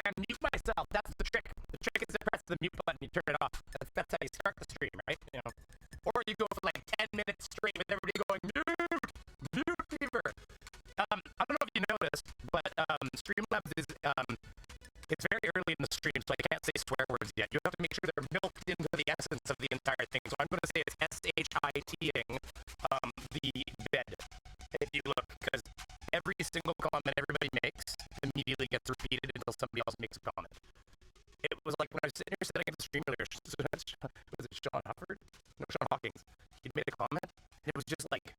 I mute myself. That's the trick. The trick is to press the mute button. You turn it off. That's how you start the stream, right? You know, or you go for like 10 minutes straight with everybody going mute, mute Beaver. I don't know if you noticed, but Streamlabs is it's very early in the stream, so I can't say swear words yet. You have to make sure they're milked into the essence of the entire thing. So I'm going to say it's SHITing the bed. If you look, because every single comment everybody makes immediately gets repeated until somebody else makes a comment. It was like when I was sitting here setting up the stream earlier, was it Sean Hufford? No, Sean Hawkins. He'd made a comment, and it was just like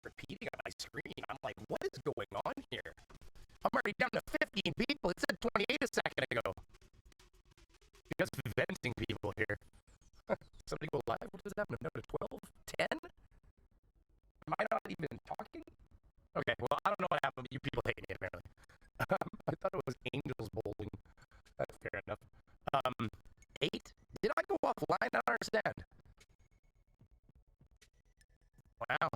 repeating on my screen. I'm like, what is going on here? I'm already down to 15 people. It said 28 a second ago. Just venting people here. Somebody go live? What does that happen? No, to 12? 10? Am I not even talking? Okay, well, I don't know what happened, but you people hate me, apparently. I thought it was Angels Bowling. That's fair enough. 8? Did I go offline? I don't understand. Wow.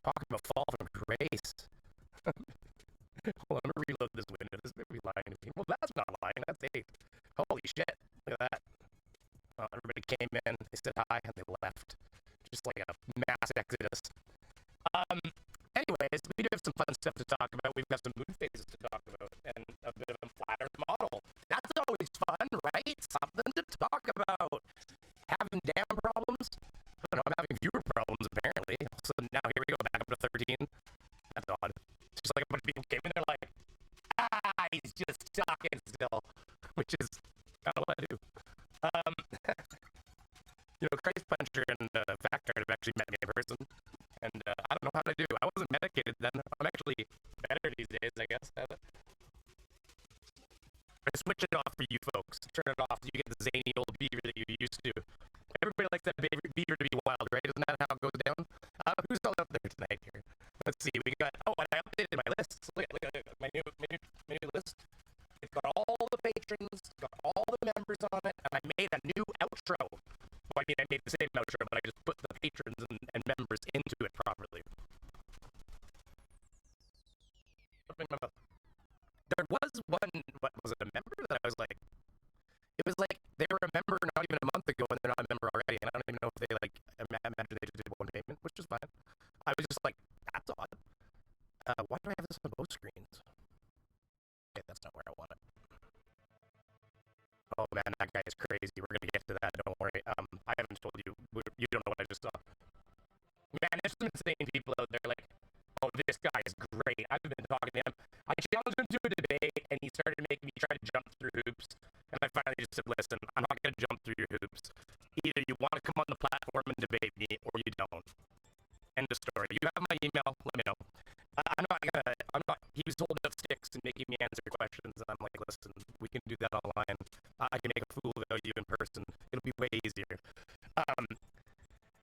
Talking about fall from grace. Hold on, I'm gonna reload this window. This may be lying to me. Well, that's not lying. That's 8. Holy shit. Look at that. Everybody came in, they said hi, and they left. Just like a mass exodus. Anyways, we do have some fun stuff to talk about. We've got some mood phases to talk about, and a bit of a flat Earth model. That's always fun, right? Something to talk about. Having dam problems? I don't know, I'm having viewer problems, apparently. So now here we go, back up to 13. That's odd. It's just like a bunch of people came in, they're like, he's just talking still. Which is kind of what I do. You know, Christ Puncher and Factor have actually met me in person. And I don't know how to do. I wasn't medicated then. I'm actually better these days, I guess. I switch it off for you folks. Turn it off so you get the zany old Beaver that you used to. Everybody likes that Beaver to be wild, right? Isn't that how it goes down? Who's all out there tonight here? Let's see. We got. Oh, and I updated my lists. Look at my new list. It's got all the patrons, got all the members on it, and I made a new outro. Well, I mean, I made the same outro, but I just put the patrons and members into it properly. There was one, what was it, a member that I was like, it was like they were a member not even a month ago and they're not a member already, and I don't even know if they like, imagine they just did one payment, which is fine. I was just like, that's odd. Why do I have this on both screens? Okay, that's not where I want it. Oh man, that guy is crazy. We're gonna get to that, don't worry. I haven't told you, you don't know what I just saw. Man, there's some insane people out there like, oh, this guy is great. I've been talking to him. I challenged him to a debate, and he started making me try to jump through hoops. And I finally just said, listen, I'm not going to jump through your hoops. Either you want to come on the platform and debate me, or you don't. End of story. You have my email. Let me know. He was holding up sticks and making me answer questions. And I'm like, listen, we can do that online. I can make a fool of you in person. It'll be way easier.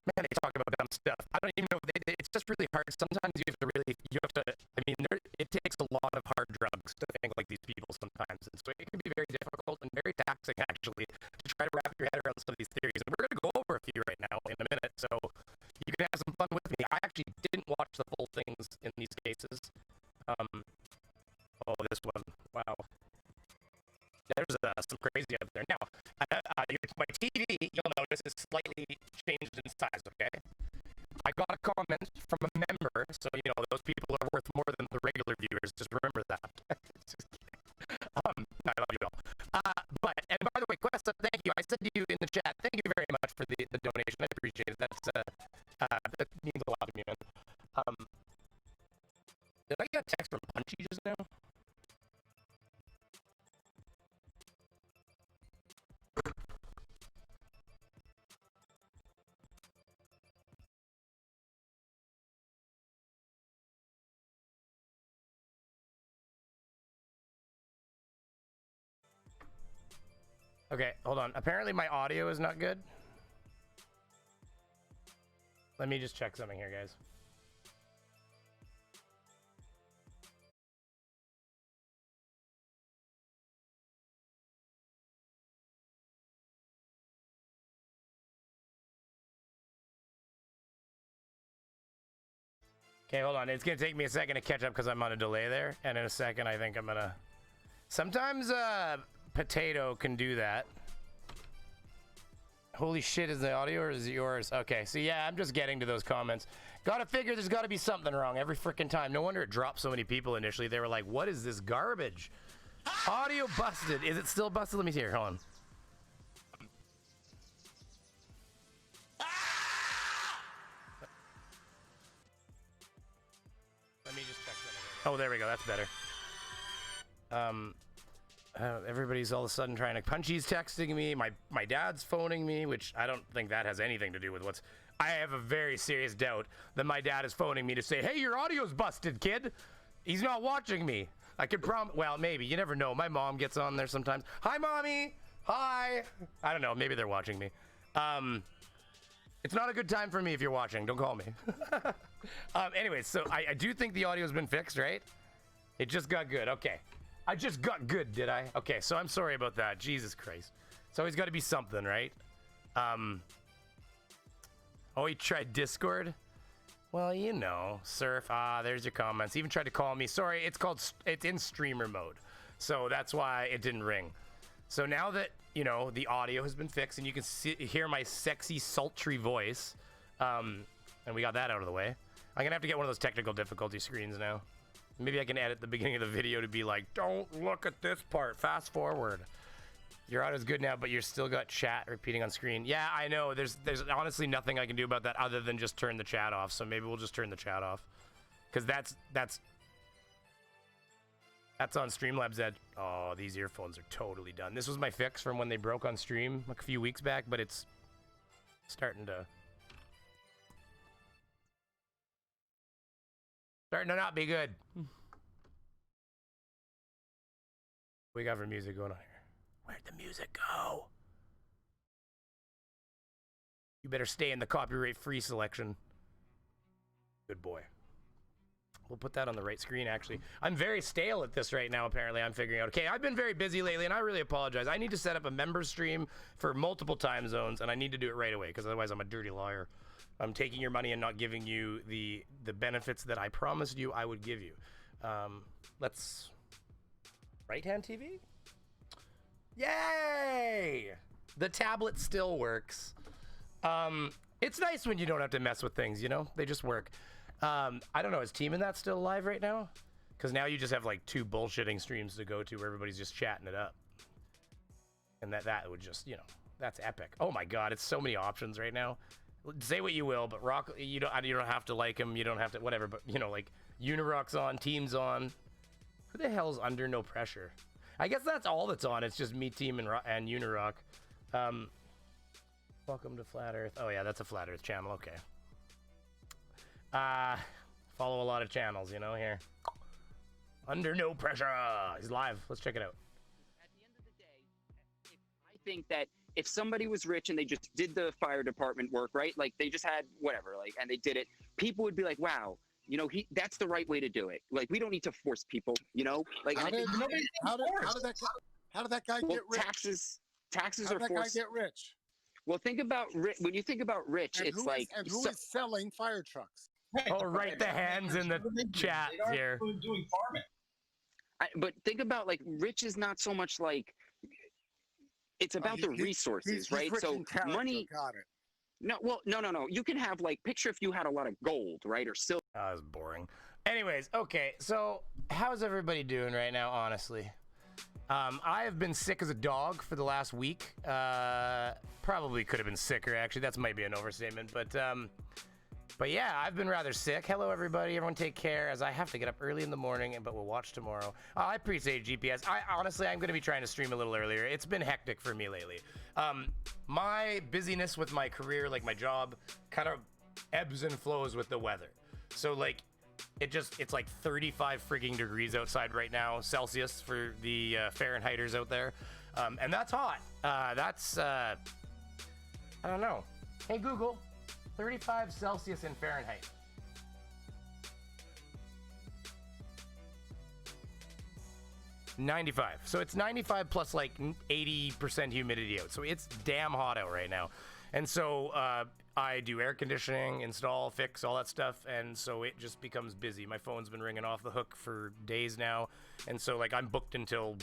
Man, they talk about dumb stuff. I don't even know. It's just really hard. Sometimes you have to. I mean, it takes a lot of hard drugs to think like these people sometimes, and so it can be very difficult and very taxing actually to try to wrap your head around some of these theories. And we're going to go over a few right now in a minute, so you can have some fun with me. I actually didn't watch the full things in these cases. Oh, this one. Wow. There's some crazy out there. Now, my TV, you'll notice, is slightly changed in size, okay? I got a comment from a member, so, you know, those people are worth more than the regular viewers. Just remember that. I love you all. And by the way, Questa, thank you. I said to you in the chat, thank you very much for the donation. I appreciate it. That means a lot to me, man. Did I get a text from Punchy just now? Okay, hold on. Apparently my audio is not good. Let me just check something here, guys. Okay, hold on. It's going to take me a second to catch up because I'm on a delay there. And in a second, I think I'm going to Sometimes Potato can do that. Holy shit, is the audio or is it yours? Okay, so yeah, I'm just getting to those comments. Gotta figure there's gotta be something wrong every freaking time. No wonder it dropped so many people initially. They were like, what is this garbage? Audio busted. Is it still busted? Let me see here. Hold on. Let me just check that. Oh, there we go. That's better. Everybody's all of a sudden trying to... Punchy's texting me. My dad's phoning me, which I don't think that has anything to do with what's... I have a very serious doubt that my dad is phoning me to say, hey, your audio's busted, kid. He's not watching me. I could well, maybe. You never know. My mom gets on there sometimes. Hi, Mommy. Hi. I don't know. Maybe they're watching me. It's not a good time for me if you're watching. Don't call me. Anyways, so I do think the audio's been fixed, right? It just got good. Okay. I just got good, did I? Okay, so I'm sorry about that. Jesus Christ. It's always got to be something, right? Oh, he tried Discord? Well, you know, Surf. There's your comments. He even tried to call me. Sorry, it's in streamer mode. So that's why it didn't ring. So now that, you know, the audio has been fixed and you can hear my sexy, sultry voice, and we got that out of the way, I'm going to have to get one of those technical difficulty screens now. Maybe I can edit the beginning of the video to be like, don't look at this part, fast forward. Your audio's good now, but you're still got chat repeating on screen. Yeah, I know. There's honestly nothing I can do about that other than just turn the chat off. So maybe we'll just turn the chat off. Because that's on Streamlabs Edge. Oh, these earphones are totally done. This was my fix from when they broke on stream like a few weeks back, but it's starting to not be good. We got for music going on here. Where'd the music go? You better stay in the copyright-free selection. Good boy. We'll put that on the right screen, actually. I'm very stale at this right now, apparently. I'm figuring out. Okay, I've been very busy lately, and I really apologize. I need to set up a member stream for multiple time zones, and I need to do it right away, because otherwise I'm a dirty liar. I'm taking your money and not giving you the benefits that I promised you I would give you. Let's... Right-hand TV? Yay! The tablet still works. It's nice when you don't have to mess with things, you know? They just work. I don't know, is Team in that still live right now? Because now you just have like 2 bullshitting streams to go to where everybody's just chatting it up. And that would just, you know, that's epic. Oh my god, it's so many options right now. Say what you will, but Rock, you don't have to like him, you don't have to, whatever, but, you know, like, Unirock's on, Team's on. Who the hell's Under No Pressure? I guess that's all that's on, it's just me, Team, and Unirock. Welcome to Flat Earth. Oh yeah, that's a Flat Earth channel, okay. Follow a lot of channels, you know, here. Under No Pressure! He's live, let's check it out. At the end of the day, I think that if somebody was rich and they just did the fire department work, right? Like they just had whatever, like, and they did it, people would be like, wow, you know, that's the right way to do it. Like, we don't need to force people, you know? Like, how did that guy get rich? Taxes how are did that forced. guy get rich? Well, think about when you think about rich, And it's who like is selling fire trucks? Oh, right, the hands in the chat here. Doing farming. but think about, like, rich is not so much like, it's about the resources, right? Rich So in character, money. got it. No, well, no. You can have, like, picture if you had a lot of gold, right, or silver. That was boring. Anyways, okay, so how's everybody doing right now, honestly? I have been sick as a dog for the last week. Probably could have been sicker, actually. That might be an overstatement, but yeah, I've been rather sick. Hello, everybody. Everyone take care, as I have to get up early in the morning, but we'll watch tomorrow. I appreciate GPS. Honestly, I'm going to be trying to stream a little earlier. It's been hectic for me lately. My busyness with my career, like my job, kind of ebbs and flows with the weather. So, like, it's like 35 frigging degrees outside right now, Celsius for the Fahrenheiters out there. And that's hot. I don't know. Hey, Google. 35 Celsius in Fahrenheit. $95. So it's 95 plus like 80% humidity out. So it's damn hot out right now. And so I do air conditioning, install, fix, all that stuff, and so it just becomes busy. My phone's been ringing off the hook for days now, and so like I'm booked until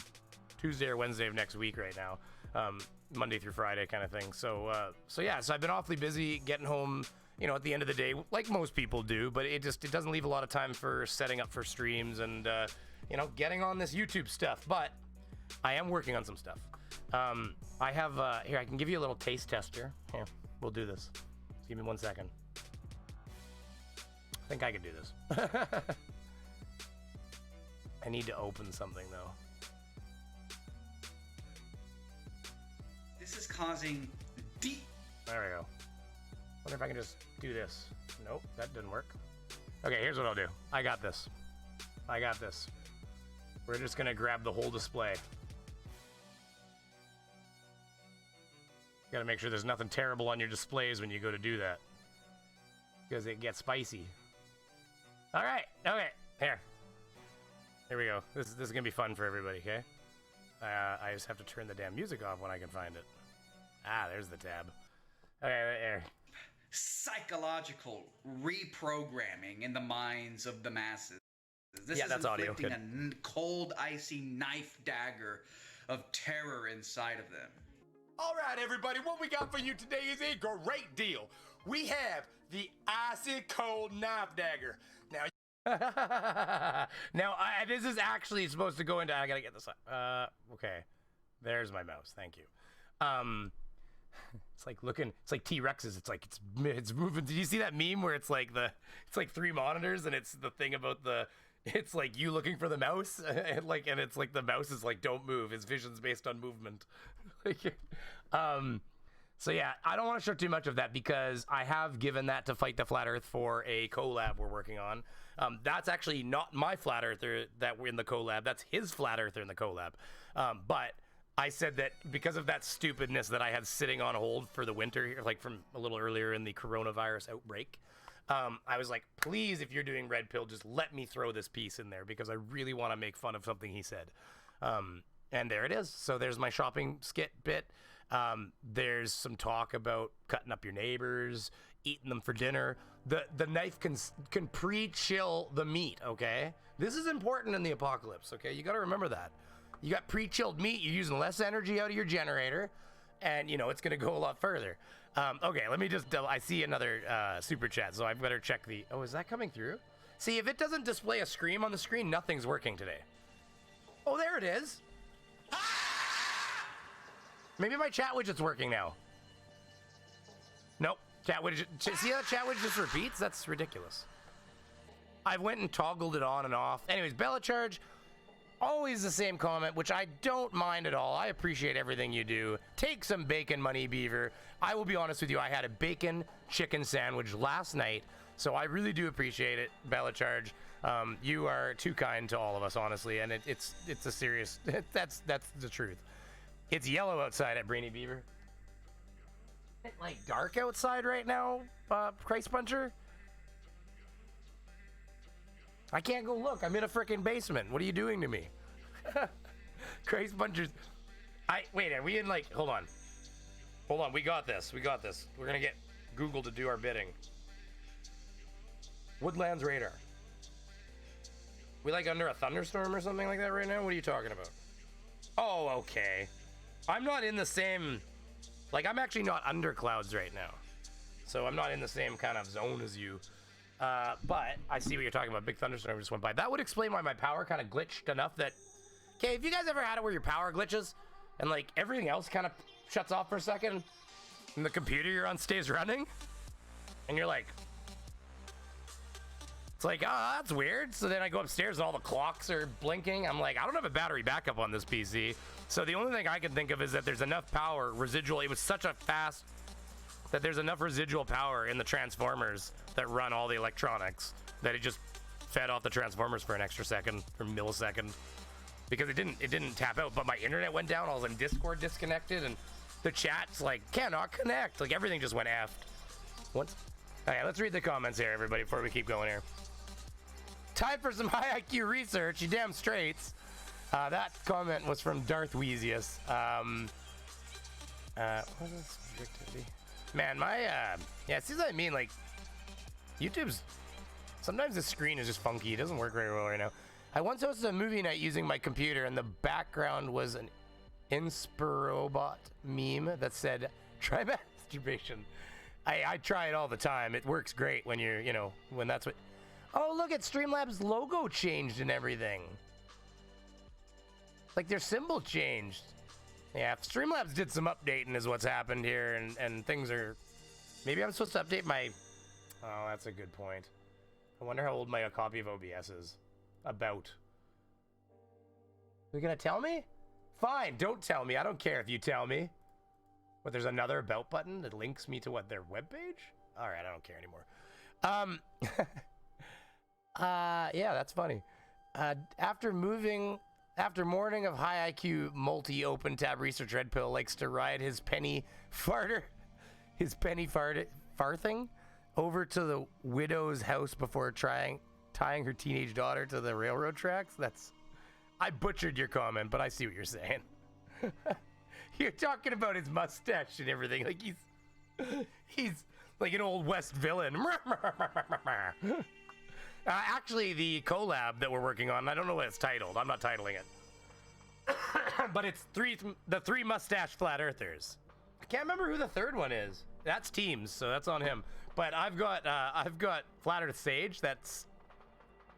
Tuesday or Wednesday of next week right now, Monday through Friday kind of thing. So yeah, so I've been awfully busy getting home, you know, at the end of the day, like most people do, but it doesn't leave a lot of time for setting up for streams and you know, getting on this YouTube stuff. But I am working on some stuff. I have here, I can give you a little taste tester. Here, we'll do this. Give me 1 second. I think I can do this. I need to open something though. This is causing deep. There we go. Wonder if I can just do this. Nope, that didn't work. Okay, here's what I'll do. I got this. I got this. We're just gonna grab the whole display. Gotta make sure there's nothing terrible on your displays when you go to do that, because it gets spicy. All right, okay, here we go. This is gonna be fun for everybody, okay? I just have to turn the damn music off when I can find it. Ah, there's the tab. Okay, right there. Psychological reprogramming in the minds of the masses. This Yeah, is that's audio. inflicting a cold, icy knife dagger of terror inside of them. All right, everybody, what we got for you today is a great deal. We have the icy cold knife dagger. Now, this is actually supposed to go into. I gotta get this up. Okay, there's my mouse. Thank you. It's like looking. It's like T-Rexes. It's like it's moving. Did you see that meme where it's like like 3 monitors and it's the thing about the. It's like you looking for the mouse, and it's like the mouse is like, don't move. His vision's based on movement. So yeah, I don't want to show too much of that because I have given that to Fight the Flat Earth for a collab we're working on. That's actually not my Flat Earther that we're in the collab. That's his Flat Earther in the collab. But I said that because of that stupidness that I had sitting on hold for the winter here, like from a little earlier in the coronavirus outbreak, I was like, please, if you're doing Red Pill, just let me throw this piece in there because I really want to make fun of something he said. And there it is. So there's my shopping skit bit. There's some talk about cutting up your neighbors, eating them for dinner. The knife can pre-chill the meat, okay? This is important in the apocalypse, okay? You got to remember that. You got pre-chilled meat, you're using less energy out of your generator, and, you know, it's going to go a lot further. Okay, let me just, I see another super chat, so I better check the, oh, is that coming through? See, if it doesn't display a scream on the screen, nothing's working today. Oh, there it is. Maybe my chat widget's working now. Nope, chat widget, see how the chat widget just repeats? That's ridiculous. I went and toggled it on and off. Anyways, Bella Charge, always the same comment, which I don't mind at all. I appreciate everything you do. Take some bacon, Money Beaver. I will be honest with you, I had a bacon chicken sandwich last night, so I really do appreciate it, Bella Charge. You are too kind to all of us, honestly, and it's a serious, that's the truth. It's yellow outside at Brainy Beaver. Is it like dark outside right now, Christ Puncher? I can't go look. I'm in a freaking basement. What are you doing to me? Christ Punchers. Wait, are we in like, hold on. Hold on, we got this. We're gonna get Google to do our bidding. Woodlands radar. We like under a thunderstorm or something like that right now? What are you talking about? Oh, okay. I'm not in the same, like I'm actually not under clouds right now. So I'm not in the same kind of zone as you. But I see what you're talking about. Big thunderstorm just went by. That would explain why my power kind of glitched enough that, okay, have you guys ever had it where your power glitches and like everything else kind of shuts off for a second and the computer you're on stays running? And you're like, it's like, oh, that's weird. So then I go upstairs and all the clocks are blinking. I'm like, I don't have a battery backup on this PC. So the only thing I can think of is that there's enough power residual. It was such a fast, that there's enough residual power in the transformers that run all the electronics that it just fed off the transformers for an extra second or millisecond because it didn't tap out. But my internet went down. All of a sudden Discord disconnected and the chat's like cannot connect. Like everything just went effed. What? Okay, let's read the comments here, everybody, before we keep going here. Time for some high IQ research. You damn straights. That comment was from Darth Weezius. What is this activity? Man, my, yeah, see what I mean? Like, YouTube's, sometimes the screen is just funky. It doesn't work very well right now. I once hosted a movie night using my computer, and the background was an Inspirobot meme that said, try masturbation. I try it all the time. It works great when you're, you know, when that's what... Oh, look at Streamlabs' logo changed and everything. Like, their symbol changed. Yeah, Streamlabs did some updating is what's happened here, and things are... Maybe I'm supposed to update my... Oh, that's a good point. I wonder how old my copy of OBS is. About. You're gonna tell me? Fine, don't tell me. I don't care if you tell me. But there's another about button that links me to what, their webpage? Alright, I don't care anymore. Yeah, that's funny. After morning of high IQ multi-open tab research, Red Pill likes to ride his penny farthing over to the widow's house before tying her teenage daughter to the railroad tracks. I butchered your comment, but I see what you're saying. You're talking about his mustache and everything. Like he's like an old West villain. Actually, the collab that we're working on, I don't know what it's titled. I'm not titling it. But it's the three mustache flat earthers. I can't remember who the third one is. That's Teams, so that's on him. But I've got Flat Earth Sage. That's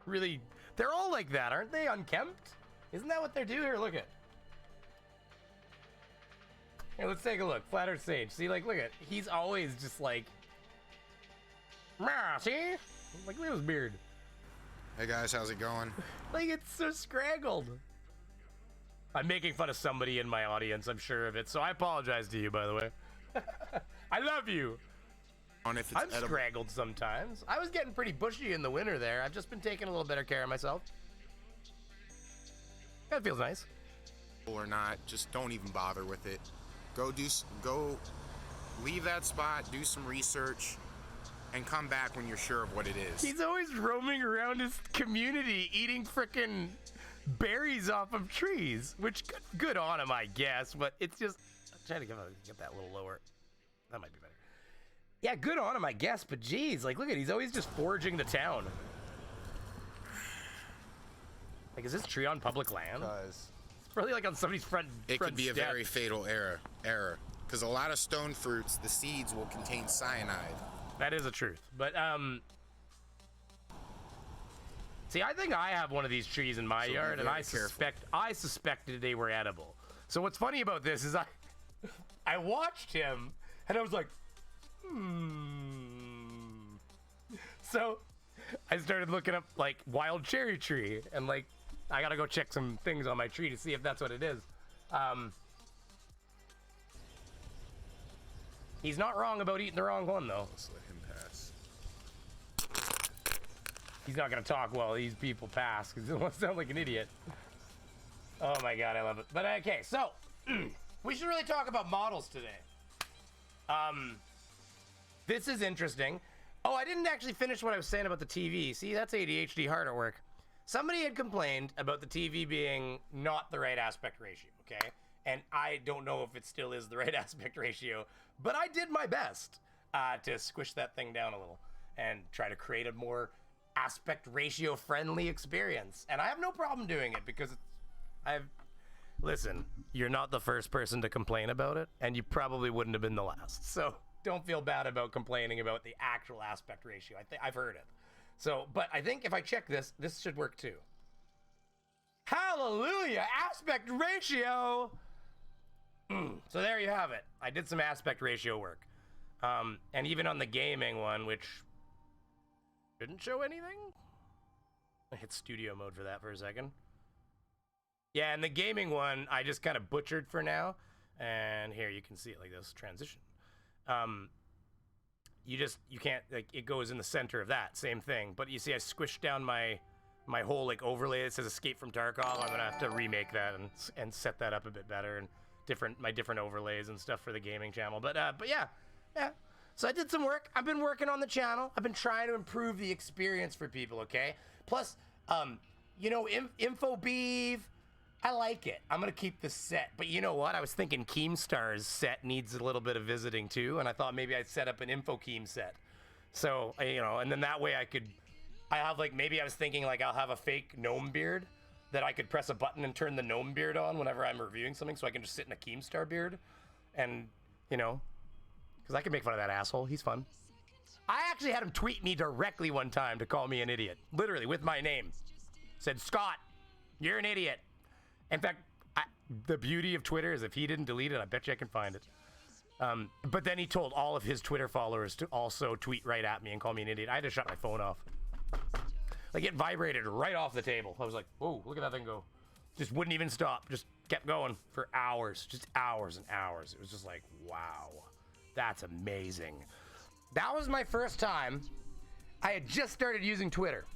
really, they're all like that, aren't they? Unkempt? Isn't that what they do here? Look at. Here, let's take a look. Flat Earth Sage. See, like, look at. He's always just like. See? Like, look at his beard. Hey guys, how's it going? Like, it's so scraggled. I'm making fun of somebody in my audience, I'm sure of it, so I apologize to you, by the way. I love you. I'm scraggled sometimes. I was getting pretty bushy in the winter there. I've just been taking a little better care of myself. That feels nice. Or not, just don't even bother with it. Go leave that spot, do some research, and come back when you're sure of what it is. He's always roaming around his community eating frickin' berries off of trees, which good on him, I guess, but it's just, I'm trying to get that a little lower. That might be better. Yeah, good on him, I guess, but geez, like, look at, he's always just foraging the town. Like, is this tree on public land? It's probably like on somebody's front It could be step. a very fatal error, because a lot of stone fruits, the seeds will contain cyanide. That is a truth, but see, I think I have one of these trees in my yard, and I suspected they were edible. So what's funny about this is I watched him, and I was like, So I started looking up like wild cherry tree, and like I gotta go check some things on my tree to see if that's what it is. He's not wrong about eating the wrong one, though. Let's let him pass. He's not gonna talk while these people pass, because he won't sound like an idiot. Oh my god, I love it. But okay, so we should really talk about models today. This is interesting. Oh, I didn't actually finish what I was saying about the TV. See, that's ADHD hard at work. Somebody had complained about the TV being not the right aspect ratio, okay? And I don't know if it still is the right aspect ratio, but I did my best to squish that thing down a little and try to create a more aspect ratio friendly experience. And I have no problem doing it because listen, you're not the first person to complain about it, and you probably wouldn't have been the last. So don't feel bad about complaining about the actual aspect ratio. I've heard it. So, but I think if I check this should work too. Hallelujah! Aspect ratio! So there you have it. I did some aspect ratio work. And even on the gaming one, which didn't show anything? I hit studio mode for that for a second. Yeah, and the gaming one, I just kind of butchered for now. And here, you can see it like this, transition. You can't, like, it goes in the center of that, same thing. But you see, I squished down my whole, like, overlay that says Escape from Tarkov. I'm gonna have to remake that and set that up a bit better, and my different overlays and stuff for the gaming channel. But yeah. So I did some work. I've been working on the channel. I've been trying to improve the experience for people, okay? Plus, you know, InfoBeeve, I like it. I'm going to keep this set. But you know what? I was thinking Keemstar's set needs a little bit of visiting too. And I thought maybe I'd set up an Info Keem set. So, you know, and then that way maybe I was thinking like I'll have a fake gnome beard that I could press a button and turn the gnome beard on whenever I'm reviewing something, so I can just sit in a Keemstar beard. And, you know, because I can make fun of that asshole. He's fun. I actually had him tweet me directly one time to call me an idiot. Literally, with my name. Said, Scott, you're an idiot. In fact, the beauty of Twitter is if he didn't delete it, I bet you I can find it. But then he told all of his Twitter followers to also tweet right at me and call me an idiot. I had to shut my phone off. Like, it vibrated right off the table. I was like, whoa, look at that thing go. Just wouldn't even stop. Just kept going for hours. Just hours and hours. It was just like, wow, that's amazing. That was my first time. I had just started using Twitter.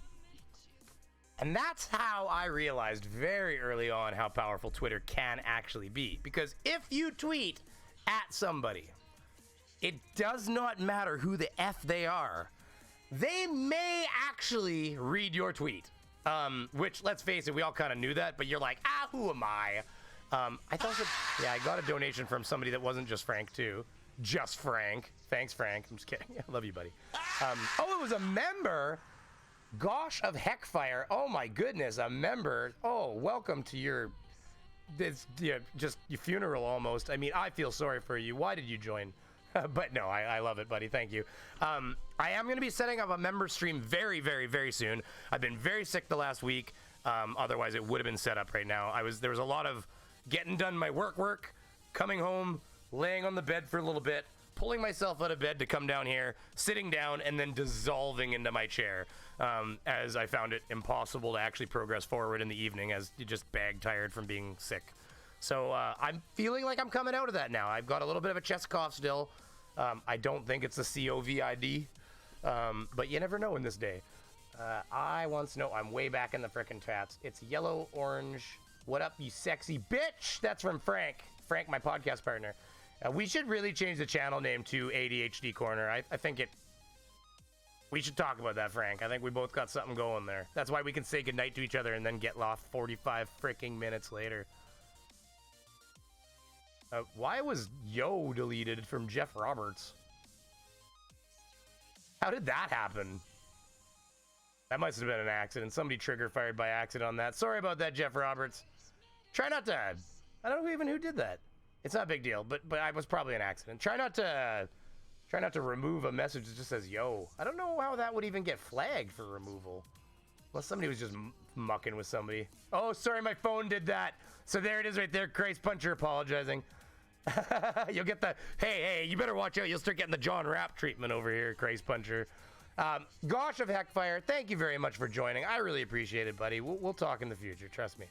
And that's how I realized very early on how powerful Twitter can actually be. Because if you tweet at somebody, it does not matter who the F they are. They may actually read your tweet. Which, let's face it, we all kind of knew that, but you're like, who am I? I got a donation from somebody that wasn't just Frank, too. Just Frank. Thanks, Frank. I'm just kidding. I love you, buddy. It was a member. Gosh of Heckfire. Oh, my goodness. A member. Oh, welcome to your funeral almost. I mean, I feel sorry for you. Why did you join? But no, I love it, buddy. Thank you. I am going to be setting up a member stream very, very, very soon. I've been very sick the last week. Otherwise, it would have been set up right now. There was a lot of getting done my work, coming home, laying on the bed for a little bit, pulling myself out of bed to come down here, sitting down, and then dissolving into my chair as I found it impossible to actually progress forward in the evening as you just bag tired from being sick. So I'm feeling like I'm coming out of that now. I've got a little bit of a chest cough still. I don't think it's a COVID, but you never know in this day. I'm way back in the frickin' chats. It's yellow, orange. What up, you sexy bitch? That's from Frank. Frank, my podcast partner. We should really change the channel name to ADHD Corner. I think we should talk about that, Frank. I think we both got something going there. That's why we can say goodnight to each other and then get lost 45 freaking minutes later. Why was Yo deleted from Jeff Roberts? How did that happen? That must have been an accident. Somebody trigger fired by accident on that. Sorry about that, Jeff Roberts. Try not to... I don't know even who did that. It's not a big deal, but I was probably an accident. Try not to remove a message that just says Yo. I don't know how that would even get flagged for removal. Unless somebody was just mucking with somebody. Oh, sorry, my phone did that. So there it is right there. Christ Puncher apologizing. You'll get the, hey, you better watch out. You'll start getting the John Rapp treatment over here, Christ Puncher. Gosh of Heckfire, thank you very much for joining. I really appreciate it, buddy. We'll talk in the future, trust me.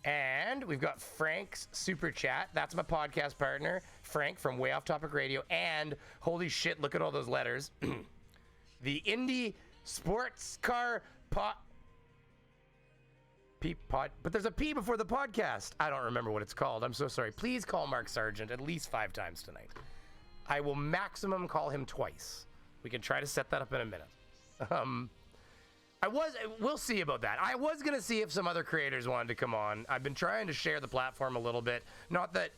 And we've got Frank's super chat. That's my podcast partner, Frank from Way Off Topic Radio. And holy shit, look at all those letters. The Indie Sports Car but there's a P before the podcast. I don't remember what it's called. I'm so sorry. Please call Mark Sargent at least 5 times tonight. I will maximum call him twice. We can try to set that up in a minute. We'll see about that. I was going to see if some other creators wanted to come on. I've been trying to share the platform a little bit. Not that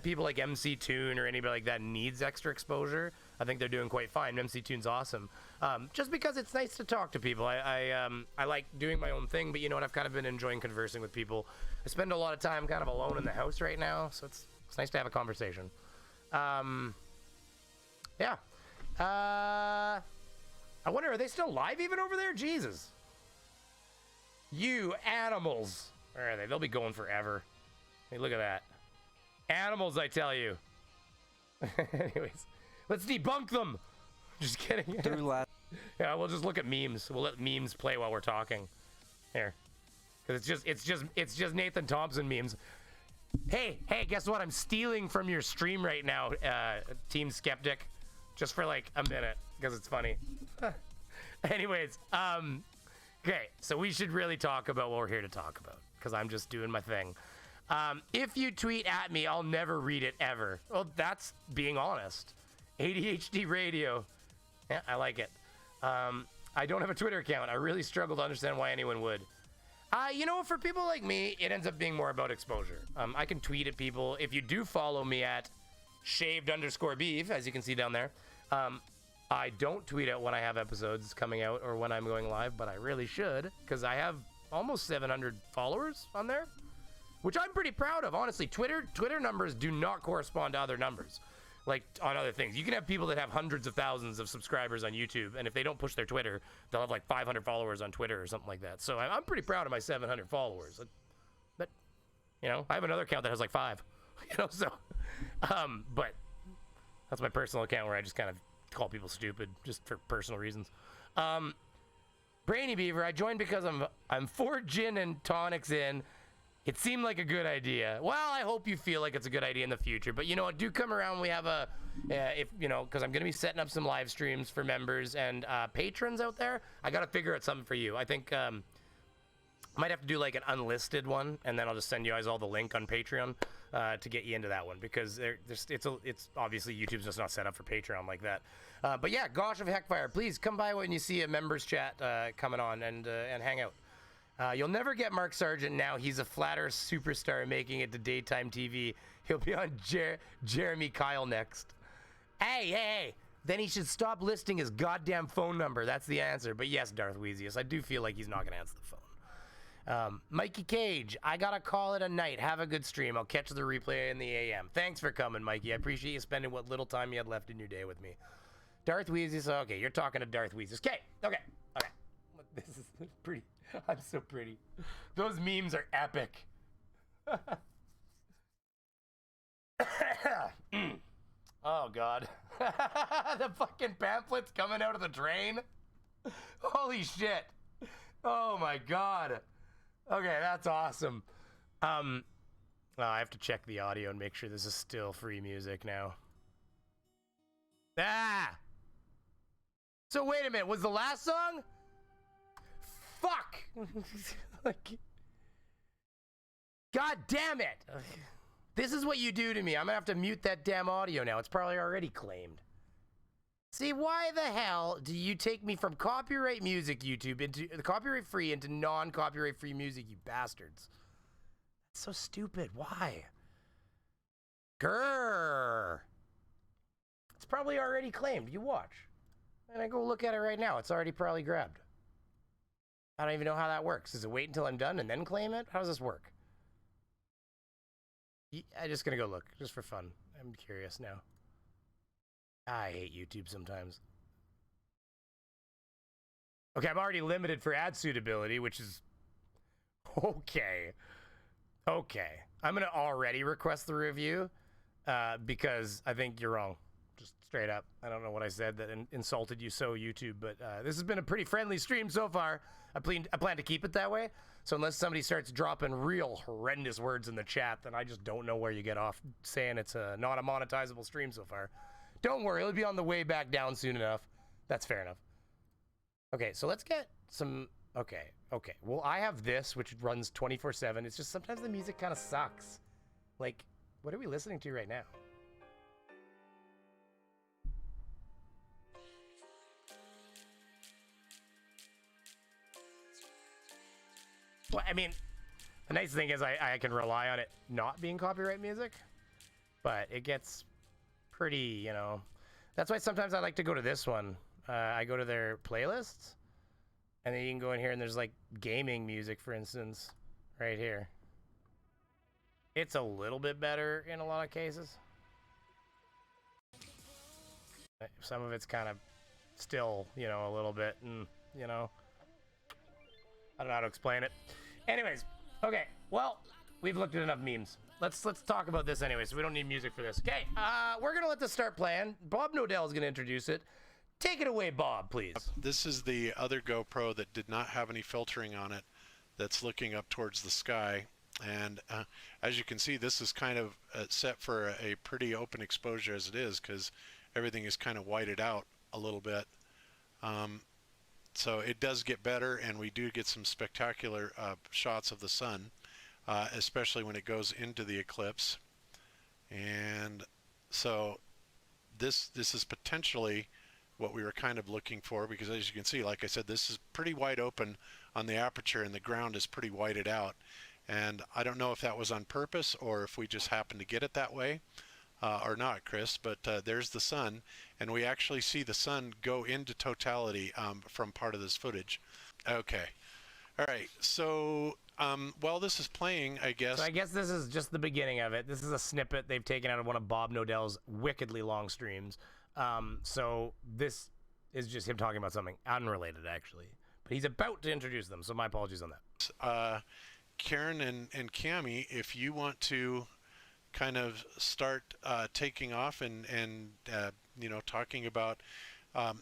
people like MC Toon or anybody like that needs extra exposure. I think they're doing quite fine. MC Toon's awesome. Just because it's nice to talk to people. I like doing my own thing, but you know what? I've kind of been enjoying conversing with people. I spend a lot of time kind of alone in the house right now, so it's nice to have a conversation. Yeah. I wonder, are they still live even over there? Jesus. You animals. Where are they? They'll be going forever. Hey, look at that. Animals, I tell you. Anyways, let's debunk them. Just kidding. Yeah, we'll just look at memes. We'll let memes play while we're talking. Here. Because it's just Nathan Thompson memes. Hey, guess what? I'm stealing from your stream right now, Team Skeptic. Just for like a minute, because it's funny. Anyways, okay, so we should really talk about what we're here to talk about, because I'm just doing my thing. If you tweet at me, I'll never read it ever. Well, that's being honest. ADHD Radio. Yeah, I like it. I don't have a Twitter account. I really struggle to understand why anyone would. You know, for people like me, it ends up being more about exposure. I can tweet at people. If you do follow me at shaved_beef, as you can see down there, I don't tweet out when I have episodes coming out or when I'm going live, but I really should, because I have almost 700 followers on there, which I'm pretty proud of. Honestly, Twitter numbers do not correspond to other numbers, like on other things. You can have people that have hundreds of thousands of subscribers on YouTube, and if they don't push their Twitter, they'll have like 500 followers on Twitter or something like that. So I'm pretty proud of my 700 followers. But, you know, I have another account that has like 5, you know, so, but that's my personal account where I just kind of call people stupid just for personal reasons. Brainy Beaver, I joined because I'm 4 gin and tonics in. It seemed like a good idea. Well, I hope you feel like it's a good idea in the future. But, you know what, do come around. We have if you know, because I'm going to be setting up some live streams for members and patrons out there. I got to figure out something for you. I think I might have to do like an unlisted one, and then I'll just send you guys all the link on Patreon to get you into that one, because it's obviously YouTube's just not set up for Patreon like that. But yeah, Gosh of Heckfire, please come by when you see a members chat coming on and hang out. You'll never get Mark Sargent now. He's a flat earth superstar making it to daytime TV. He'll be on Jeremy Kyle next. Hey. Then he should stop listing his goddamn phone number. That's the answer. But yes, Darth Weezius, I do feel like he's not going to answer the phone. Mikey Cage, I got to call it a night. Have a good stream. I'll catch the replay in the AM. Thanks for coming, Mikey. I appreciate you spending what little time you had left in your day with me. Darth Weezius, okay, you're talking to Darth Weezius. Okay. This is pretty... I'm so pretty. Those memes are epic. Oh, God. The fucking pamphlets coming out of the drain. Holy shit. Oh, my God. Okay, that's awesome. I have to check the audio and make sure this is still free music now. So wait a minute. Was the last song? Fuck! Like, God damn it! This is what you do to me. I'm gonna have to mute that damn audio now. It's probably already claimed. See, why the hell do you take me from copyright music, YouTube, into copyright free into non-copyright free music, you bastards? That's so stupid. Why? Grrr! It's probably already claimed. You watch. And I go look at it right now. It's already probably grabbed. I don't even know how that works. Does it wait until I'm done and then claim it? How does this work? I'm just gonna go look, just for fun. I'm curious now. I hate YouTube sometimes. Okay, I'm already limited for ad suitability, which is... Okay. I'm gonna already request the review, because I think you're wrong. Just straight up. I don't know what I said that insulted you so, YouTube, but this has been a pretty friendly stream so far. I plan to keep it that way. So unless somebody starts dropping real horrendous words in the chat, then I just don't know where you get off saying it's not a monetizable stream so far. Don't worry, it'll be on the way back down soon enough. That's fair enough. Okay, so let's get some... Okay. Well, I have this, which runs 24/7. It's just sometimes the music kind of sucks. Like, what are we listening to right now? Well, I mean, the nice thing is I can rely on it not being copyright music, but it gets pretty, you know. That's why sometimes I like to go to this one. I go to their playlists, and then you can go in here and there's like gaming music, for instance, right here. It's a little bit better in a lot of cases. Some of it's kind of still, you know, a little bit, and, you know, I don't know how to explain it. Anyways, okay, well, we've looked at enough memes. Let's talk about this anyway, so we don't need music for this. Okay, we're gonna let this start playing. Bob Knodel is gonna introduce it. Take it away, Bob, please. This is the other GoPro that did not have any filtering on it, that's looking up towards the sky. And as you can see, this is kind of set for a pretty open exposure as it is, because everything is kind of whited out a little bit. So it does get better, and we do get some spectacular shots of the sun, especially when it goes into the eclipse. And so this is potentially what we were kind of looking for, because as you can see, like I said, this is pretty wide open on the aperture and the ground is pretty whited out. And I don't know if that was on purpose or if we just happened to get it that way or not, Chris, but there's the sun, and we actually see the sun go into totality from part of this footage. Okay. All right. So while this is playing, I guess... So I guess this is just the beginning of it. This is a snippet they've taken out of one of Bob Knodel's wickedly long streams. So this is just him talking about something unrelated, actually. But he's about to introduce them, so my apologies on that. Karen and Cammie, if you want to kind of start taking off and you know, talking about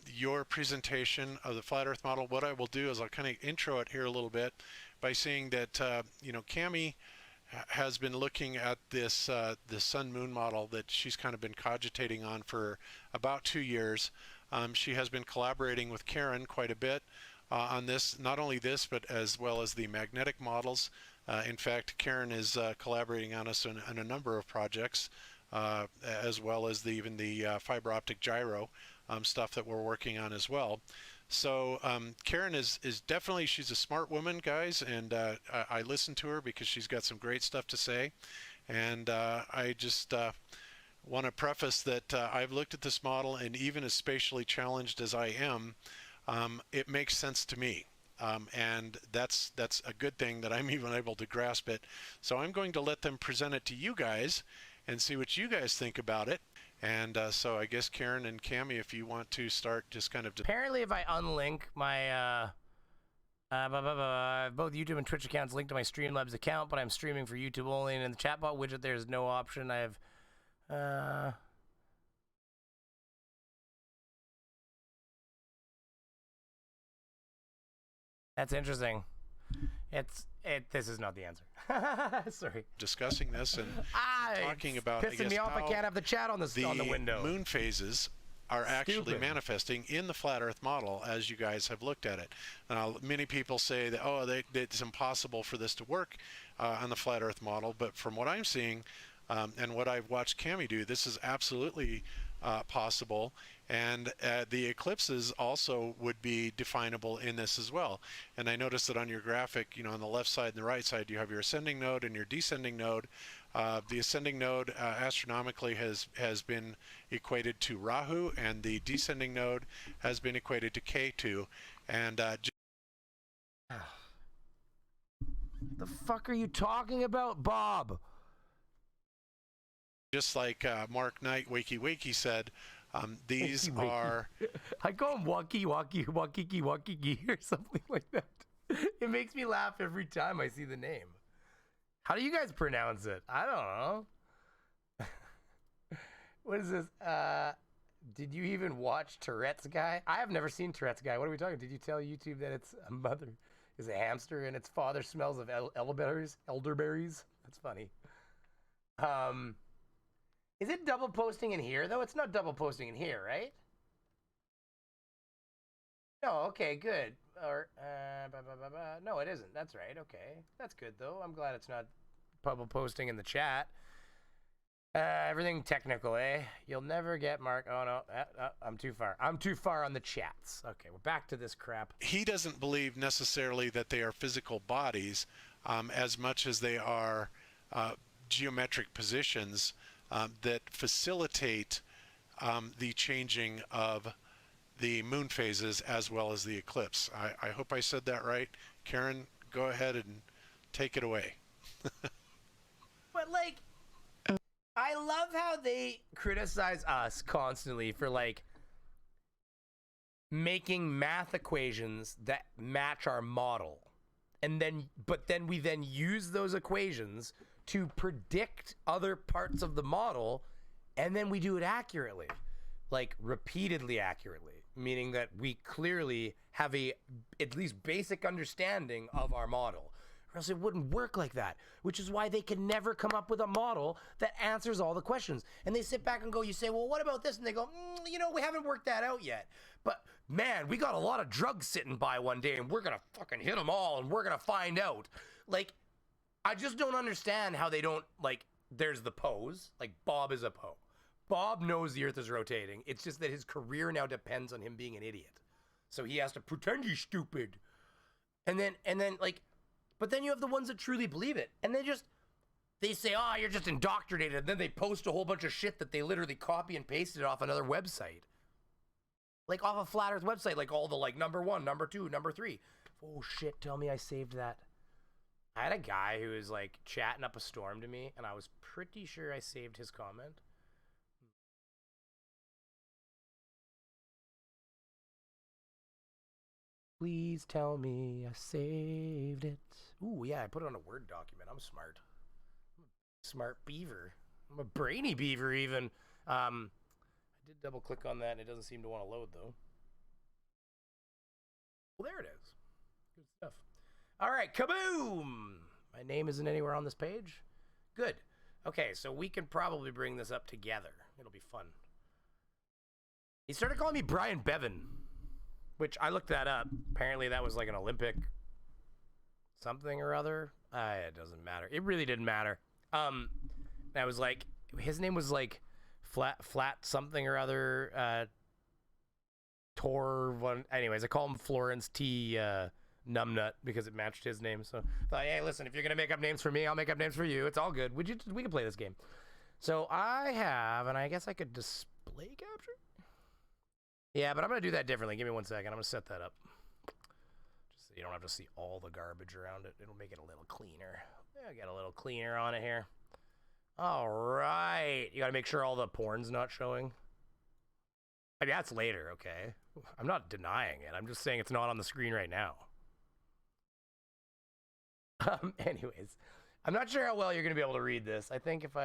your presentation of the flat Earth model, what I will do is I'll kind of intro it here a little bit by saying that you know, Cammie has been looking at this this sun-moon model that she's kind of been cogitating on for about 2 years. She has been collaborating with Karen quite a bit on this, not only this, but as well as the magnetic models. In fact, Karen is collaborating on us on a number of projects, as well as even the fiber optic gyro stuff that we're working on as well. So Karen is definitely, she's a smart woman, guys, and I listen to her because she's got some great stuff to say. And I just want to preface that I've looked at this model, and even as spatially challenged as I am, it makes sense to me. And that's a good thing that I'm even able to grasp it. So I'm going to let them present it to you guys and see what you guys think about it. And so I guess Karen and Cammie, if you want to start just kind of... Apparently, if I unlink my both YouTube and Twitch accounts linked to my Streamlabs account, but I'm streaming for YouTube only, and in the chatbot widget there's no option. I have that's interesting. This is not the answer. Sorry. Discussing this and talking about, pissing me off. I can't have the chat on the window. Moon phases are actually manifesting in the flat Earth model as you guys have looked at it. Many people say that, oh, it's impossible for this to work on the flat Earth model, but from what I'm seeing and what I've watched Cammie do, this is absolutely possible. And the eclipses also would be definable in this as well. And I noticed that on your graphic, you know, on the left side and the right side, you have your ascending node and your descending node. The ascending node astronomically has been equated to Rahu, and the descending node has been equated to K2. And the fuck are you talking about, Bob? Just like Mark Knight, Wakey said, these are... I call him Waki or something like that. It makes me laugh every time I see the name. How do you guys pronounce it? I don't know. What is this? Did you even watch Tourette's Guy? I have never seen Tourette's Guy. What are we talking? Did you tell YouTube that its mother is a hamster and its father smells of elderberries? That's funny. Is it double posting in here, though? It's not double posting in here, right? No, okay, good. Or, no, it isn't. That's right, okay. That's good, though. I'm glad it's not double posting in the chat. Everything technical, eh? You'll never get Mark. Oh, no, I'm too far. I'm too far on the chats. Okay, we're back to this crap. He doesn't believe necessarily that they are physical bodies as much as they are geometric positions that facilitate the changing of the moon phases as well as the eclipse. I hope I said that right. Karen, go ahead and take it away. But, like, I love how they criticize us constantly for, like, making math equations that match our model. But then we use those equations to predict other parts of the model, and then we do it accurately, like repeatedly accurately, meaning that we clearly have a at least basic understanding of our model, or else it wouldn't work like that, which is why they can never come up with a model that answers all the questions. And they sit back and go, you say, well, what about this? And they go, you know, we haven't worked that out yet. But man, we got a lot of drugs sitting by one day, and we're going to fucking hit them all, and we're going to find out. Like, I just don't understand how they don't, like, there's the pose, like Bob is a pose. Bob knows the Earth is rotating. It's just that his career now depends on him being an idiot. So he has to pretend he's stupid. And then like, but then you have the ones that truly believe it. And they say, oh, you're just indoctrinated. And then they post a whole bunch of shit that they literally copy and pasted off another website. Like off a Flat Earth website, like all the like number 1, number 2, number 3. Oh shit, tell me I saved that. I had a guy who was like chatting up a storm to me, and I was pretty sure I saved his comment. Please tell me I saved it. Ooh, yeah, I put it on a Word document. I'm smart. I'm a smart beaver. I'm a brainy beaver even. I did double click on that, and it doesn't seem to want to load though. Well, there it is. Good stuff. All right, kaboom! My name isn't anywhere on this page. Good. Okay, so we can probably bring this up together. It'll be fun. He started calling me Brian Bevan, which I looked that up. Apparently that was like an Olympic something or other. It doesn't matter. It really didn't matter. I was like, his name was like flat something or other. Tor one. Anyways, I call him Florence T. Numbnut because it matched his name. So I thought, hey, listen, if you're gonna make up names for me, I'll make up names for you. It's all good. We can play this game. So I have, and I guess I could display capture. Yeah, but I'm gonna do that differently. Give me 1 second. I'm gonna set that up. Just so you don't have to see all the garbage around it. It'll make it a little cleaner. Yeah, get a little cleaner on it here. All right. You gotta make sure all the porn's not showing. I mean, that's later, okay? I'm not denying it. I'm just saying it's not on the screen right now. Anyways, I'm not sure how well you're going to be able to read this. I think if I,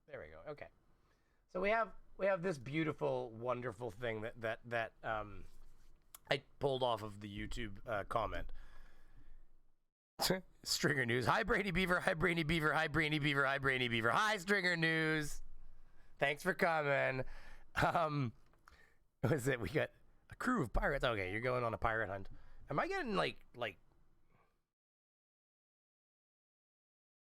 there we go. Okay. So we have this beautiful, wonderful thing that I pulled off of the YouTube comment. Stringer News. Hi, Brainy Beaver. Hi, Brainy Beaver. Hi, Brainy Beaver. Hi, Brainy Beaver. Hi, Stringer News. Thanks for coming. What is it? We got a crew of pirates. Okay, you're going on a pirate hunt. Am I getting like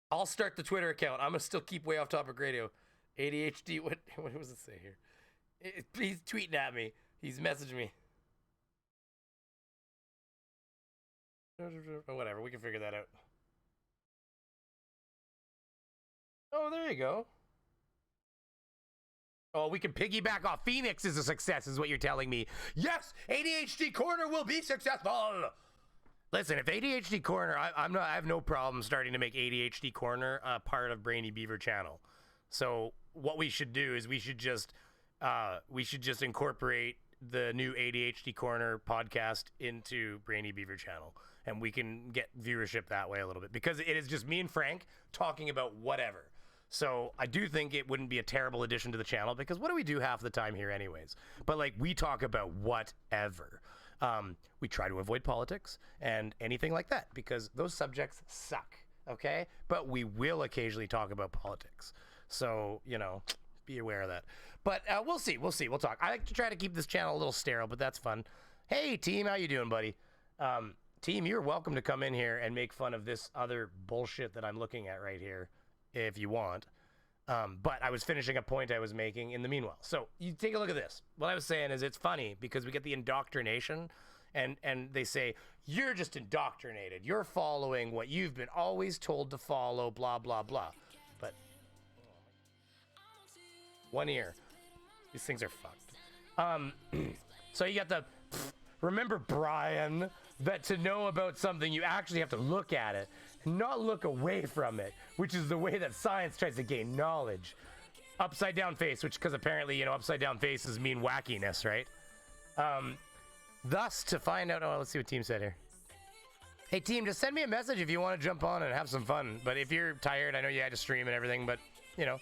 I'll start the Twitter account. I'm gonna still keep Way Off Topic Radio. ADHD. What does it say here? He's tweeting at me. He's messaging me. Whatever. We can figure that out. Oh, there you go. Oh, we can piggyback off Phoenix is a success, is what you're telling me. Yes, ADHD Corner will be successful. Listen, if ADHD Corner, I have no problem starting to make ADHD Corner a part of Brainy Beaver channel. So what we should do is we should just incorporate the new ADHD Corner podcast into Brainy Beaver channel, and we can get viewership that way a little bit, because it is just me and Frank talking about whatever. So I do think it wouldn't be a terrible addition to the channel, because what do we do half the time here anyways? But like, we talk about whatever. We try to avoid politics and anything like that, because those subjects suck, okay? But we will occasionally talk about politics. So, you know, be aware of that. But we'll see. We'll talk. I like to try to keep this channel a little sterile, but that's fun. Hey, team, how you doing, buddy? Team, you're welcome to come in here and make fun of this other bullshit that I'm looking at right here, if you want. But I was finishing a point I was making in the meanwhile. So you take a look at this. What I was saying is, it's funny because we get the indoctrination, and they say, you're just indoctrinated. You're following what you've been always told to follow, blah, blah, blah. But one ear. These things are fucked. So you got the, remember, Brian, that to know about something, you actually have to look at it, not look away from it, which is the way that science tries to gain knowledge. Upside down face, which, because apparently, you know, upside down faces mean wackiness, right? Thus, to find out, oh, let's see what team said here. Hey team, just send me a message if you want to jump on and have some fun. But if you're tired, I know you had to stream and everything, but, you know.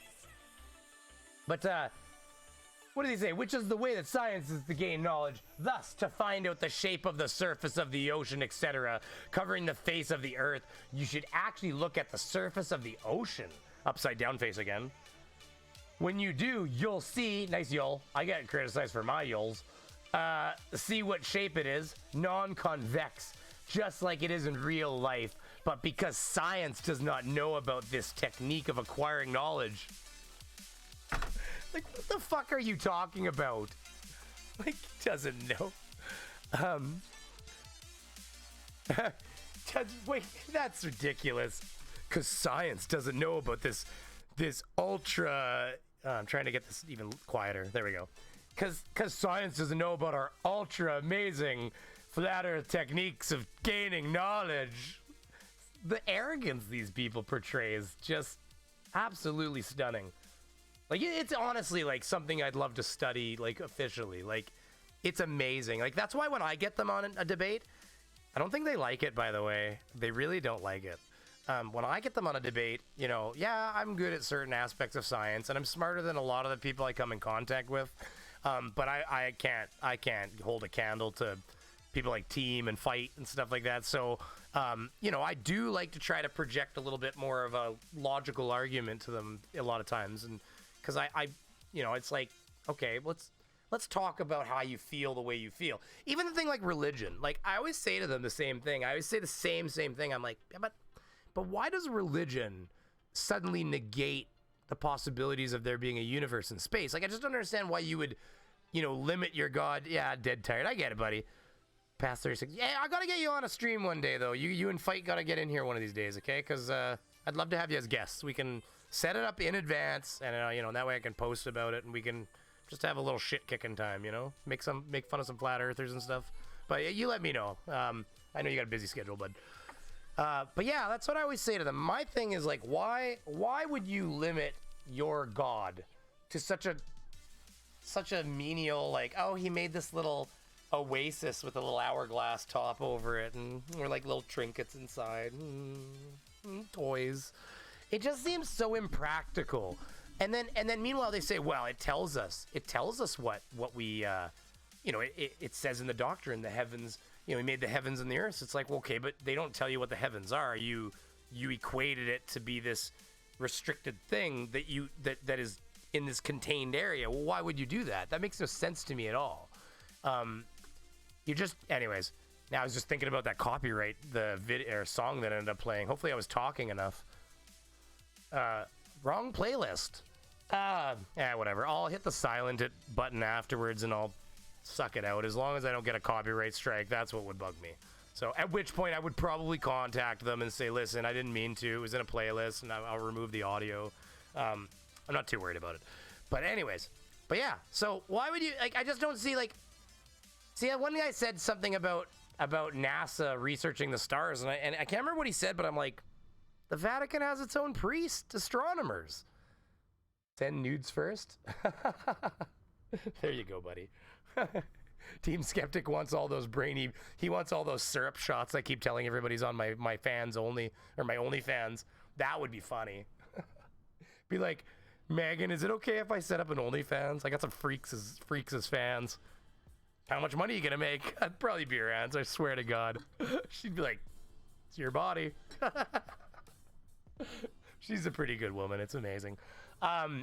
But, what do they say? Which is the way that science is to gain knowledge, thus to find out the shape of the surface of the ocean, etc., covering the face of the earth. You should actually look at the surface of the ocean. Upside down face again. When you do, you'll see, nice y'all, I get criticized for my y'alls, see what shape it is, non-convex, just like it is in real life. But because science does not know about this technique of acquiring knowledge, Like, what the fuck are you talking about? Like, doesn't know. Wait, that's ridiculous. Because science doesn't know about this ultra... I'm trying to get this even quieter. There we go. Because science doesn't know about our ultra amazing flat earth techniques of gaining knowledge. The arrogance these people portray is just absolutely stunning. Like, it's honestly like something I'd love to study, like, officially. Like, it's amazing. Like, that's why when I get them on a debate, I don't think they like it, by the way. They really don't like it. When I get them on a debate, you know, yeah, I'm good at certain aspects of science, and I'm smarter than a lot of the people I come in contact with. But I can't hold a candle to people like Team and Fight and stuff like that. So, you know, I do like to try to project a little bit more of a logical argument to them a lot of times, and because I, you know, it's like, okay, let's talk about how you feel the way you feel. Even the thing like religion, like I always say to them the same thing. I always say the same thing. I'm like, yeah, but why does religion suddenly negate the possibilities of there being a universe in space? Like, I just don't understand why you would, you know, limit your God. Yeah, dead tired. I get it, buddy. Past 36. Yeah, I gotta get you on a stream one day, though. You and Fight gotta get in here one of these days, okay? Because I'd love to have you as guests. We can set it up in advance, and you know, that way I can post about it, and we can just have a little shit kicking time, you know? Make fun of some flat earthers and stuff. But yeah, you let me know. I know you got a busy schedule, bud. But yeah, that's what I always say to them. My thing is like, why would you limit your God to such a menial, like, oh, he made this little oasis with a little hourglass top over it, and or like little trinkets inside, toys. It just seems so impractical. And then meanwhile they say, well, it tells us what we you know, it says in the doctrine, the heavens, you know, he made the heavens and the earth. It's like, well, okay, but they don't tell you what the heavens are. You equated it to be this restricted thing that is in this contained area. Well, why would you do that? That makes no sense to me at all. Anyways, now I was just thinking about that copyright, the video or song that ended up playing. Hopefully I was talking enough. Wrong playlist. Whatever. I'll hit the silent it button afterwards and I'll suck it out. As long as I don't get a copyright strike, that's what would bug me. So at which point I would probably contact them and say, listen, I didn't mean to. It was in a playlist and I'll remove the audio. I'm not too worried about it. But anyways, but yeah. So why would you, like, I just don't see, like, one guy said something about NASA researching the stars, and I can't remember what he said, but I'm like, the Vatican has its own priest, astronomers. Send nudes first. There you go, buddy. Team Skeptic wants all those he wants all those syrup shots I keep telling everybody's on my fans only, or my OnlyFans. That would be funny. Be like, Megan, is it okay if I set up an OnlyFans? I got some freaks as fans. How much money are you gonna make? I'd probably be her answer, I swear to God. She'd be like, it's your body. She's a pretty good woman. It's amazing. Yeah.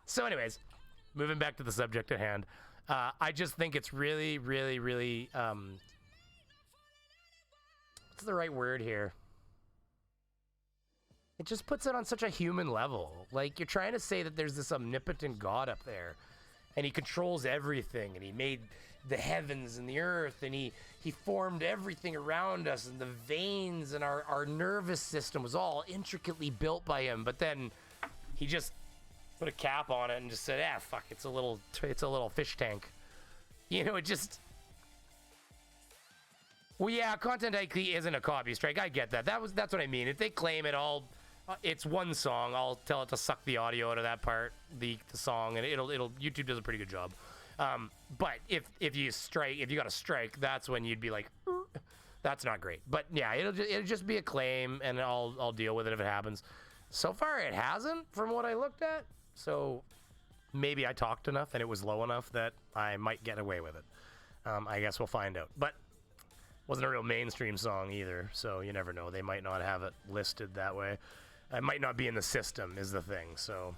So anyways, moving back to the subject at hand. I just think it's really, really, really, what's the right word here? It just puts it on such a human level. Like, you're trying to say that there's this omnipotent God up there, and he controls everything, and he made the heavens and the earth, and he formed everything around us, and the veins and our nervous system was all intricately built by him. But then he just put a cap on it and just said, fuck, it's a little fish tank. You know, it just... Well, yeah, Content ID isn't a copy strike. I get that. That's what I mean. If they claim it all, it's one song, I'll tell it to suck the audio out of that part, the song, and it'll YouTube does a pretty good job. But if you got a strike, that's when you'd be like, that's not great. But yeah, it'll just be a claim, and I'll deal with it if it happens. So far, it hasn't, from what I looked at. So maybe I talked enough, and it was low enough that I might get away with it. I guess we'll find out. But wasn't a real mainstream song either, so you never know. They might not have it listed that way. It might not be in the system, is the thing. So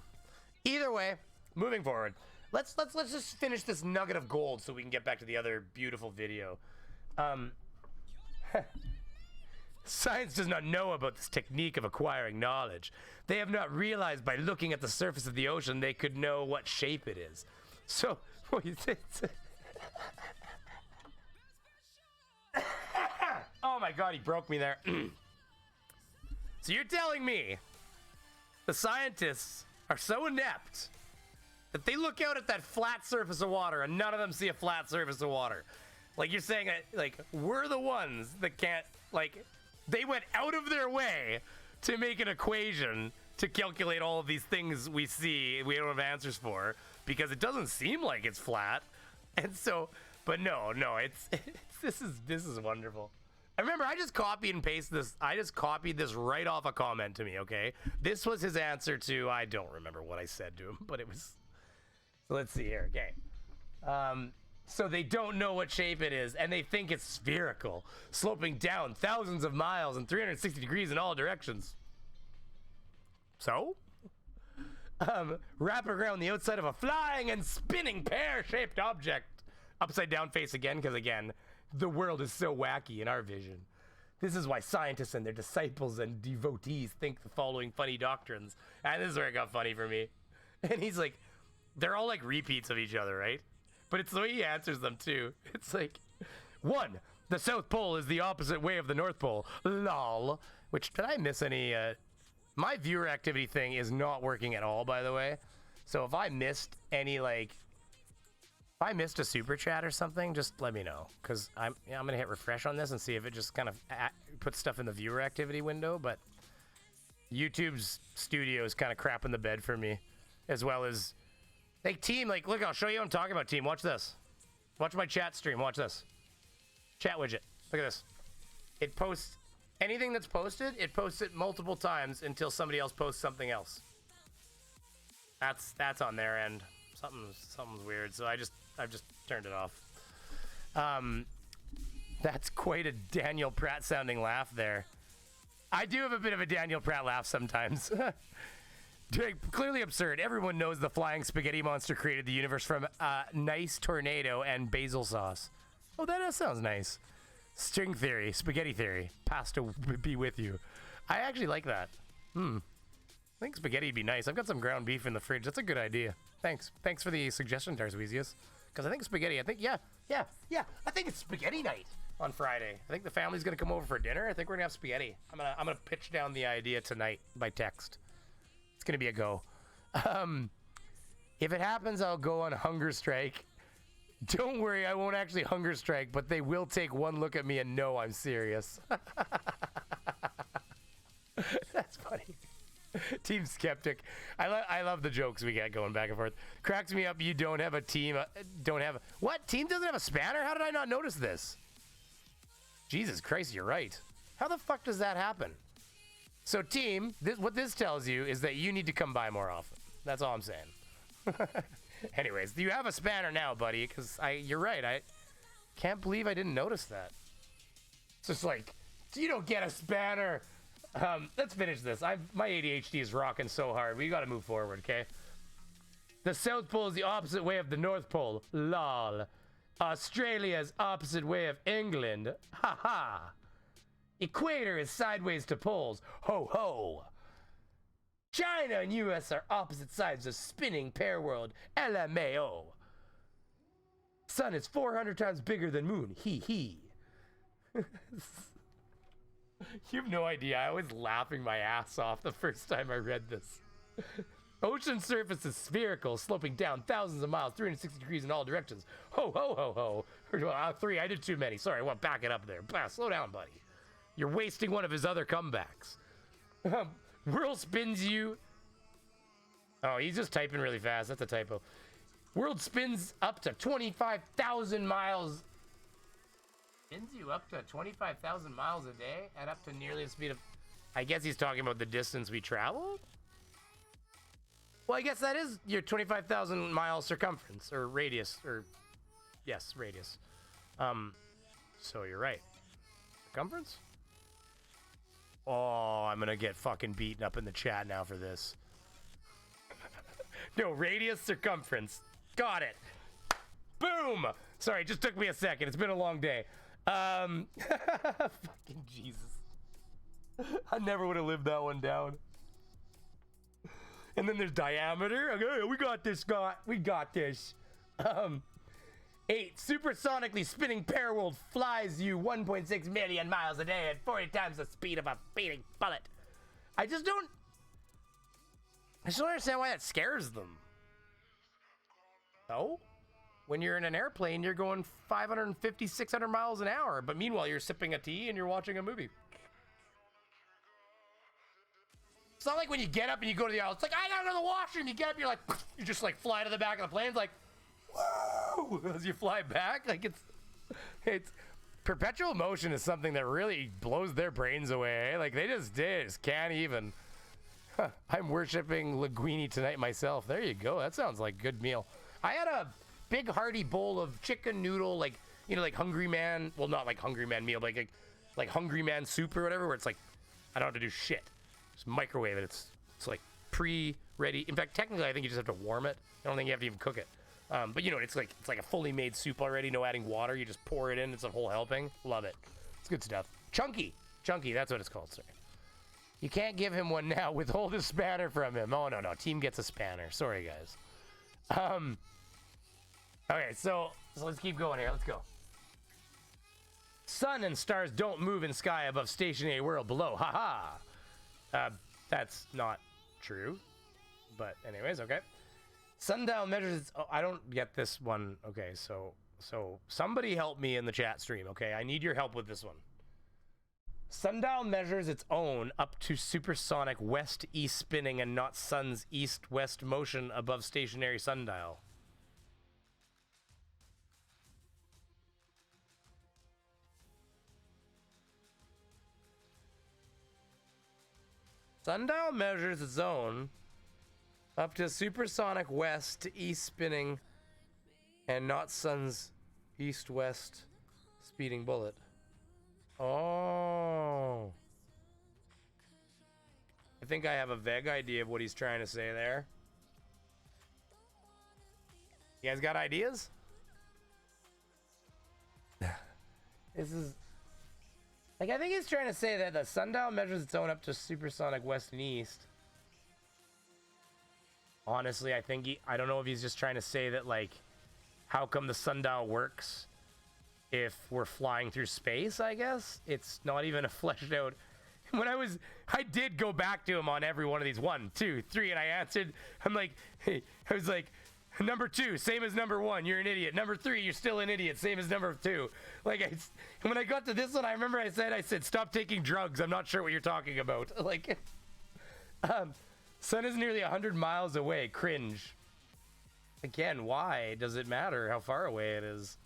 either way, moving forward. Let's just finish this nugget of gold so we can get back to the other beautiful video. Science does not know about this technique of acquiring knowledge. They have not realized by looking at the surface of the ocean they could know what shape it is. So, what you think? Oh my god, he broke me there. So you're telling me the scientists are so inept that they look out at that flat surface of water and none of them see a flat surface of water? Like, you're saying that, like, we're the ones that can't, like, they went out of their way to make an equation to calculate all of these things we see we don't have answers for because it doesn't seem like it's flat. And so, but no, it's this is wonderful. I remember I just copied and pasted this. I just copied this right off a comment to me, okay? This was his answer to, I don't remember what I said to him, but it was, so let's see here, okay. So they don't know what shape it is, and they think it's spherical, sloping down thousands of miles and 360 degrees in all directions. So? Wrap around the outside of a flying and spinning pear-shaped object. Upside down face again, because again, the world is so wacky in our vision. This is why scientists and their disciples and devotees think the following funny doctrines. And this is where it got funny for me. And he's like, they're all like repeats of each other, right? But it's the way he answers them too. It's like, 1, the South Pole is the opposite way of the North Pole. Lol. Which, did I miss any, my viewer activity thing is not working at all, by the way. So if I missed any, like, if I missed a super chat or something, just let me know. Because I'm going to hit refresh on this and see if it just kind of puts stuff in the viewer activity window. But YouTube's studio is kind of crapping the bed for me. As well as, like, team, like, look, I'll show you what I'm talking about, team. Watch this. Watch my chat stream. Watch this. Chat widget. Look at this. It posts anything that's posted, it posts it multiple times until somebody else posts something else. That's on their end. Something's weird, so I've just turned it off. That's quite a Daniel Pratt sounding laugh there. I do have a bit of a Daniel Pratt laugh sometimes. Clearly absurd. Everyone knows the flying spaghetti monster created the universe from a nice tornado and basil sauce. Oh, that sounds nice. String theory, spaghetti theory, pasta be with you. I actually like that. I think spaghetti would be nice. I've got some ground beef in the fridge. That's a good idea. Thanks for the suggestion, Tarzweezius. Because I think spaghetti, I think it's spaghetti night on Friday. I think the family's going to come over for dinner. I think we're going to have spaghetti. I'm gonna pitch down the idea tonight by text. It's going to be a go. If it happens, I'll go on hunger strike. Don't worry, I won't actually hunger strike, but they will take one look at me and know I'm serious. That's funny. Team Skeptic. I love the jokes we get going back and forth. Cracks me up you don't have a team. What? Team doesn't have a spanner? How did I not notice this? Jesus Christ, you're right. How the fuck does that happen? So team, what this tells you is that you need to come by more often. That's all I'm saying. Anyways, you have a spanner now, buddy, because you're right. I can't believe I didn't notice that. It's just like, you don't get a spanner. Let's finish this. My ADHD is rocking so hard. We got to move forward, okay? The South Pole is the opposite way of the North Pole. Lol. Australia's opposite way of England. Ha ha. Equator is sideways to poles. Ho ho. China and US are opposite sides of spinning pear world. LMAO. Sun is 400 times bigger than moon. Hee hee. You have no idea. I was laughing my ass off the first time I read this. Ocean surface is spherical, sloping down thousands of miles, 360 degrees in all directions. Ho, ho, ho, ho. Well, 3, I did too many. Sorry, I want to back it up there. Slow down, buddy. You're wasting one of his other comebacks. World spins you. Oh, he's just typing really fast. That's a typo. World spins up to 25,000 miles. Spins you up to 25,000 miles a day and up to nearly the speed of... I guess he's talking about the distance we traveled? Well, I guess that is your 25,000 mile circumference or radius or... Yes, radius. So you're right. Circumference? Oh, I'm gonna get fucking beaten up in the chat now for this. No, radius, circumference. Got it. Boom! Sorry, it just took me a second. It's been a long day. Fucking Jesus. I never would have lived that one down. And then there's diameter. Okay, we got this, Scott. We got this. 8. Supersonically spinning paraworld flies you 1.6 million miles a day at 40 times the speed of a speeding bullet. I just don't understand why that scares them. No? When you're in an airplane, you're going 550, 600 miles an hour. But meanwhile, you're sipping a tea and you're watching a movie. It's not like when you get up and you go to the aisle, it's like, I gotta go to the washroom. You get up, you're like, you just like fly to the back of the plane. It's like, whoa, as you fly back. Like it's perpetual motion is something that really blows their brains away. Like they just can't even. I'm worshiping linguine tonight myself. There you go. That sounds like a good meal. I had a big hearty bowl of chicken noodle, like, you know, like Hungry Man. Well, not like Hungry Man meal, but like Hungry Man soup or whatever, where it's like, I don't have to do shit. Just microwave it. It's like pre-ready. In fact, technically, I think you just have to warm it. I don't think you have to even cook it. But you know, it's like a fully made soup already. No adding water. You just pour it in. It's a whole helping. Love it. It's good stuff. Chunky. That's what it's called. Sorry. You can't give him one now. Withhold his spanner from him. Oh no. Team gets a spanner. Sorry guys. Okay, so let's keep going here. Let's go. Sun and stars don't move in sky above stationary world below. Ha ha. That's not true. But anyways, okay. Sundial measures its... Oh, I don't get this one. Okay, so somebody help me in the chat stream, okay? I need your help with this one. Sundial measures its own up to supersonic west-east spinning and not sun's east-west motion above stationary sundial. Sundial measures its own up to supersonic west to east spinning and not sun's east-west speeding bullet. Oh. I think I have a vague idea of what he's trying to say there. You guys got ideas? This is... Like, I think he's trying to say that the sundial measures its own up to supersonic west and east. Honestly, I don't know if he's just trying to say that, like, how come the sundial works if we're flying through space, I guess? It's not even a fleshed out... When I did go back to him on every one of these, 1, 2, 3, and I answered, I'm like, hey, I was like, number 2, same as number 1, you're an idiot. Number 3, you're still an idiot, same as number 2. Like, when I got to this one, I remember I said, stop taking drugs. I'm not sure what you're talking about. Like, sun is nearly 100 miles away. Cringe. Again, why does it matter how far away it is?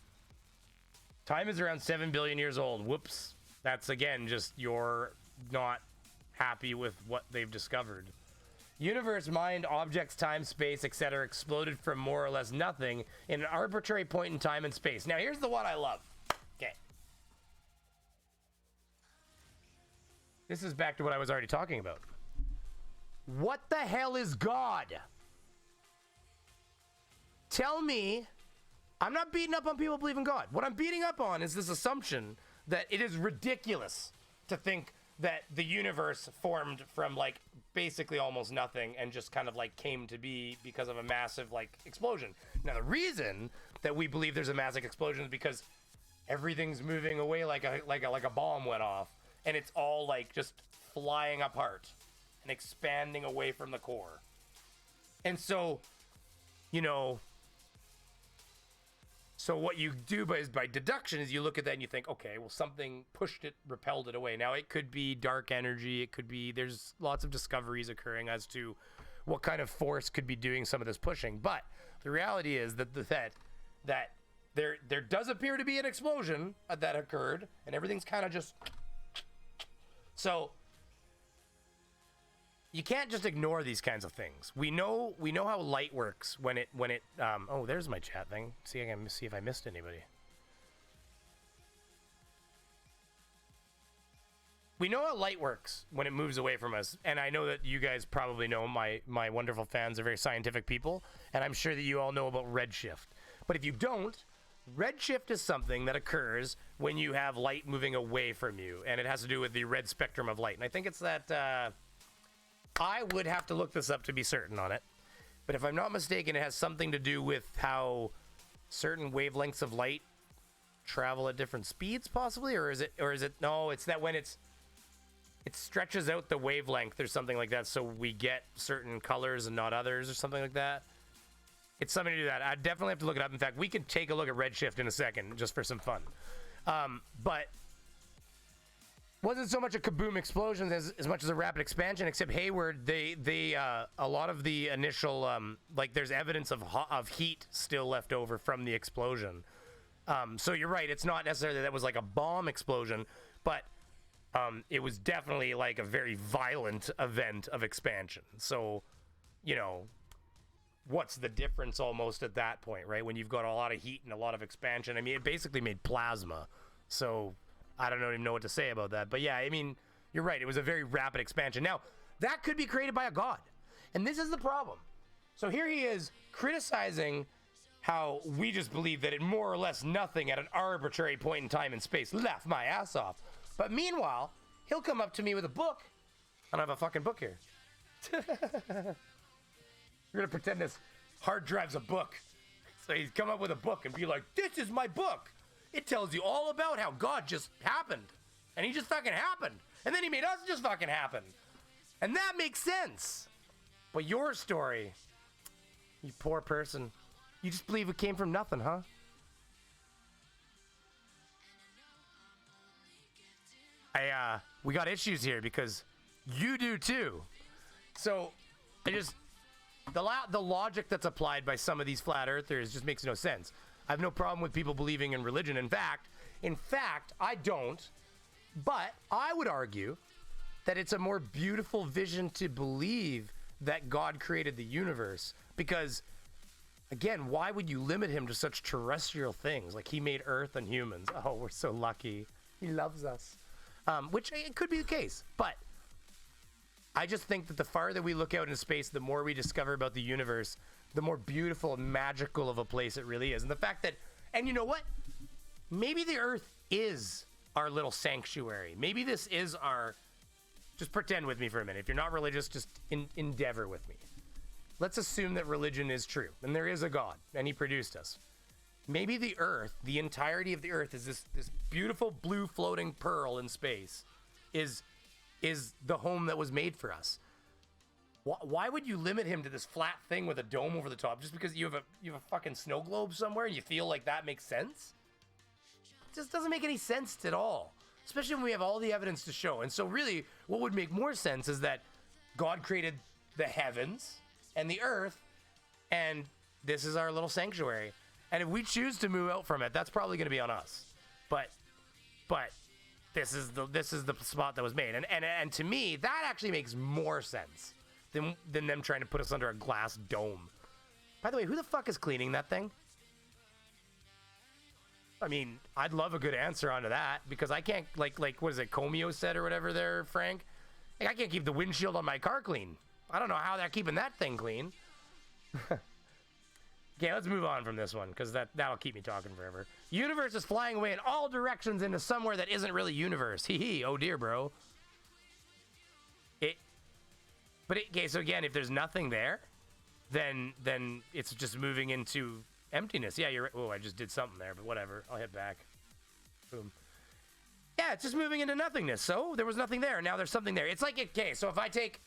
Time is around 7 billion years old. Whoops. That's, again, just you're not happy with what they've discovered. Universe, mind, objects, time, space, etc. exploded from more or less nothing in an arbitrary point in time and space. Now, here's the one I love. Okay. This is back to what I was already talking about. What the hell is God? Tell me. I'm not beating up on people who believe in God. What I'm beating up on is this assumption that it is ridiculous to think that the universe formed from, like, basically almost nothing and just kind of, like, came to be because of a massive, like, explosion. Now, the reason that we believe there's a massive explosion is because everything's moving away like a bomb went off, and it's all, like, just flying apart and expanding away from the core. And so, you know... So what you do by deduction is you look at that and you think, okay, well, something pushed it, repelled it away. Now, it could be dark energy. It could be, there's lots of discoveries occurring as to what kind of force could be doing some of this pushing. But the reality is that there does appear to be an explosion that occurred, and everything's kind of just... So you can't just ignore these kinds of things. We know how light works when it oh, there's my chat thing. See, I can see if I missed anybody. We know how light works when it moves away from us, and I know that you guys probably know, my wonderful fans are very scientific people, and I'm sure that you all know about redshift. But if you don't, Redshift is something that occurs when you have light moving away from you, and it has to do with the red spectrum of light. And I think it's that, I would have to look this up to be certain on it, but if I'm not mistaken, it has something to do with how certain wavelengths of light travel at different speeds, possibly, or is it, no, it's that when it stretches out the wavelength or something like that, so we get certain colors and not others, or something like that. It's something to do that. I definitely have to look it up. In fact, we can take a look at redshift in a second, just for some fun. But wasn't so much a kaboom explosion as much as a rapid expansion, except Hayward, a lot of the initial, like, there's evidence of heat still left over from the explosion. So you're right, it's not necessarily that it was like a bomb explosion, but it was definitely like a very violent event of expansion. So, you know, what's the difference almost at that point, right? When you've got a lot of heat and a lot of expansion. I mean, it basically made plasma. So I don't even know what to say about that. But yeah, I mean, you're right. It was a very rapid expansion. Now, that could be created by a god. And this is the problem. So here he is criticizing how we just believe that it more or less nothing at an arbitrary point in time and space left my ass off. But meanwhile, he'll come up to me with a book. I don't have a fucking book here. You're gonna pretend this hard drive's a book. So he's come up with a book and be like, this is my book. It tells you all about how God just happened. And he just fucking happened. And then he made us just fucking happen. And that makes sense. But your story, you poor person, you just believe it came from nothing, huh? We got issues here because you do too. So the logic that's applied by some of these flat earthers just makes no sense. I have no problem with people believing in religion. In fact, I don't. But I would argue that it's a more beautiful vision to believe that God created the universe. Because, again, why would you limit him to such terrestrial things? Like, he made Earth and humans. Oh, we're so lucky. He loves us. Which it could be the case. But I just think that the farther we look out into space, the more we discover about the universe, the more beautiful and magical of a place it really is. And the fact that, and you know what? Maybe the Earth is our little sanctuary. Maybe this is our, just pretend with me for a minute. If you're not religious, just endeavor with me. Let's assume that religion is true, and there is a God, and he produced us. Maybe the Earth, the entirety of the Earth, is this beautiful blue floating pearl in space, is the home that was made for us. Why would you limit him to this flat thing with a dome over the top just because you have a fucking snow globe somewhere and you feel like that makes sense? It just doesn't make any sense at all, especially when we have all the evidence to show. And so really, what would make more sense is that God created the heavens and the earth, and this is our little sanctuary. And if we choose to move out from it, that's probably going to be on us. But this is the spot that was made, and to me, that actually makes more sense than them trying to put us under a glass dome. By the way, who the fuck is cleaning that thing? I mean, I'd love a good answer onto that, because I can't, like what is it, Comeo said or whatever there, Frank? Like, I can't keep the windshield on my car clean. I don't know how they're keeping that thing clean. Okay, let's move on from this one, because that'll keep me talking forever. Universe is flying away in all directions into somewhere that isn't really universe. Hee hee, oh dear, bro. Okay, so again, if there's nothing there, then it's just moving into emptiness. Yeah, you're right. Oh, I just did something there, but whatever. I'll hit back. Boom. Yeah, it's just moving into nothingness. So there was nothing there. Now there's something there. It's like, okay, so if I take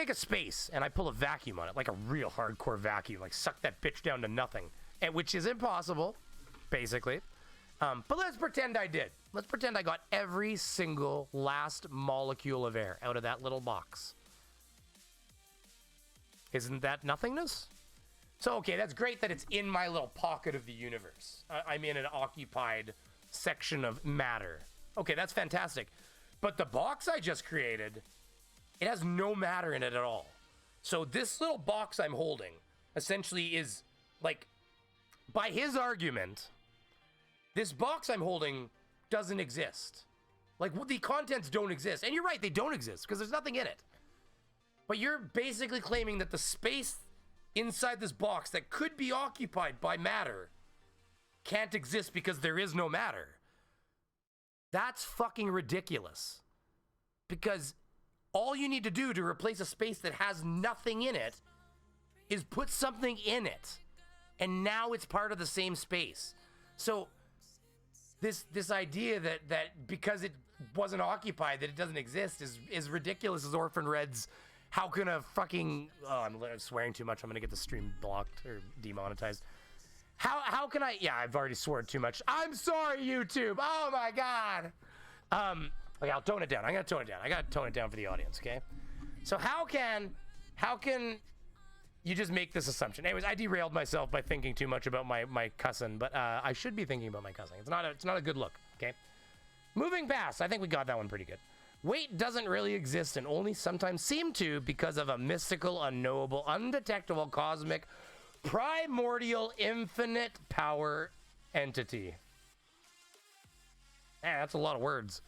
a space and I pull a vacuum on it, like a real hardcore vacuum, like suck that bitch down to nothing, and which is impossible, basically. But let's pretend I did. Let's pretend I got every single last molecule of air out of that little box. Isn't that nothingness? So, okay, that's great that it's in my little pocket of the universe. I'm in an occupied section of matter. Okay, that's fantastic. But the box I just created, it has no matter in it at all. So this little box I'm holding essentially is, like, by his argument, this box I'm holding doesn't exist. Like, the contents don't exist. And you're right, they don't exist because there's nothing in it. But you're basically claiming that the space inside this box that could be occupied by matter can't exist because there is no matter. That's fucking ridiculous. Because all you need to do to replace a space that has nothing in it is put something in it. And now it's part of the same space. So this idea that because it wasn't occupied, that it doesn't exist is ridiculous as Orphan Red's. How can a fucking... Oh, I'm swearing too much. I'm going to get the stream blocked or demonetized. How can I... Yeah, I've already sworn too much. I'm sorry, YouTube. Oh, my God. Okay, I'll tone it down. I'm going to tone it down. I got to tone it down for the audience, okay? So how can you just make this assumption? Anyways, I derailed myself by thinking too much about my cousin, but I should be thinking about my cousin. It's not a good look, okay? Moving past, I think we got that one pretty good. Weight doesn't really exist and only sometimes seem to because of a mystical, unknowable, undetectable, cosmic, primordial, infinite power entity. Man, that's a lot of words.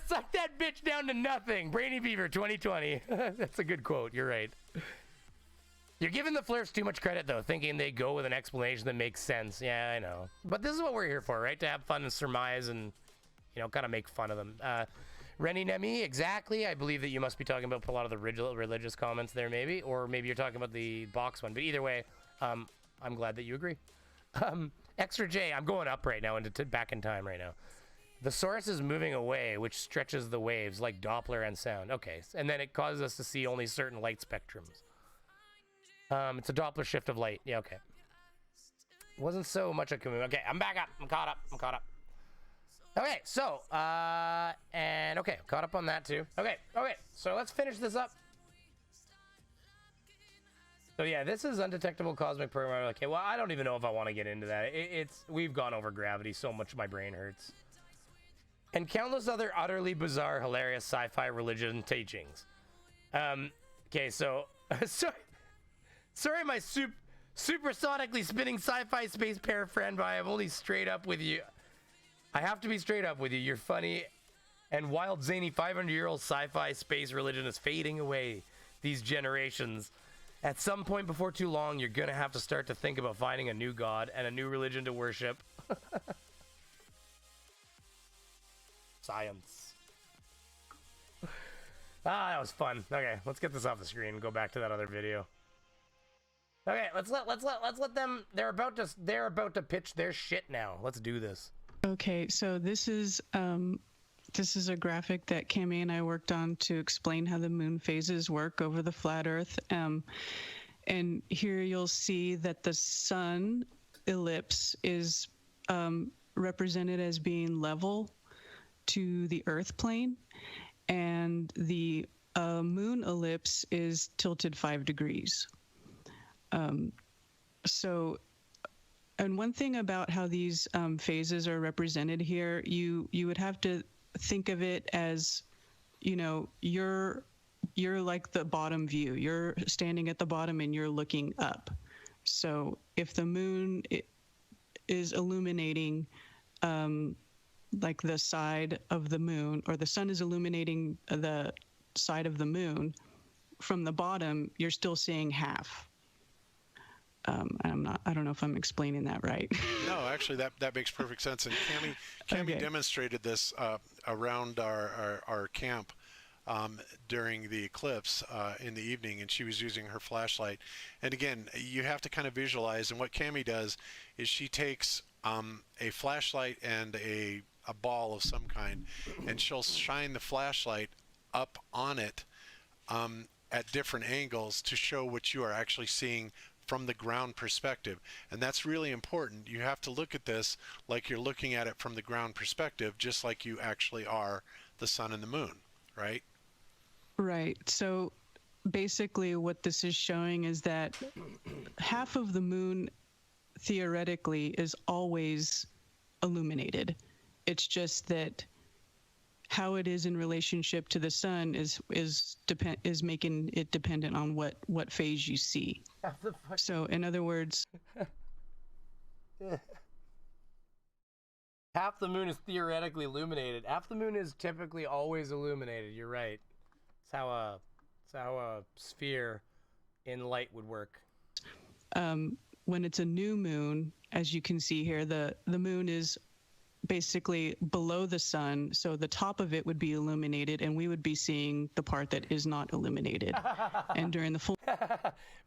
Suck that bitch down to nothing. Brainy Beaver 2020. That's a good quote. You're right. You're giving the Flirts too much credit, though, thinking they go with an explanation that makes sense. Yeah, I know. But this is what we're here for, right? To have fun and surmise and, you know, kind of make fun of them. Rennie Nemi, exactly. I believe that you must be talking about a lot of the religious comments there, maybe. Or maybe you're talking about the box one. But either way, I'm glad that you agree. Extra J, I'm going up right now, into back in time right now. The source is moving away, which stretches the waves like Doppler and sound. Okay, and then it causes us to see only certain light spectrums. It's a Doppler shift of light. Yeah, okay. Wasn't so much a community. Okay, I'm back up. I'm caught up. Okay, so, and okay, caught up on that too. Okay, so let's finish this up. So yeah, this is undetectable cosmic program. Okay, well, I don't even know if I want to get into that. We've gone over gravity so much my brain hurts. And countless other utterly bizarre, hilarious sci-fi religion teachings. Okay, so, sorry my supersonically spinning sci-fi space pair friend, but I am only straight up with you. I have to be straight up with you. You're funny and wild, zany 500-year-old sci-fi space religion is fading away these generations. At some point before too long, you're going to have to start to think about finding a new god and a new religion to worship. Science. That was fun. Okay, let's get this off the screen and go back to that other video. Okay, let's let them. They're about to pitch their shit now. Let's do this. Okay, so this is a graphic that Cami and I worked on to explain how the moon phases work over the flat Earth. And here you'll see that the sun ellipse is represented as being level to the Earth plane, and the moon ellipse is tilted 5 degrees. And one thing about how these phases are represented here, you would have to think of it as, you know, you're like the bottom view. You're standing at the bottom and you're looking up. So if the moon is illuminating like the side of the moon, or the sun is illuminating the side of the moon, from the bottom, you're still seeing half. I don't know if I'm explaining that right. No, actually, that makes perfect sense. And Cami demonstrated this around our camp during the eclipse in the evening, and she was using her flashlight. And again, you have to kind of visualize. And what Cami does is she takes a flashlight and a ball of some kind, and she'll shine the flashlight up on it at different angles to show what you are actually seeing from the ground perspective. And that's really important. You have to look at this like you're looking at it from the ground perspective, just like you actually are the sun and the moon, right? Right. So basically what this is showing is that half of the moon theoretically is always illuminated. It's just that how it is in relationship to the sun is making it dependent on what phase you see. So in other words, half the moon is theoretically illuminated. Half the moon is typically always illuminated. You're right. It's That's how a sphere in light would work. When it's a new moon, as you can see here, the moon is basically below the sun, so the top of it would be illuminated, and we would be seeing the part that is not illuminated. And during the full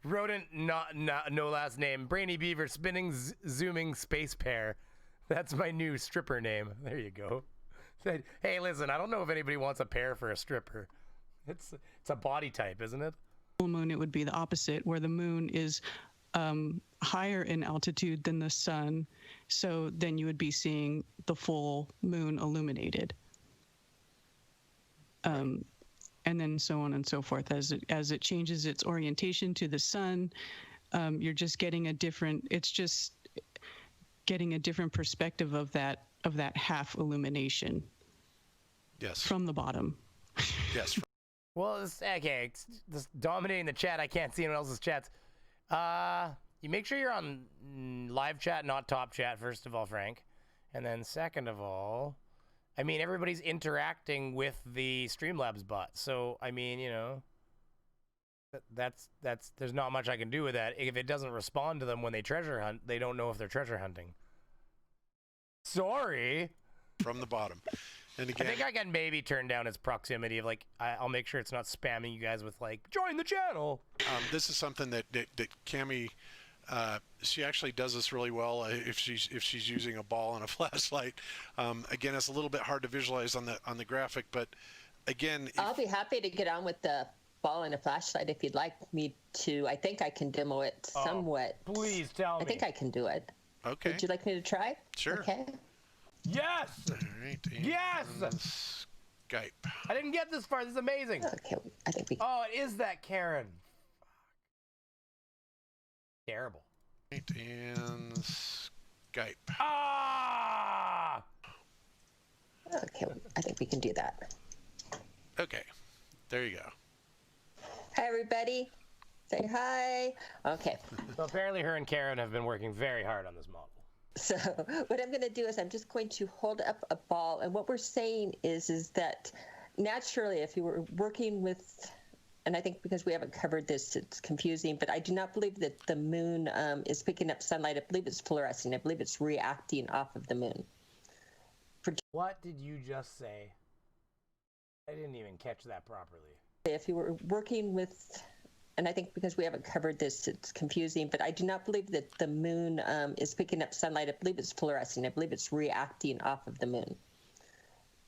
Rodent, no last name. Brainy Beaver, spinning, zooming space pair. That's my new stripper name. There you go. Said, hey, listen, I don't know if anybody wants a pair for a stripper. It's a body type, isn't it? full moon, it would be the opposite, where the moon is higher in altitude than the sun, so then you would be seeing the full moon illuminated. And then so on and so forth. As it changes its orientation to the sun, you're just getting a different, it's just getting a different perspective of that half illumination. Yes. From the bottom. Yes. Well, okay, this dominating the chat. I can't see anyone else's chats. You make sure you're on live chat, not top chat, first of all, Frank. And then second of all, I mean, everybody's interacting with the Streamlabs bot. So, I mean, you know, that's there's not much I can do with that. If it doesn't respond to them when they treasure hunt, they don't know if they're treasure hunting. Sorry. From the bottom. And again, I think I can maybe turn down its proximity of, like, I'll make sure it's not spamming you guys with, like, join the channel. This is something that Cammie, she actually does this really well if she's using a ball and a flashlight. Again, it's a little bit hard to visualize on the graphic, but again, I'll be happy to get on with the ball and a flashlight if you'd like me to. I think I can demo it somewhat. Please tell me. I think I can do it. Okay. Would you like me to try? Sure. Okay. Yes! All right, Yes! Skype. I didn't get this far. This is amazing. Okay, I think we. Oh, it is that Karen. Terrible. Right, and Skype. Ah! Okay, I think we can do that. Okay, there you go. Hi, everybody. Say hi. Okay. So apparently her and Karen have been working very hard on this model. So what I'm going to do is I'm just going to hold up a ball, and what we're saying is that naturally, if you were working with, and I think because we haven't covered this, it's confusing, but I do not believe that the moon is picking up sunlight. I believe it's fluorescing. I believe it's reacting off of the moon. What did you just say? I didn't even catch that properly. If you were working with, and I think because we haven't covered this, it's confusing, but I do not believe that the moon is picking up sunlight. I believe it's fluorescing. I believe it's reacting off of the moon,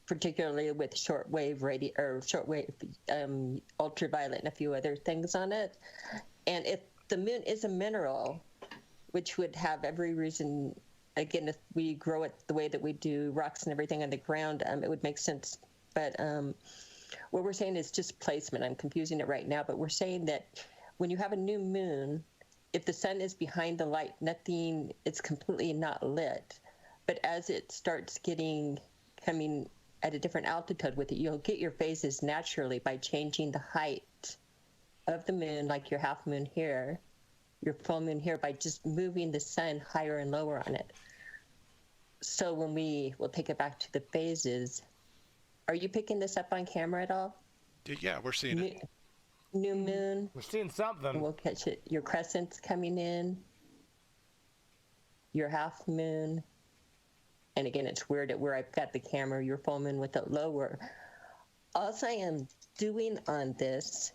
particularly with shortwave ultraviolet and a few other things on it. And if the moon is a mineral, which would have every reason, again, if we grow it the way that we do rocks and everything on the ground, it would make sense. But what we're saying is just placement. I'm confusing it right now, but we're saying that when you have a new moon, if the sun is behind the light, it's completely not lit. But as it starts coming at a different altitude with it, you'll get your phases naturally by changing the height of the moon, like your half moon here, your full moon here, by just moving the sun higher and lower on it. So when we'll take it back to the phases. Are you picking this up on camera at all? Yeah, we're seeing it. New moon. We're seeing something. We'll catch it. Your crescent's coming in. Your half moon. And again, it's weird at where I've got the camera, your full moon with it lower. All I am doing on this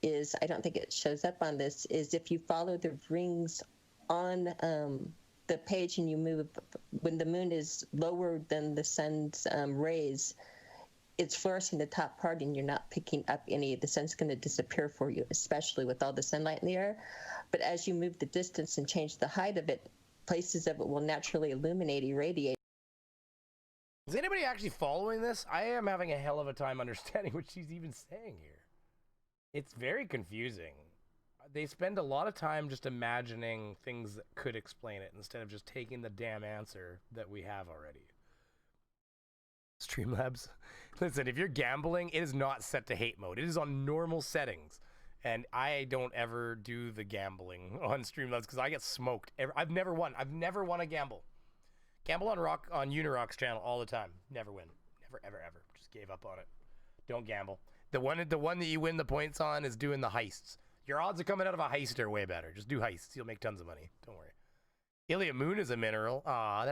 is, I don't think it shows up on this, is if you follow the rings on the page and you move, when the moon is lower than the sun's rays, it's fluorescing the top part and you're not picking up any. The sun's going to disappear for you, especially with all the sunlight in the air. But as you move the distance and change the height of it, places of it will naturally illuminate, irradiate. Is anybody actually following this? I am having a hell of a time understanding what she's even saying here. It's very confusing. They spend a lot of time just imagining things that could explain it instead of just taking the damn answer that we have already. Streamlabs. Listen, if you're gambling, it is not set to hate mode. It is on normal settings. And I don't ever do the gambling on Streamlabs because I get smoked. I've never won. I've never won a gamble. Gamble on Unirock's channel all the time. Never win. Never, ever, ever. Just gave up on it. Don't gamble. The one that you win the points on is doing the heists. Your odds of coming out of a heist are way better. Just do heists. You'll make tons of money. Don't worry. Ilia Moon is a mineral. I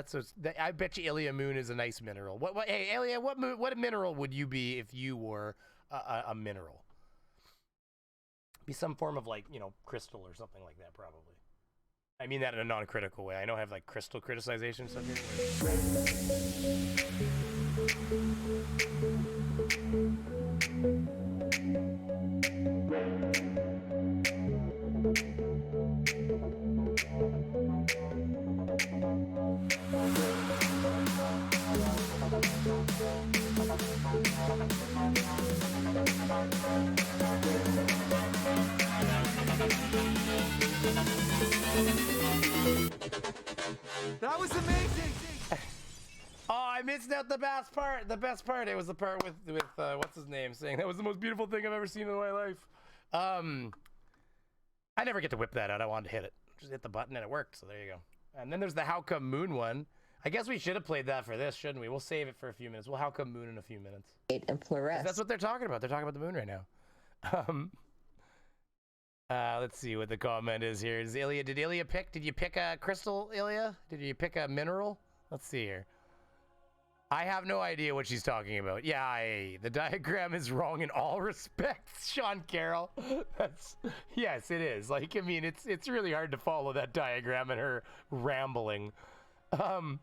bet you Ilia Moon is a nice mineral. Hey, Ilia, what mineral would you be if you were a mineral? Be some form of, like, crystal or something like that, probably. I mean that in a non-critical way. I know I have, like, crystal criticization stuff That was amazing. Oh, I missed out the best part. The best part. It was the part with what's his name saying that was the most beautiful thing I've ever seen in my life. I never get to whip that out. I wanted to hit it. Just hit the button and it worked. So there you go. And then there's the How Come Moon one. I guess we should have played that for this, shouldn't we? We'll save it for a few minutes. We'll How Come Moon in a few minutes. And fluoresce. That's what they're talking about. They're talking about the moon right now. Let's see what the comment is here. Did you pick a crystal, Ilya? Did you pick a mineral? Let's see here. I have no idea what she's talking about. Yeah, the diagram is wrong in all respects, Sean Carroll. Yes, it is. Like, I mean, it's really hard to follow that diagram and her rambling. And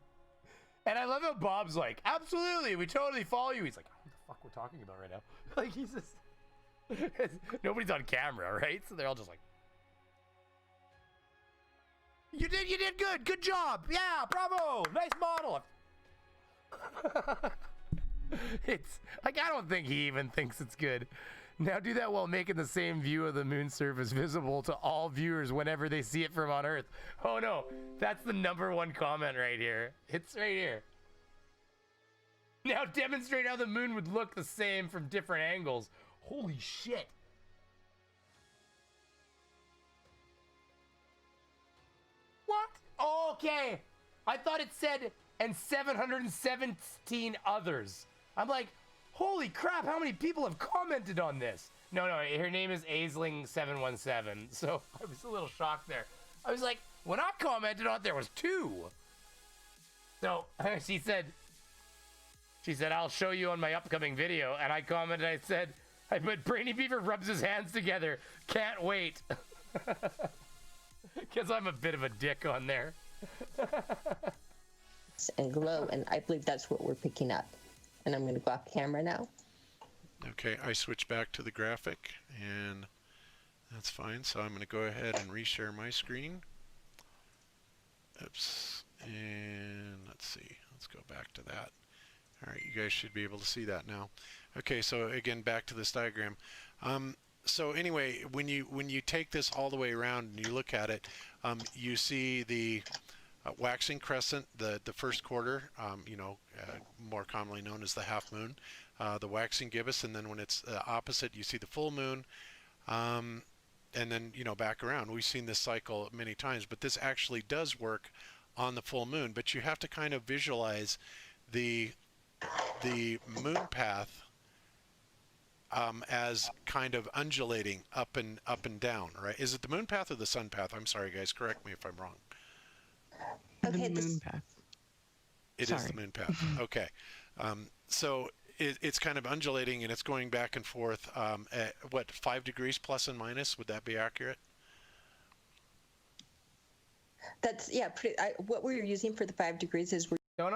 I love how Bob's like, absolutely, we totally follow you. He's like, what the fuck we're talking about right now? Like, he's just... Nobody's on camera, right? So they're all just like, you did good job, yeah, bravo, nice model. It's like, I don't think he even thinks it's good. Now do that while making the same view of the moon surface visible to all viewers whenever they see it from on Earth. Oh no, that's the #1 comment right here. It's right here. Now demonstrate how the moon would look the same from different angles. Holy shit. What? Okay. I thought it said, and 717 others. I'm like, holy crap, how many people have commented on this? No, her name is Aisling717. So I was a little shocked there. I was like, when I commented on it, there was 2. So she said, I'll show you on my upcoming video. And I commented, I said, but Brainy Beaver rubs his hands together. Can't wait. Because I'm a bit of a dick on there. And glow, and I believe that's what we're picking up. And I'm going to go off camera now. Okay, I switch back to the graphic, and that's fine. So I'm going to go ahead and reshare my screen. Oops. And let's see. Let's go back to that. All right, you guys should be able to see that now. Okay, so again, back to this diagram. So anyway, when you take this all the way around and you look at it, you see the waxing crescent, the first quarter, more commonly known as the half moon, the waxing gibbous, and then when it's opposite, you see the full moon, and then back around. We've seen this cycle many times, but this actually does work on the full moon. But you have to kind of visualize the moon path as kind of undulating up and down, right? Is it the moon path or the sun path? I'm sorry, guys. Correct me if I'm wrong. Okay, the moon path. It is the moon path. Okay. So it's kind of undulating and it's going back and forth at, 5 degrees plus and minus? Would that be accurate? That's, yeah, what we're using for the 5 degrees is No.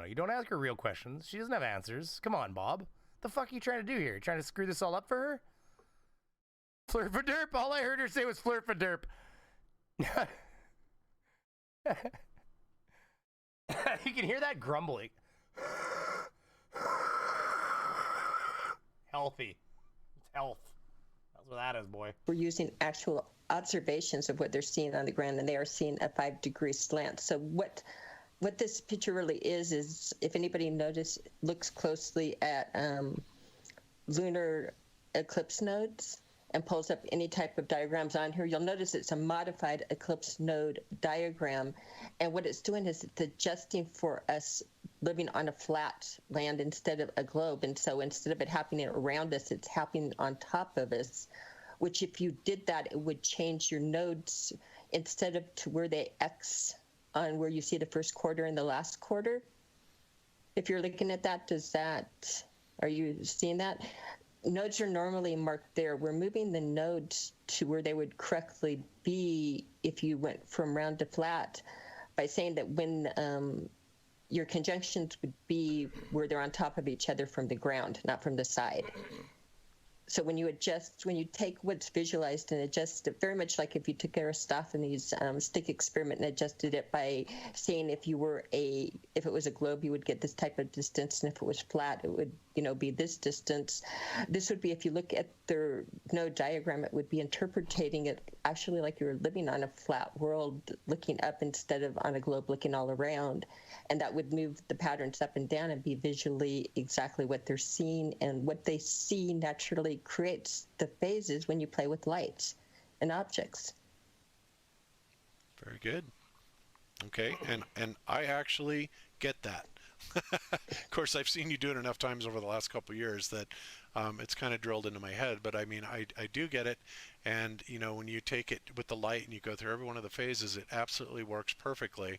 You don't ask her real questions. She doesn't have answers. Come on, Bob. The fuck are you trying to do here? You trying to screw this all up for her? Flirt for derp? All I heard her say was flirt for derp. You can hear that grumbling. Healthy. It's health. That's what that is, boy. we're using actual observations of what they're seeing on the ground, and they are seeing a 5 degree slant. So what this picture really is if anybody looks closely at lunar eclipse nodes and pulls up any type of diagrams on here, you'll notice it's a modified eclipse node diagram. And what it's doing is it's adjusting for us living on a flat land instead of a globe. And so instead of it happening around us, it's happening on top of us, which if you did that, it would change your nodes instead of to where they X on where you see the first quarter and the last quarter. If you're looking at that, are you seeing that? Nodes are normally marked there. We're moving the nodes to where they would correctly be if you went from round to flat by saying that when your conjunctions would be where they're on top of each other from the ground, not from the side. So when you take what's visualized and adjust it, very much like if you took Aristophanes' stick experiment and adjusted it by saying if it was a globe, you would get this type of distance, and if it was flat, it would, be this distance. This would be, if you look at their node diagram, it would be interpreting it actually like you're living on a flat world, looking up instead of on a globe looking all around. And that would move the patterns up and down and be visually exactly what they're seeing, and what they see naturally creates the phases when you play with lights and objects. Very good. Okay, and I actually get that. Of course, I've seen you do it enough times over the last couple of years that it's kind of drilled into my head, but I mean, I do get it. And, when you take it with the light and you go through every one of the phases, it absolutely works perfectly.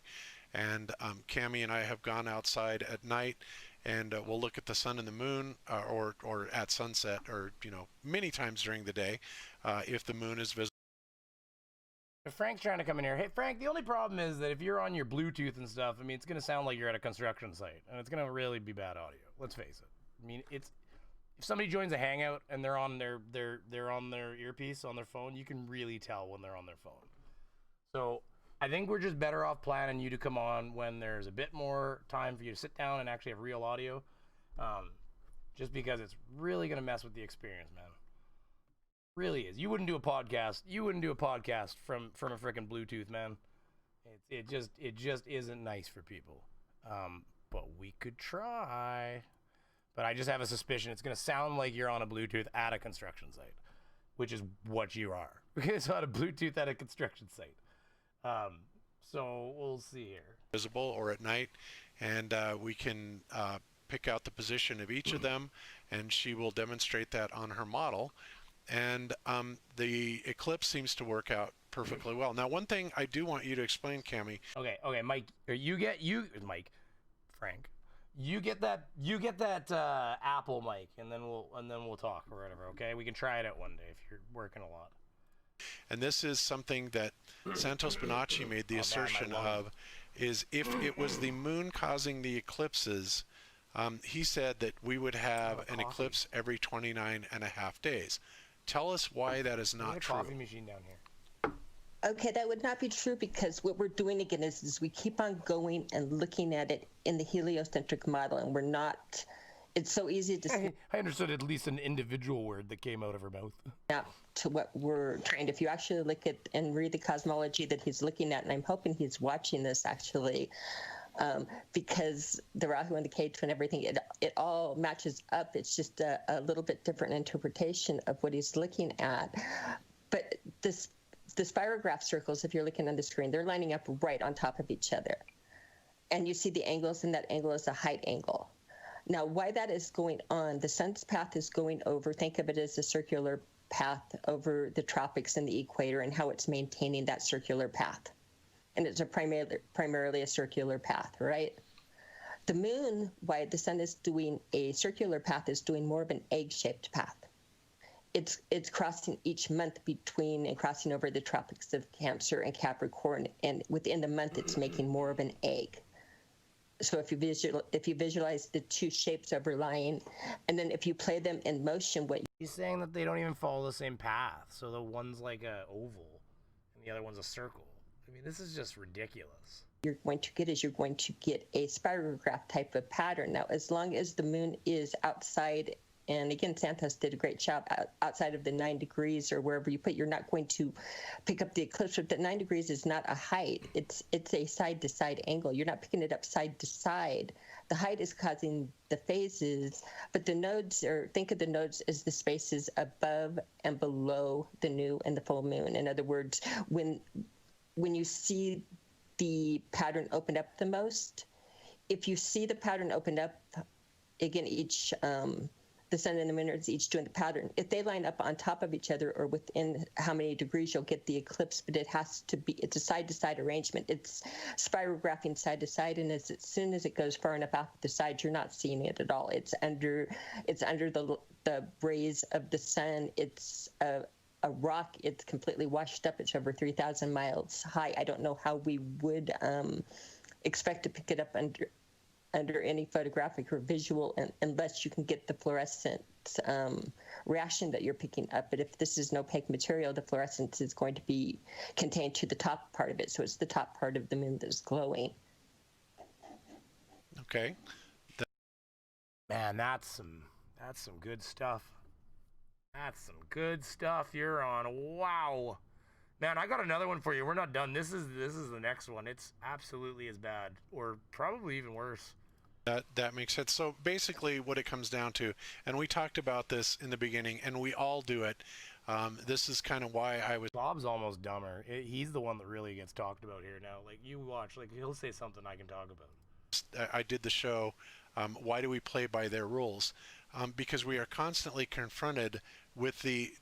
And Cammie and I have gone outside at night, and we'll look at the sun and the moon, or at sunset, or many times during the day, if the moon is visible. Frank's trying to come in here. Hey, Frank, the only problem is that if you're on your Bluetooth and stuff, I mean, it's going to sound like you're at a construction site, and it's going to really be bad audio. Let's face it. I mean, if somebody joins a hangout and they're on their earpiece on their phone, you can really tell when they're on their phone. So I think we're just better off planning you to come on when there's a bit more time for you to sit down and actually have real audio, just because it's really going to mess with the experience, man. Really is. You wouldn't do a podcast from a freaking Bluetooth, man. It just isn't nice for people. But we could try. But I just have a suspicion it's going to sound like you're on a Bluetooth at a construction site, which is what you are. It's on a Bluetooth at a construction site. So we'll see here. Visible or at night, and we can pick out the position of each of them, and she will demonstrate that on her model. And the eclipse seems to work out perfectly well. Now, one thing I do want you to explain, Cammie. Okay, Mike, Frank, you get that Apple mic, and then we'll talk or whatever. Okay, we can try it out one day if you're working a lot. And this is something that Santos Bonacci made the assertion of, is if it was the moon causing the eclipses, he said that we would have an eclipse every 29 and a half days. Tell us why that is not true. Coffee machine down here. Okay, that would not be true, because what we're doing again is we keep on going and looking at it in the heliocentric model, and we're not. It's so easy to see. I understood at least an individual word that came out of her mouth. Now, to what we're trained. If you actually look at and read the cosmology that he's looking at, and I'm hoping he's watching this actually, because the Rahu and the Ketu and everything, it all matches up. It's just a little bit different interpretation of what he's looking at. But the spirograph circles, if you're looking on the screen, they're lining up right on top of each other. And you see the angles, and that angle is a height angle. Now, why that is going on, the sun's path is going over, think of it as a circular path over the tropics and the equator, and how it's maintaining that circular path. And it's primarily a circular path, right? The moon, why the sun is doing a circular path, is doing more of an egg-shaped path. It's crossing each month between and crossing over the tropics of Cancer and Capricorn, and within the month it's making more of an egg. So if you visualize the two shapes overlying, and then if you play them in motion, what he's saying that they don't even follow the same path. So the one's like a oval, and the other one's a circle. I mean, this is just ridiculous. You're going to get a spirograph type of pattern. Now, as long as the moon is outside, and again, Santos did a great job outside of the 9 degrees or wherever you put, you're not going to pick up the eclipse. But 9 degrees is not a height. It's a side-to-side angle. You're not picking it up side to side. The height is causing the phases, but the nodes think of the nodes as the spaces above and below the new and the full moon. In other words, when you see the pattern open up the most, if you see the pattern opened up, again, each the sun and the moon are each doing the pattern. If they line up on top of each other or within how many degrees, you'll get the eclipse, but it has to be, it's a side-to-side arrangement. It's spirographing side to side, and as soon as it goes far enough out the side, you're not seeing it at all. It's under the rays of the sun. It's a rock. It's completely washed up. It's over 3,000 miles high. I don't know how we would expect to pick it up under any photographic or visual, unless you can get the fluorescent reaction that you're picking up. But if this is an opaque material, the fluorescence is going to be contained to the top part of it. So it's the top part of the moon that's glowing. Okay. Man, that's some good stuff. That's some good stuff you're on. Wow. Man, I got another one for you. We're not done. This is the next one. It's absolutely as bad, or probably even worse. That makes sense. So basically what it comes down to, and we talked about this in the beginning, and we all do it. This is kind of why I was... Bob's almost dumber. He's the one that really gets talked about here now. Like, you watch, like, he'll say something I can talk about. I did the show, Why Do We Play By Their Rules? Because we are constantly confronted with the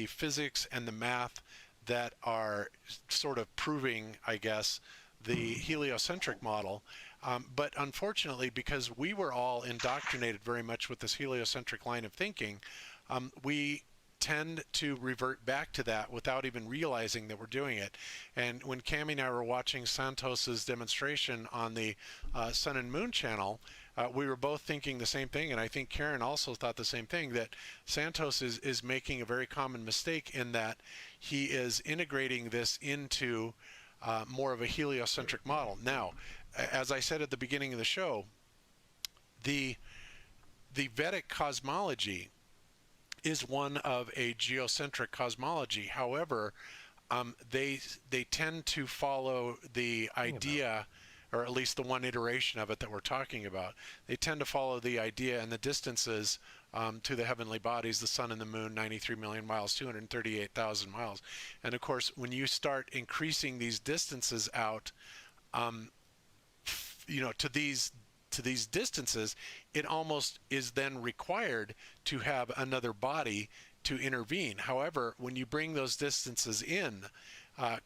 physics and the math that are sort of proving, I guess, the heliocentric model. But unfortunately, because we were all indoctrinated very much with this heliocentric line of thinking, we tend to revert back to that without even realizing that we're doing it. And when Cammie and I were watching Santos's demonstration on the Sun and Moon channel, we were both thinking the same thing, and I think Karen also thought the same thing, that Santos is making a very common mistake in that he is integrating this into more of a heliocentric model. Now, as I said at the beginning of the show, the Vedic cosmology is one of a geocentric cosmology. However, they tend to follow the idea, or at least the one iteration of it that we're talking about. They tend to follow the idea and the distances to the heavenly bodies, the sun and the moon, 93 million miles, 238,000 miles. And of course, when you start increasing these distances out, to these distances, it almost is then required to have another body to intervene. However, when you bring those distances in,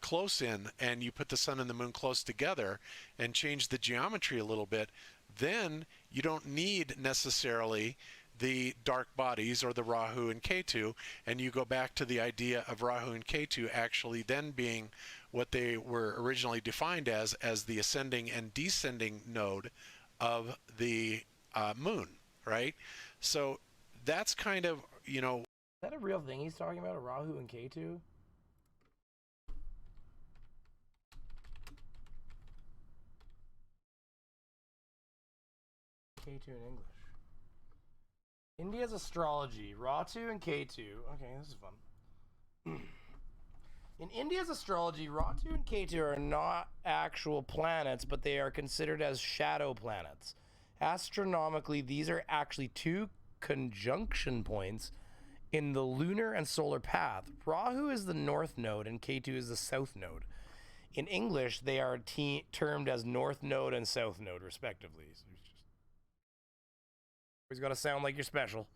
close in, and you put the sun and the moon close together and change the geometry a little bit, then you don't need necessarily the dark bodies or the Rahu and Ketu, and you go back to the idea of Rahu and Ketu actually then being what they were originally defined as the ascending and descending node of the moon, right? So that's kind of, Is that a real thing he's talking about, a Rahu and Ketu? Ketu in English. India's astrology, Ratu and Ketu. Okay, this is fun. In India's astrology, Ratu and Ketu are not actual planets, but they are considered as shadow planets. Astronomically, these are actually two conjunction points in the lunar and solar path. Rahu is the north node and Ketu is the south node. In English, they are termed as north node and south node, respectively. So always got to sound like you're special.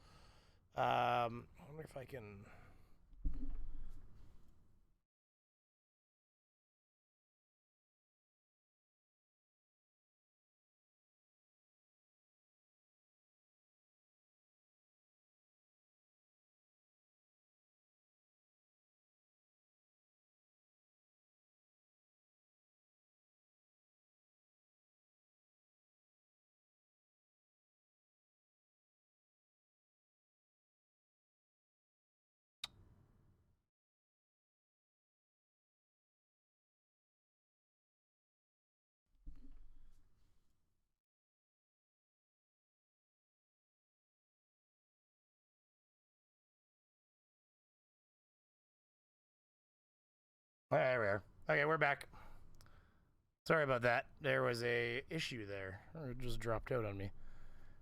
I wonder if I can... There we are. Okay, we're back. Sorry about that. There was a issue there. It just dropped out on me.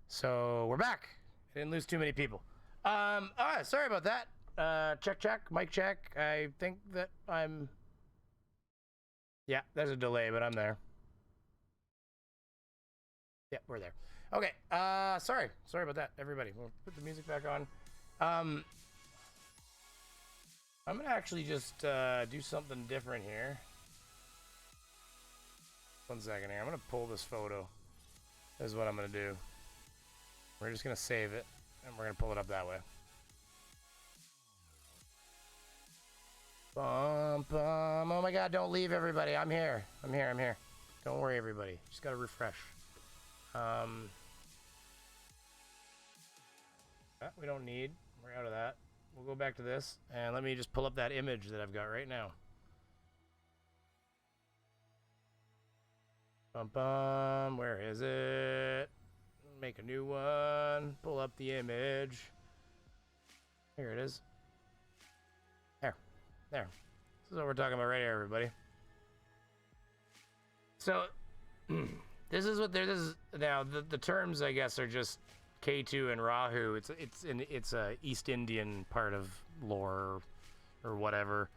So we're back. I didn't lose too many people. Sorry about that. Check, mic check. I think that I'm... Yeah, there's a delay, but I'm there. Yep, we're there. Okay, sorry about that, everybody. We'll put the music back on. I'm gonna actually just do something different here. 1 second here. I'm gonna pull this photo. This is what I'm gonna do. We're just gonna save it, and we're gonna pull it up that way. Bum, bum. Oh my God, don't leave, everybody. I'm here. I'm here. Don't worry, everybody. Just gotta refresh. That we don't need. We're out of that. We'll go back to this, and let me just pull up that image that I've got right now. Bum, bum. Where is it? Make a new one. Pull up the image. Here it is. There. This is what we're talking about right here, everybody. So, this is now the terms, I guess, are just K2 and Rahu. It's a East Indian part of lore or whatever.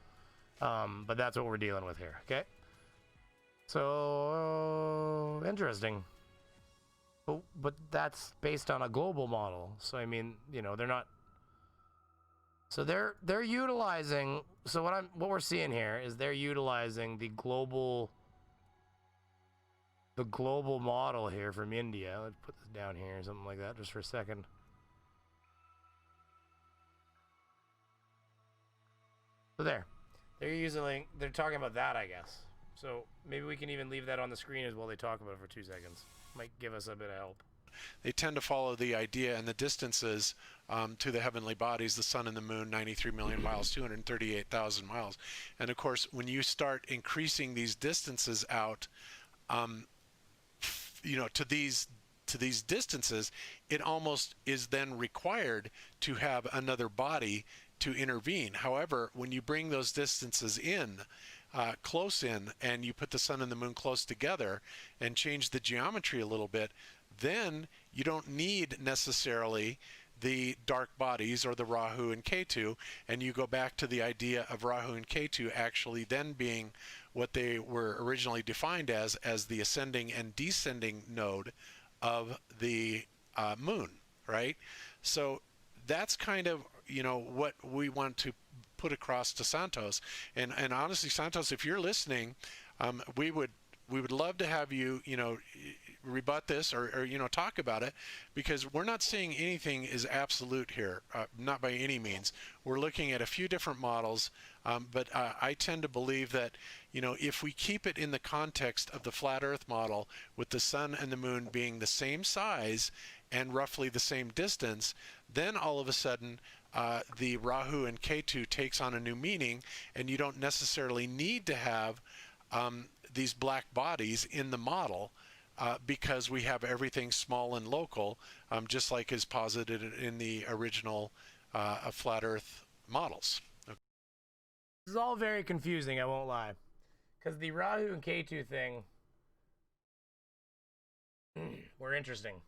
But that's what we're dealing with here. Okay. So interesting. But that's based on a global model. So I mean, you know, they're not. So they're utilizing. So what we're seeing here is they're utilizing the global model here from India. Let's put this down here, something like that, just for a second. So they're talking about that, I guess. So maybe we can even leave that on the screen as well. They talk about it for 2 seconds. Might give us a bit of help. They tend to follow the idea and the distances to the heavenly bodies, the sun and the moon, 93 million miles, 238,000 miles. And of course, when you start increasing these distances out, you know, to these distances, it almost is then required to have another body to intervene. However, when you bring those distances in, close in, and you put the sun and the moon close together and change the geometry a little bit, then you don't need necessarily the dark bodies or the Rahu and Ketu, and you go back to the idea of Rahu and Ketu actually then being what they were originally defined as the ascending and descending node of the moon, right? So that's kind of, you know, what we want to put across to Santos. And honestly, Santos, if you're listening, we would love to have you, you know, rebut this or you know, talk about it, because we're not saying anything is absolute here, not by any means. We're looking at a few different models, but I tend to believe that, you know, if we keep it in the context of the flat Earth model, with the sun and the moon being the same size and roughly the same distance, then all of a sudden the Rahu and Ketu takes on a new meaning, and you don't necessarily need to have these black bodies in the model, because we have everything small and local, just like is posited in the original flat Earth models. This is all very confusing, I won't lie, because the Rahu and Ketu thing were interesting.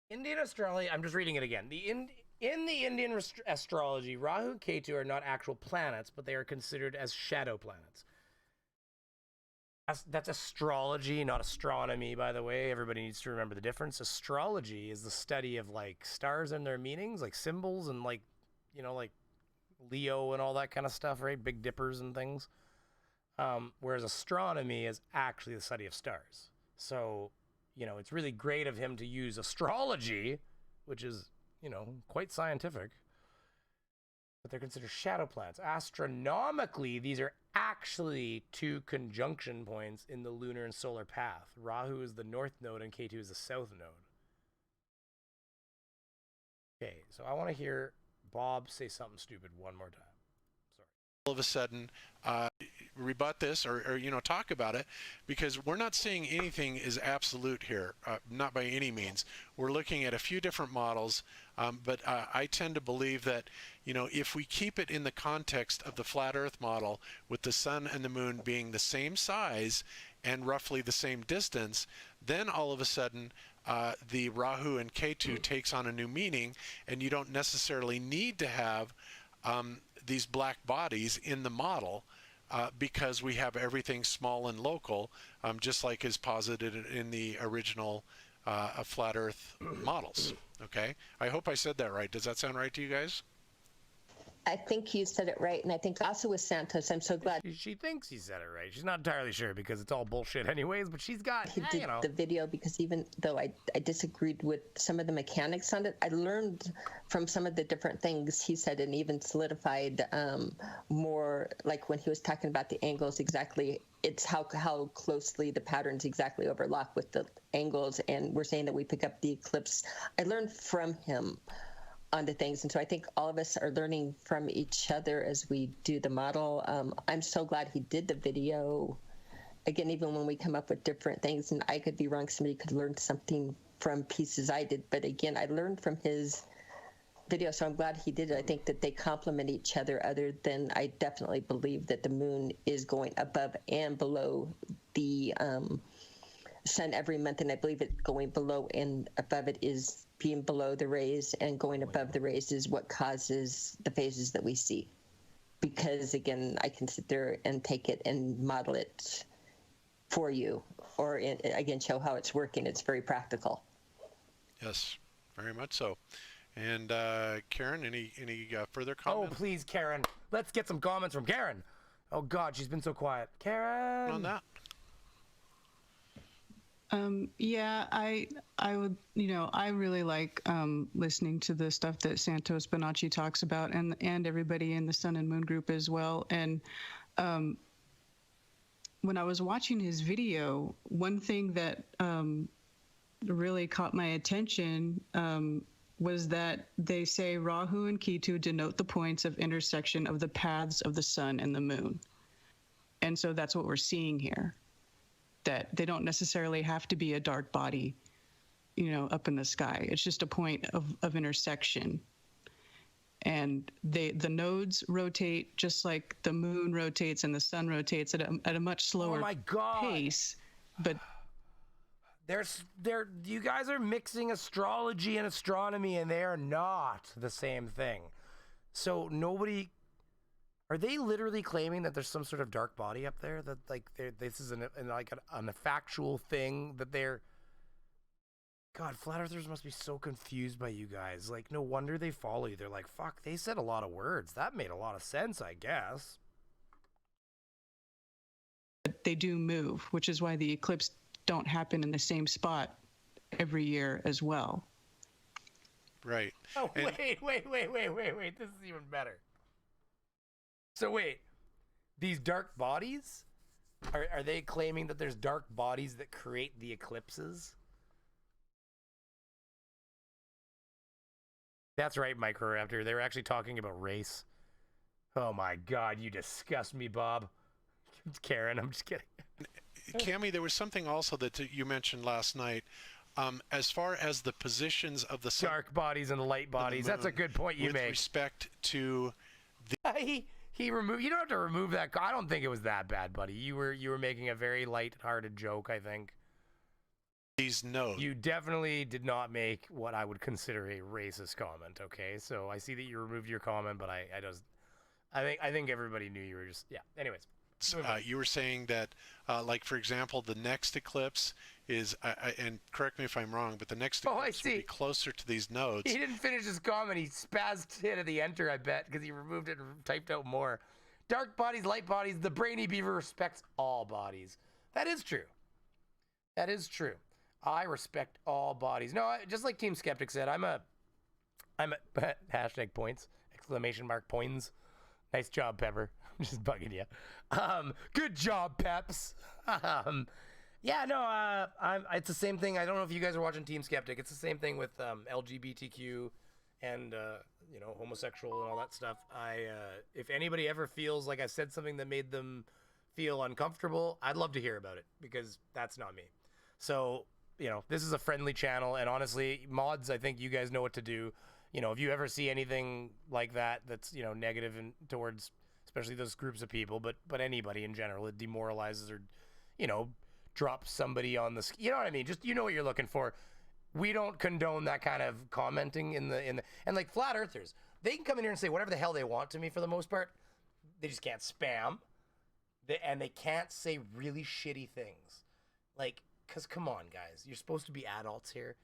Indian astrology, I'm just reading it again. In the Indian astrology, Rahu and Ketu are not actual planets, but they are considered as shadow planets. That's astrology, not astronomy, by the way. Everybody needs to remember the difference. Astrology is the study of, like, stars and their meanings, like symbols and, like, you know, like Leo and all that kind of stuff, right? Big dippers and things. Whereas astronomy is actually the study of stars. So, you know, it's really great of him to use astrology, which is, you know, quite scientific, but they're considered shadow planets. Astronomically, these are actually 2 conjunction points in the lunar and solar path. Rahu is the north node and Ketu is the south node. Okay, so I want to hear Bob say something stupid one more time. Sorry. All of a sudden, rebut this or you know, talk about it, because we're not saying anything is absolute here, not by any means. We're looking at a few different models, but I tend to believe that, you know, if we keep it in the context of the flat Earth model, with the sun and the moon being the same size and roughly the same distance, then all of a sudden the Rahu and Ketu takes on a new meaning, and you don't necessarily need to have these black bodies in the model, because we have everything small and local, just like is posited in the original flat Earth models. Okay, I hope I said that right. Does that sound right to you guys? I think you said it right, and I think also with Santos, I'm so glad She thinks he said it right. She's not entirely sure because it's all bullshit anyways, but she's got, he did the video, because even though I disagreed with some of the mechanics on it, I learned from some of the different things he said, and even solidified more, like when he was talking about the angles exactly. It's how closely the patterns exactly overlap with the angles, and we're saying that we pick up the eclipse. I learned from him onto things, and so I think all of us are learning from each other as we do the model. I'm so glad he did the video. Again, even when we come up with different things, and I could be wrong, somebody could learn something from pieces I did, but again, I learned from his video, so I'm glad he did it. I think that they complement each other, other than I definitely believe that the moon is going above and below the sun every month, and I believe it going below and above it is being below the rays, and going above the rays is what causes the phases that we see. Because again, I can sit there and take it and model it for you, or again show how it's working. It's very practical. Yes, very much so. And Karen, any further Oh, comments? please, Karen. Let's get some comments from Karen. Oh God, she's been so quiet. Karen. On that. Yeah, I would, I really like listening to the stuff that Santos Bonacci talks about, and everybody in the Sun and Moon group as well. And when I was watching his video, one thing that really caught my attention was that they say Rahu and Ketu denote the points of intersection of the paths of the sun and the moon. And so that's what we're seeing here. That they don't necessarily have to be a dark body, up in the sky. It's just a point of intersection. And the nodes rotate just like the moon rotates and the sun rotates at a much slower pace. But you guys are mixing astrology and astronomy, and they are not the same thing. So are they literally claiming that there's some sort of dark body up there, that this is a factual thing that they're? God, flat earthers must be so confused by you guys. Like, no wonder they follow you. They're like, fuck, they said a lot of words. That made a lot of sense, I guess. They do move, which is why the eclipse don't happen in the same spot every year as well. Right. Oh, wait. This is even better. So wait, these dark bodies, are they claiming that there's dark bodies that create the eclipses? That's right, Microraptor. They were actually talking about race. Oh my God, you disgust me, Bob. Karen, I'm just kidding. Cammie, there was something also that you mentioned last night. As far as the positions of the sun, dark bodies and the light bodies, that's a good point you make. With respect to the... He removed. You don't have to remove that. I don't think it was that bad, buddy. You were making a very light-hearted joke, I think. These notes. You definitely did not make what I would consider a racist comment. Okay, so I see that you removed your comment, but I think everybody knew you were just Anyways, you were saying that, like for example, the next eclipse is, and correct me if I'm wrong, but the next eclipse would be closer to these nodes. He didn't finish his comment. He spazzed hit at the enter, I bet, because he removed it and typed out more. Dark bodies, light bodies. The Brainy Beaver respects all bodies. That is true. That is true. I respect all bodies. No, just like Team Skeptic said, I'm a hashtag points, exclamation mark points. Nice job, Pepper. I'm just bugging you. Good job, Peps. It's the same thing. I don't know if you guys are watching Team Skeptic. It's the same thing with LGBTQ and homosexual and all that stuff. If anybody ever feels like I said something that made them feel uncomfortable, I'd love to hear about it, because that's not me. So, this is a friendly channel, and honestly, mods, I think you guys know what to do. If you ever see anything like that that's, negative towards especially those groups of people, but anybody in general, it demoralizes or, drop somebody on the, you know what I mean? Just, what you're looking for. We don't condone that kind of commenting and like flat earthers, they can come in here and say whatever the hell they want to me for the most part. They just can't spam. and they can't say really shitty things. Like, because come on, guys. You're supposed to be adults here.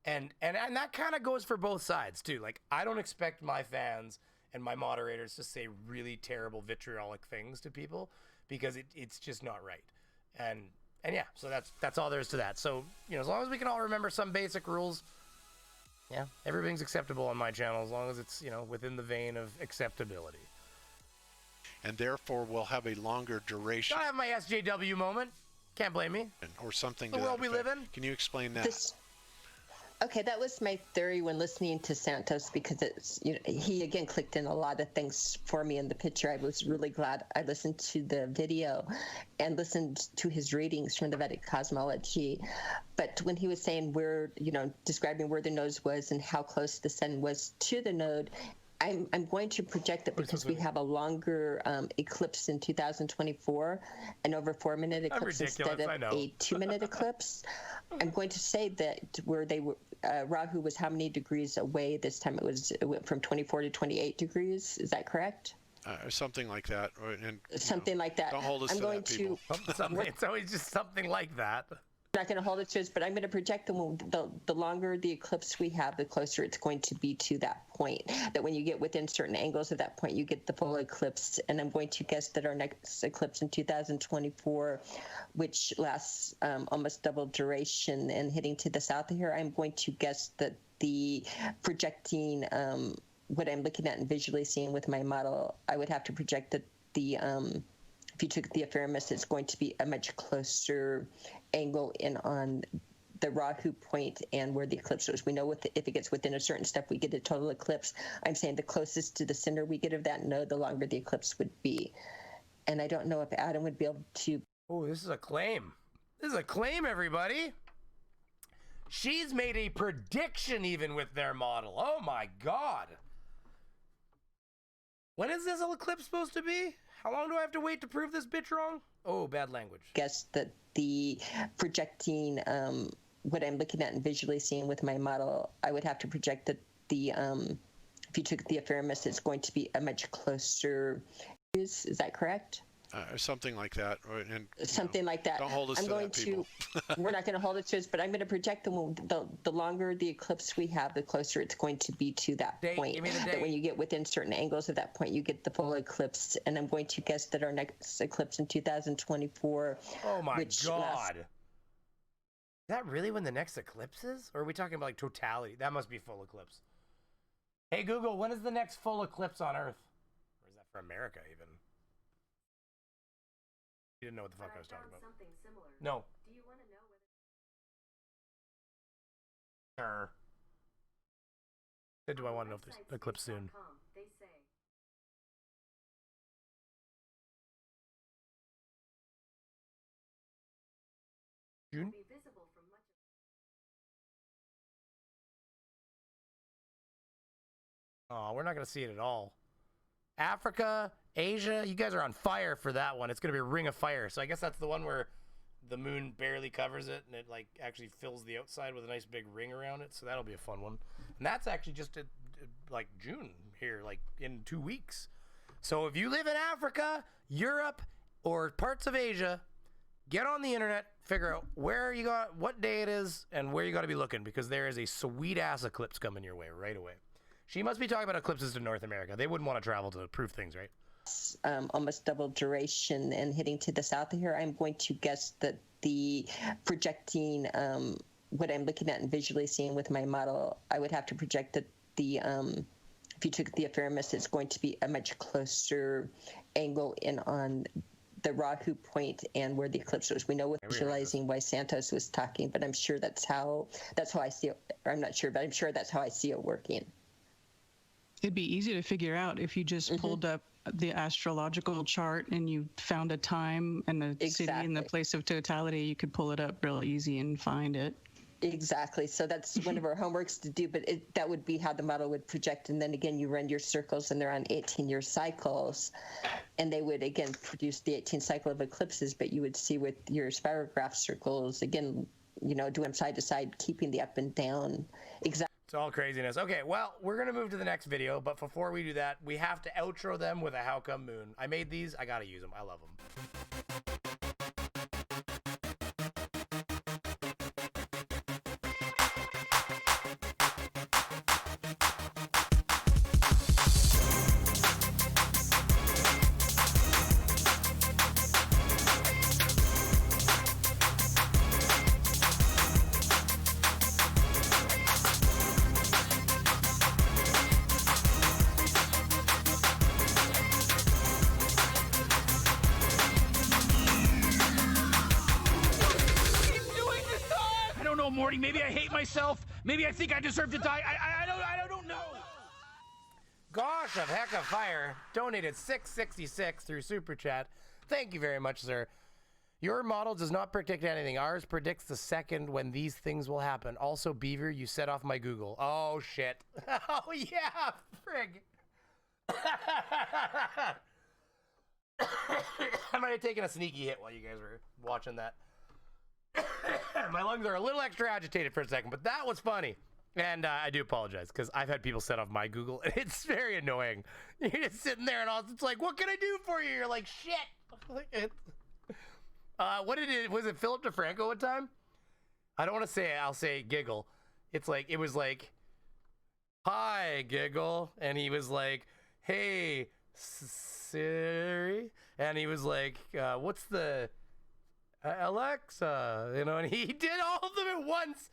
And that kind of goes for both sides, too. Like, I don't expect my fans and my moderators to say really terrible vitriolic things to people because it's just not right. And yeah, so that's all there is to that. So, you know, as long as we can all remember some basic rules, yeah, everything's acceptable on my channel as long as it's, you know, within the vein of acceptability. And therefore will have a longer duration. I have my SJW moment. Can't blame me. Or something. The world we live in. Can you explain that? Okay, that was my theory when listening to Santos, because it's, you know, he again clicked in a lot of things for me in the picture. I was really glad I listened to the video and listened to his readings from the Vedic cosmology. But when he was saying where, you know, describing where the node was and how close the sun was to the node, I'm going to project that because we have a longer eclipse in 2024, an over 4-minute eclipse instead of a 2-minute eclipse. I'm going to say that where they were, Rahu was how many degrees away this time? It went from 24 to 28 degrees. Is that correct? Something like that. And, something like that. Don't hold us to that, people. It's always just something like that. I'm not going to hold it to us, but I'm going to project the longer the eclipse we have, the closer it's going to be to that point. That when you get within certain angles of that point, you get the full eclipse. And I'm going to guess that our next eclipse in 2024, which lasts almost double duration and hitting to the south of here, I'm going to guess that the projecting what I'm looking at and visually seeing with my model, I would have to project that the if you took the ephemeris, it's going to be a much closer angle in on the Rahu point and where the eclipse was. We know if it gets within a certain step, we get a total eclipse. I'm saying the closest to the center we get of that node, the longer the eclipse would be. And I don't know if Adam would be able to. Oh, this is a claim. This is a claim, everybody. She's made a prediction even with their model. Oh my God. When is this eclipse supposed to be? How long do I have to wait to prove this bitch wrong? Oh, bad language. Guess that the projecting what I'm looking at and visually seeing with my model, I would have to project that the if you took the ephemeris, it's going to be a much closer. Is that correct? Something like that. And, something like that. Don't hold us to that, people. We're not going to hold it to us, but I'm going to project the longer the eclipse we have, the closer it's going to be to that point. Give me the date. That when you get within certain angles of that point, you get the full eclipse. And I'm going to guess that our next eclipse in 2024. Oh my God. Is that really when the next eclipse is? Or are we talking about like totality? That must be full eclipse. Hey Google, when is the next full eclipse on Earth? Or is that for America even? You didn't know what the fuck I was talking about. Something similar. No. Do you want to know Sure. whether? Do I want to know if there's an eclipse soon? They say. June? Be visible from much of. Oh, we're not going to see it at all. Africa, Asia, you guys are on fire for that one. It's going to be a ring of fire. So I guess that's the one where the moon barely covers it and it like actually fills the outside with a nice big ring around it. So that'll be a fun one. And that's actually just like June here, like in 2 weeks. So if you live in Africa, Europe, or parts of Asia, get on the internet, figure out where you got, what day it is, and where you got to be looking, because there is a sweet ass eclipse coming your way right away. She must be talking about eclipses to North America. They wouldn't want to travel to prove things, right? Almost double duration and hitting to the south of here, I'm going to guess that the projecting what I'm looking at and visually seeing with my model, I would have to project that the if you took the ephemeris, it's going to be a much closer angle in on the Rahu point and where the eclipse was. We know with visualizing why Santos was talking, but I'm sure that's how I see it. Or I'm not sure, but I'm sure that's how I see it working. It'd be easy to figure out if you just pulled up the astrological chart and you found a time and a city and the place of totality. You could pull it up real easy and find it. Exactly. So that's one of our homeworks to do, but that would be how the model would project. And then again, you run your circles and they're on 18-year cycles, and they would again produce the 18th cycle of eclipses, but you would see with your spirograph circles, again, you know, do them side to side, keeping the up and down. Exactly. It's all craziness. Okay, well, we're going to move to the next video, but before we do that, we have to outro them with a How Come Moon. I made these. I got to use them. I love them. Morty, maybe I hate myself. Maybe I think I deserve to die. I don't know. Gosh of heck of fire donated $6.66 through Super Chat. Thank you very much, sir. Your model does not predict anything. Ours predicts the second when these things will happen. Also, Beaver, you set off my Google. Oh, shit. Oh, yeah, frig. I might have taken a sneaky hit while you guys were watching that. My lungs are a little extra agitated for a second, but that was funny. And I do apologize, because I've had people set off my Google, and it's very annoying. You're just sitting there, and it's like, what can I do for you? You're like, shit. What did it, was it Philip DeFranco one time? I don't want to say it, I'll say giggle. It's like, it was like, hi, giggle. And he was like, hey, Siri. And he was like, what's the... Alexa, you know, and he did all of them at once.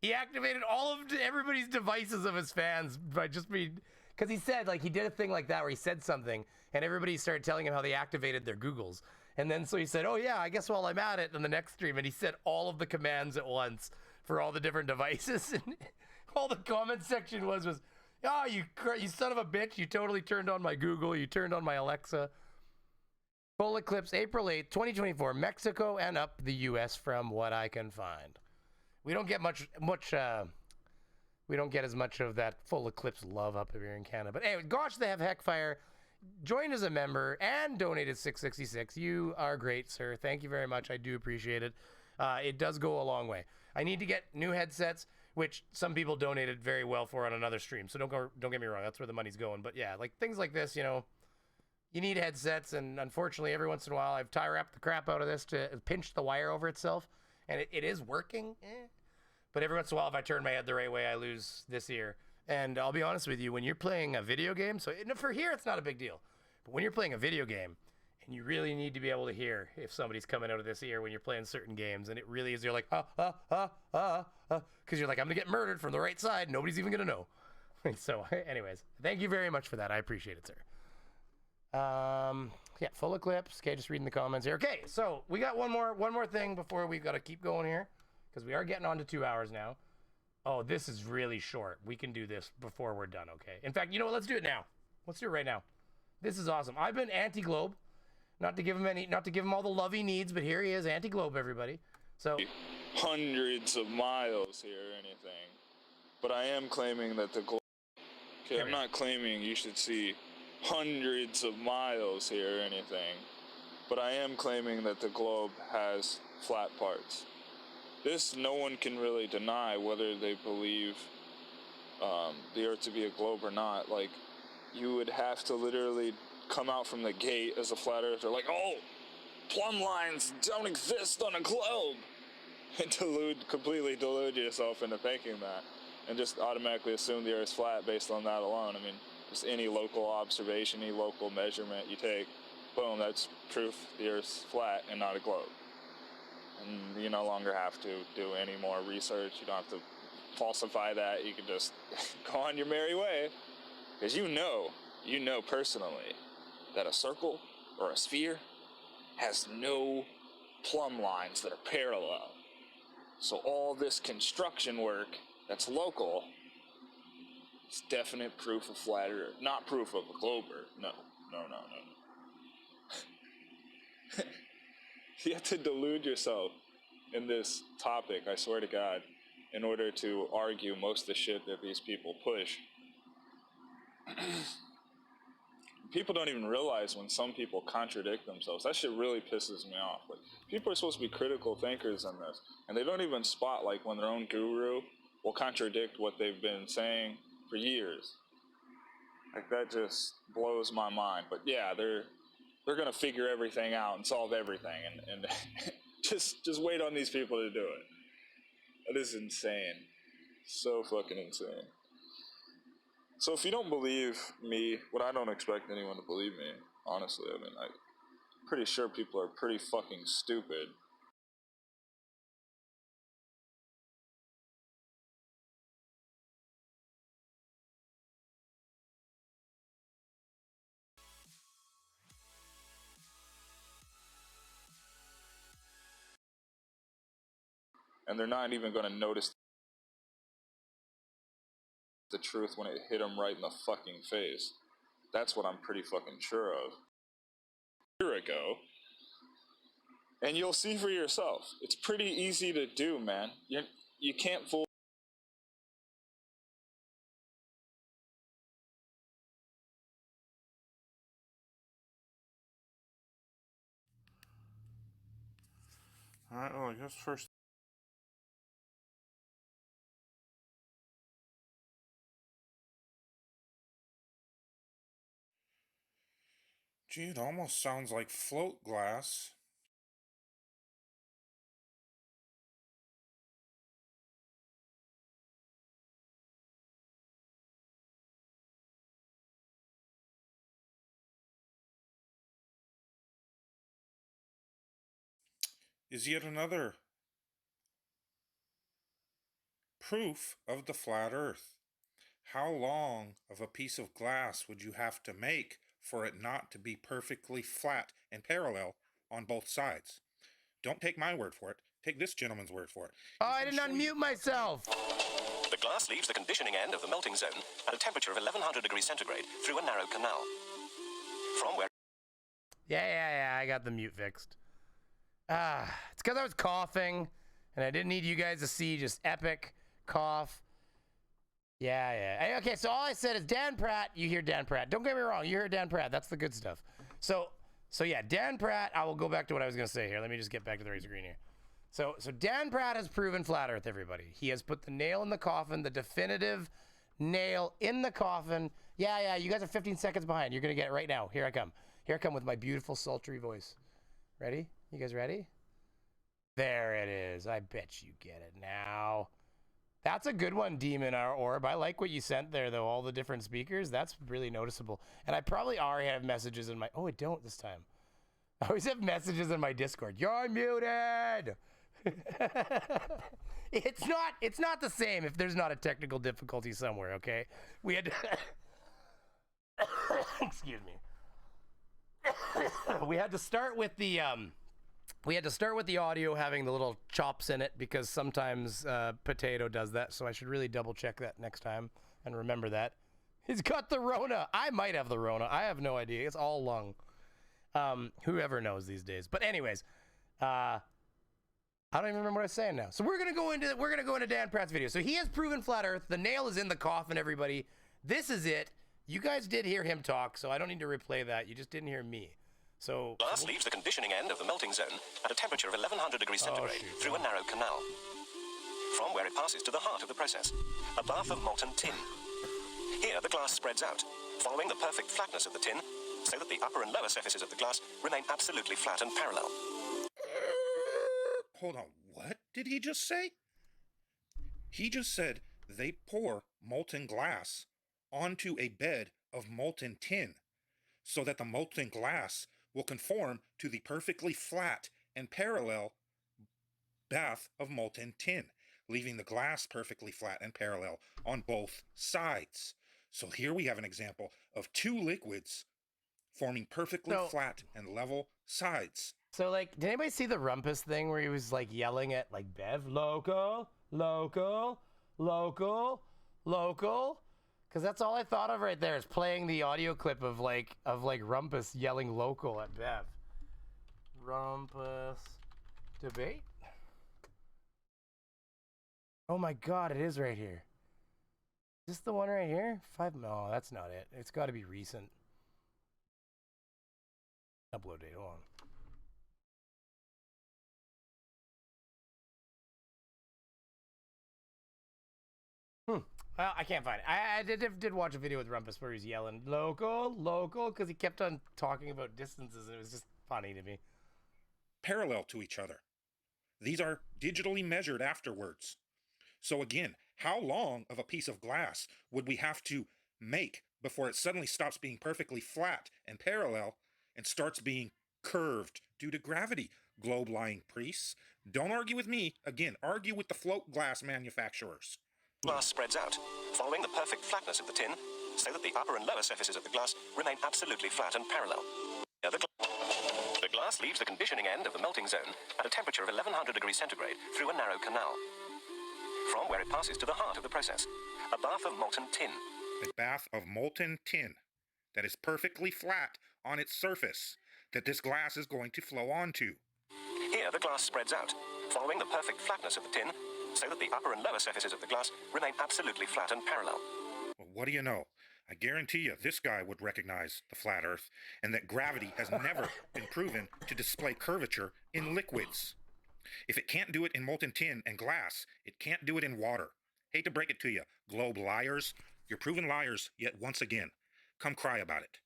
He activated all of everybody's devices of his fans by just being, because he said, like, he did a thing like that where he said something and everybody started telling him how they activated their Googles. And then so he said, oh yeah, I guess while I'm at it in the next stream, and he said all of the commands at once for all the different devices. And all the comment section was, oh, you son of a bitch, you totally turned on my Google, you turned on my Alexa. Full eclipse, April 8th, 2024, Mexico and up the U.S. from what I can find. We don't get we don't get as much of that full eclipse love up here in Canada. But anyway, gosh, they have Heckfire joined as a member and donated $6.66. You are great, sir. Thank you very much. I do appreciate it. It does go a long way. I need to get new headsets, which some people donated very well for on another stream. So don't get me wrong. That's where the money's going. But yeah, like things like this, you know, you need headsets, and unfortunately, every once in a while, I've tie wrapped the crap out of this to pinch the wire over itself, and it is working. But every once in a while, if I turn my head the right way, I lose this ear. And I'll be honest with you, when you're playing a video game, so for here, it's not a big deal. But when you're playing a video game, and you really need to be able to hear if somebody's coming out of this ear when you're playing certain games, and it really is, you're like, because you're like, I'm going to get murdered from the right side. Nobody's even going to know. So anyways, thank you very much for that. I appreciate it, sir. Yeah, full eclipse. Okay, just reading the comments here. Okay, so we got one more thing before we've got to keep going here, because we are getting on to 2 hours now. Oh, this is really short. We can do this before we're done, okay? In fact, you know what? Let's do it now. Let's do it right now. This is awesome. I've been anti-globe, not to give him all the love he needs, but here he is, anti-globe, everybody. So hundreds of miles here or anything, but I am claiming that the globe. Okay, I'm not claiming you should see hundreds of miles here or anything, but I am claiming that the globe has flat parts. This no one can really deny, whether they believe the Earth to be a globe or not. Like, you would have to literally come out from the gate as a flat earther, like, oh, plumb lines don't exist on a globe, and completely delude yourself into thinking that, and just automatically assume the Earth's flat based on that alone. I mean, just any local observation, any local measurement you take, boom, that's proof the Earth's flat and not a globe. And you no longer have to do any more research. You don't have to falsify that. You can just go on your merry way. Because you know personally that a circle or a sphere has no plumb lines that are parallel. So all this construction work that's local, it's definite proof of flat Earth. Not proof of a globe Earth. No. You have to delude yourself in this topic, I swear to God, in order to argue most of the shit that these people push. People don't even realize when some people contradict themselves. That shit really pisses me off. Like, people are supposed to be critical thinkers in this, and they don't even spot, like, when their own guru will contradict what they've been saying for years. Like, that just blows my mind. But yeah, they're gonna figure everything out and solve everything, and just wait on these people to do it. That is insane. So fucking insane. So if you don't believe me, what I don't expect anyone to believe me, honestly. I mean, I'm pretty sure people are pretty fucking stupid. And they're not even gonna notice the truth when it hit them right in the fucking face. That's what I'm pretty fucking sure of. A year ago, and you'll see for yourself. It's pretty easy to do, man. You can't fool. Alright, well, I guess first. Gee, it almost sounds like float glass. Is yet another proof of the flat earth. How long of a piece of glass would you have to make for it not to be perfectly flat and parallel on both sides? Don't take my word for it. Take this gentleman's word for it. Oh, I didn't unmute myself. The glass leaves the conditioning end of the melting zone at a temperature of 1100 degrees centigrade through a narrow canal. From where... Yeah, I got the mute fixed. It's because I was coughing, and I didn't need you guys to see just epic cough. Yeah. Hey, okay, so all I said is Dan Pratt. You hear Dan Pratt. Don't get me wrong. You hear Dan Pratt. That's the good stuff. So yeah, Dan Pratt. I will go back to what I was going to say here. Let me just get back to the razor green here. So Dan Pratt has proven flat Earth, everybody. He has put the nail in the coffin, the definitive nail in the coffin. Yeah. You guys are 15 seconds behind. You're going to get it right now. Here I come. Here I come with my beautiful, sultry voice. Ready? You guys ready? There it is. I bet you get it now. That's a good one, Demon Orb. I like what you sent there, though. All the different speakers. That's really noticeable. And I probably already have messages in my... Oh, I don't this time. I always have messages in my Discord. You're muted! It's not the same if there's not a technical difficulty somewhere, okay? We had to... Excuse me. We had to start with the... We had to start with the audio having the little chops in it because sometimes Potato does that, so I should really double check that next time and remember that. He's got the Rona. I might have the Rona. I have no idea. It's all lung. Whoever knows these days. But anyways, I don't even remember what I was saying now. So we're gonna go into Dan Pratt's video. So he has proven flat Earth. The nail is in the coffin, everybody. This is it. You guys did hear him talk, so I don't need to replay that. You just didn't hear me. So glass leaves the conditioning end of the melting zone at a temperature of 1100 degrees centigrade through a narrow canal. From where it passes to the heart of the process, a bath of molten tin. Here the glass spreads out, following the perfect flatness of the tin, so that the upper and lower surfaces of the glass remain absolutely flat and parallel. Hold on, what did he just say? He just said they pour molten glass onto a bed of molten tin so that the molten glass will conform to the perfectly flat and parallel bath of molten tin, leaving the glass perfectly flat and parallel on both sides. So here we have an example of two liquids forming perfectly flat and level sides. So, like, did anybody see the Rumpus thing where he was, like, yelling at, like, Bev? Local? Because that's all I thought of right there is playing the audio clip of Rumpus yelling local at Bev. Rumpus debate? Oh my god, it is right here. Is this the one right here? No, that's not it. It's got to be recent. Upload date, hold on. Well, I can't find it. I did watch a video with Rumpus where he's yelling, local, local, because he kept on talking about distances, and it was just funny to me. Parallel to each other. These are digitally measured afterwards. So again, how long of a piece of glass would we have to make before it suddenly stops being perfectly flat and parallel and starts being curved due to gravity? Globe-lying priests. Don't argue with me. Again, argue with the float glass manufacturers. Glass spreads out, following the perfect flatness of the tin, so that the upper and lower surfaces of the glass remain absolutely flat and parallel. The glass leaves the conditioning end of the melting zone at a temperature of 1100 degrees centigrade through a narrow canal, from where it passes to the heart of the process, a bath of molten tin. A bath of molten tin that is perfectly flat on its surface that this glass is going to flow onto. Here the glass spreads out, following the perfect flatness of the tin, so that the upper and lower surfaces of the glass remain absolutely flat and parallel. Well, what do you know? I guarantee you this guy would recognize the flat Earth, and that gravity has never been proven to display curvature in liquids. If it can't do it in molten tin and glass, it can't do it in water. Hate to break it to you, globe liars. You're proven liars yet once again. Come cry about it.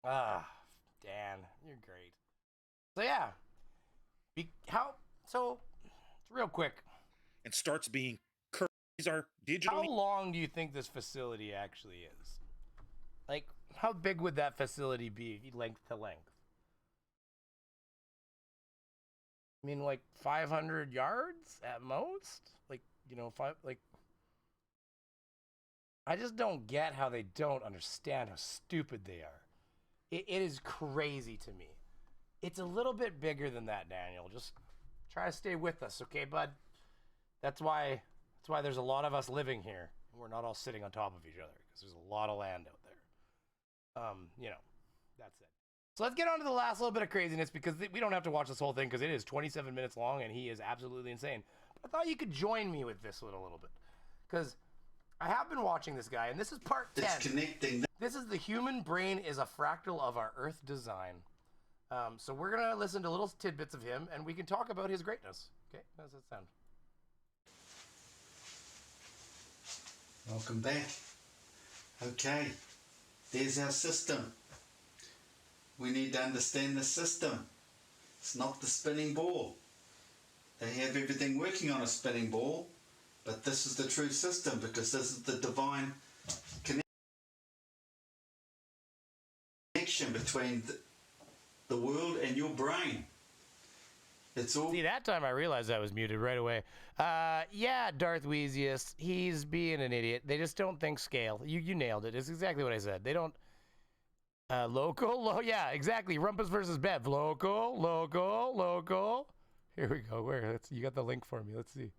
Ah, Dan, you're great. So yeah, real quick. And starts being curved. These are digitally... How long do you think this facility actually is? Like, how big would that facility be, length to length? I mean, like 500 yards at most? Like, you know, I just don't get how they don't understand how stupid they are. It is crazy to me. It's a little bit bigger than that, Daniel. Just try to stay with us, okay, bud? That's why there's a lot of us living here. And we're not all sitting on top of each other, because there's a lot of land out there. You know, that's it. So let's get on to the last little bit of craziness, because we don't have to watch this whole thing, because it is 27 minutes long, and he is absolutely insane. But I thought you could join me with this a little bit, because I have been watching this guy, and this is part 10. It's connecting. This is The Human Brain is a Fractal of Our Earth Design. So we're going to listen to little tidbits of him, and we can talk about his greatness. Okay, how does that sound? Welcome back. Okay, there's our system. We need to understand the system. It's not the spinning ball. They have everything working on a spinning ball, but this is the true system, because this is the divine connection between the world and your brain. It's all... See, that time I realized I was muted right away. Yeah, Darth Weeziest, he's being an idiot. They just don't think scale. You nailed it. It's exactly what I said. They don't... yeah, exactly. Rumpus versus Bev. Local. Here we go. Where? You got the link for me. Let's see.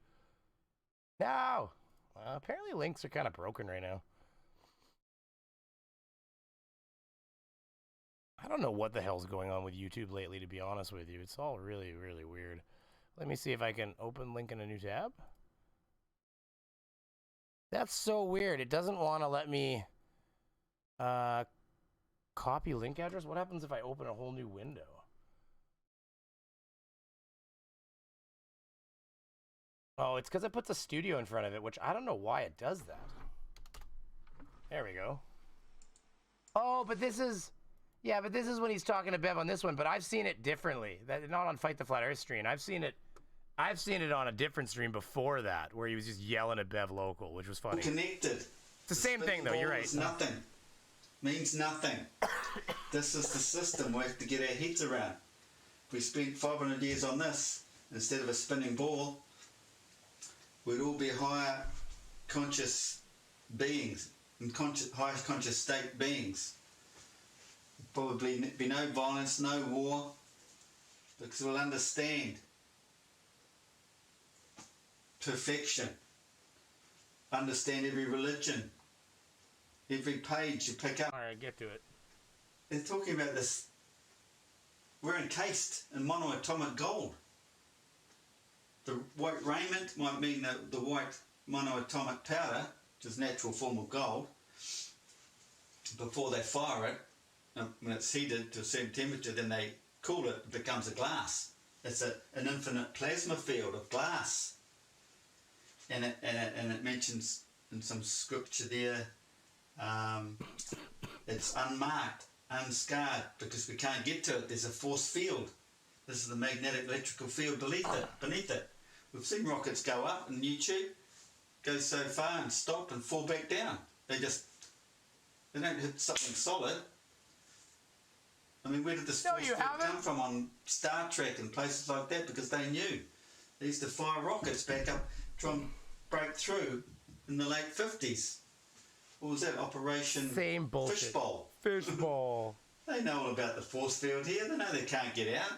No! Apparently links are kind of broken right now. I don't know what the hell's going on with YouTube lately, to be honest with you. It's all really, really weird. Let me see if I can open link in a new tab. That's so weird. It doesn't want to let me copy link address. What happens if I open a whole new window? Oh, it's because it puts a studio in front of it, which I don't know why it does that. There we go. Oh, but this is... Yeah, but this is when he's talking to Bev on this one, but I've seen it differently. Not on Fight the Flat Earth stream. I've seen it on a different stream before that, where he was just yelling at Bev local, which was funny. Connected. It's the same thing, though. You're right. It's nothing. Means nothing. This is the system we have to get our heads around. If we spent 500 years on this instead of a spinning ball, we'd all be higher conscious beings and higher conscious state beings. Probably be no violence, no war, because we'll understand perfection, understand every religion, every page you pick up. All right, get to it. They're talking about this. We're encased in monoatomic gold. The white raiment might mean the white monoatomic powder, which is a natural form of gold. Before they fire it, when it's heated to a certain temperature, then they cool it, it becomes a glass. It's an infinite plasma field of glass. And it mentions in some scripture there, it's unmarked, unscarred, because we can't get to it. There's a force field. This is the magnetic electrical field beneath it. We've seen rockets go up in YouTube, go so far and stop and fall back down. They don't hit something solid. I mean, where did this force field come from on Star Trek and places like that? Because they knew. They used to fire rockets back up, try and break through in the late 50s. What was that? Operation Same bullshit. Fishbowl. Fishbowl. They know all about the force field here. They know they can't get out.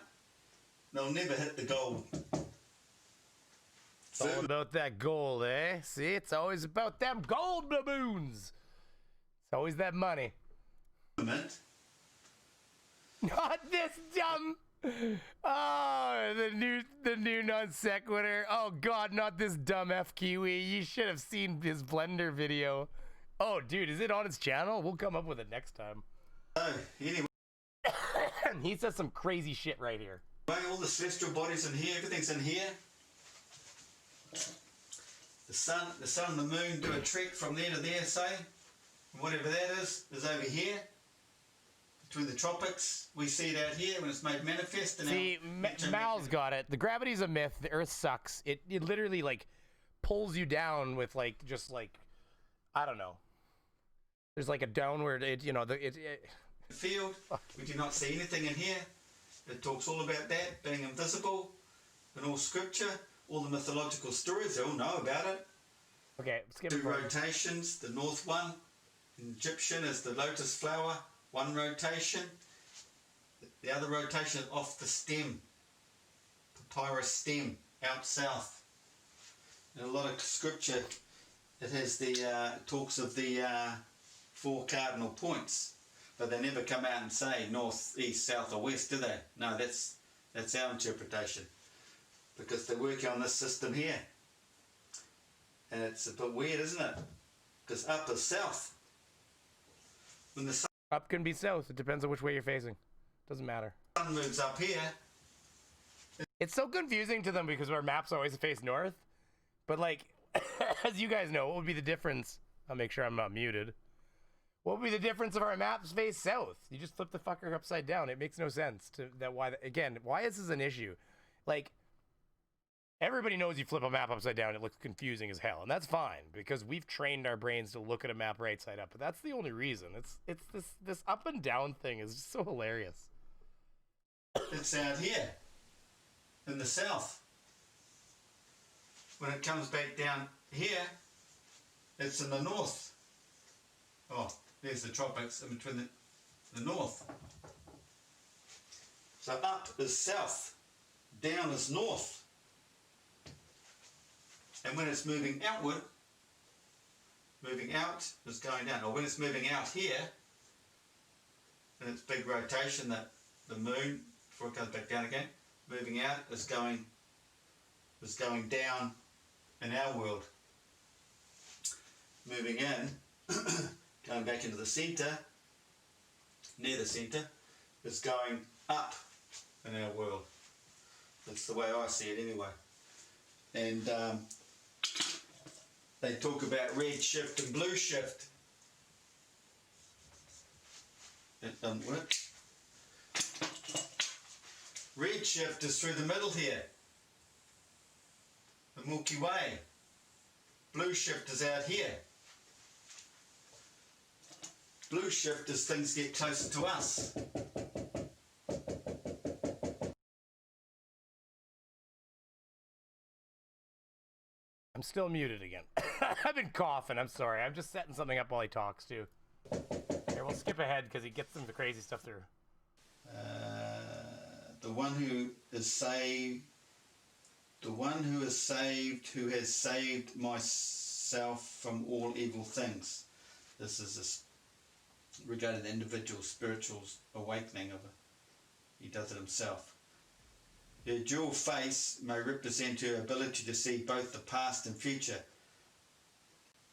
They'll never hit the gold. It's all about that gold, eh? See, it's always about them gold baboons. It's always that money. Not this dumb. Oh, the new non sequitur. Oh God, not this dumb F Kiwi. You should have seen his Blender video. Oh, dude, is it on his channel? We'll come up with it next time. Oh, anyway. He says some crazy shit right here. All the celestial bodies in here, everything's in here. The sun and the moon do a trek from there to there, say. And whatever that is over here. Between the tropics. We see it out here when it's made manifest. See, Mal's got it. The gravity's a myth. The Earth sucks. It literally, like, pulls you down with, like, just, like, I don't know. There's, like, a downward, field. We do not see anything in here. It talks all about that, being invisible. In all scripture, all the mythological stories, they all know about it. Okay, skip 2 rotations. The north one, in Egyptian, is the lotus flower. 1 rotation. The other rotation is off the stem. Papyrus stem, out south. In a lot of scripture, it has talks of the 4 cardinal points, but they never come out and say north, east, south, or west, do they? No, that's our interpretation, because they're working on this system here, and it's a bit weird, isn't it? Because up is south. When the sun up can be south. It depends on which way you're facing. Doesn't matter. Sun moves up here. It's so confusing to them because our maps always face north, but like, as you guys know, what would be the difference? I'll make sure I'm not muted. What would be the difference if our maps face south? You just flip the fucker upside down. It makes no sense to that. Why is this an issue? Like, everybody knows you flip a map upside down, it looks confusing as hell, and that's fine because we've trained our brains to look at a map right side up. But that's the only reason. It's this up and down thing is just so hilarious. It's out here in the south. When it comes back down here, it's in the north. Oh, there's the tropics in between the north. So up is south, down is north. And when it's moving outward, moving out is going down. Or when it's moving out here, and it's big rotation, that the moon, before it comes back down again, moving out is going down in our world. Moving in, going back into the centre, near the centre, is going up in our world. That's the way I see it anyway. And they talk about red shift and blue shift. That doesn't work. Red shift is through the middle here, the Milky Way. Blue shift is out here. Blue shift is things get closer to us. I'm still muted again. I've been coughing. I'm sorry. I'm just setting something up while he talks too. Here, we'll skip ahead because he gets some of the crazy stuff through. The one who is saved, who has saved myself from all evil things. This is regarding the individual spiritual awakening of it. He does it himself. Her dual face may represent her ability to see both the past and future.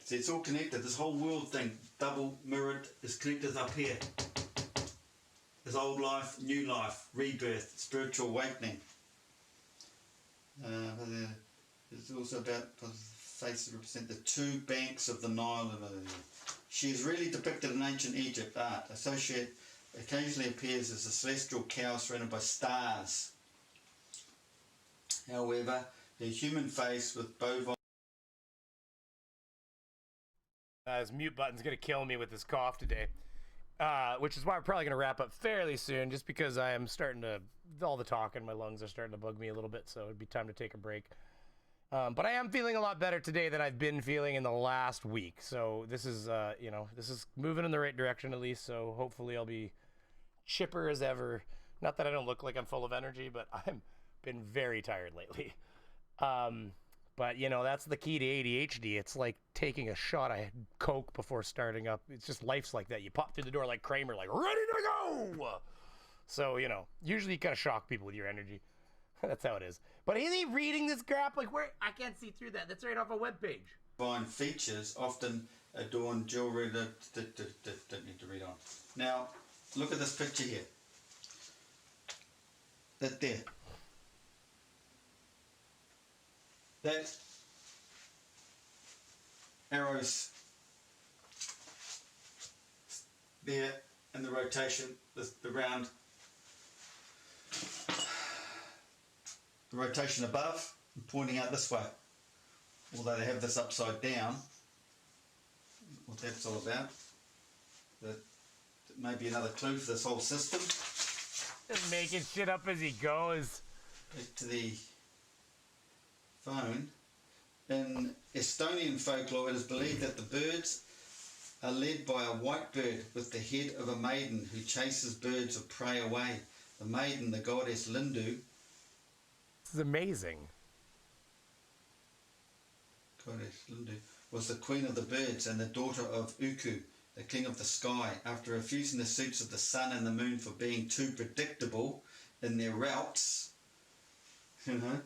So it's all connected. This whole world thing, double mirrored, is connected up here. There's old life, new life, rebirth, spiritual awakening. It's also about faces represent the two banks of the Nile. She is really depicted in ancient Egypt art. Occasionally appears as a celestial cow surrounded by stars. However, her human face with bovine... His mute button's going to kill me with this cough today. Which is why we're probably going to wrap up fairly soon, just because I am starting to... all the talk in my lungs are starting to bug me a little bit, so it'd be time to take a break. But I am feeling a lot better today than I've been feeling in the last week. So this is, this is moving in the right direction at least. So hopefully I'll be chipper as ever. Not that I don't look like I'm full of energy, but I've been very tired lately. But, that's the key to ADHD. It's like taking a shot of Coke before starting up. It's just life's like that. You pop through the door like Kramer, like, ready to go! So, usually you kind of shock people with your energy. That's how it is. But is he reading this crap? Like, where? I can't see through that. That's right off a webpage. Divine features often adorn jewelry that don't need to read on. Now, look at this picture here. That there. That arrows there in the rotation, the round. The rotation above and pointing out this way, although they have this upside down. What that's all about. That may be another clue for this whole system. Just making shit up as he goes. Back to the phone. In Estonian folklore, it is believed that the birds are led by a white bird with the head of a maiden who chases birds of prey away. The maiden, the goddess Lindu. This is amazing. Goddess Lindu was the queen of the birds and the daughter of Uku, the king of the sky. After refusing the suits of the sun and the moon for being too predictable in their routes, and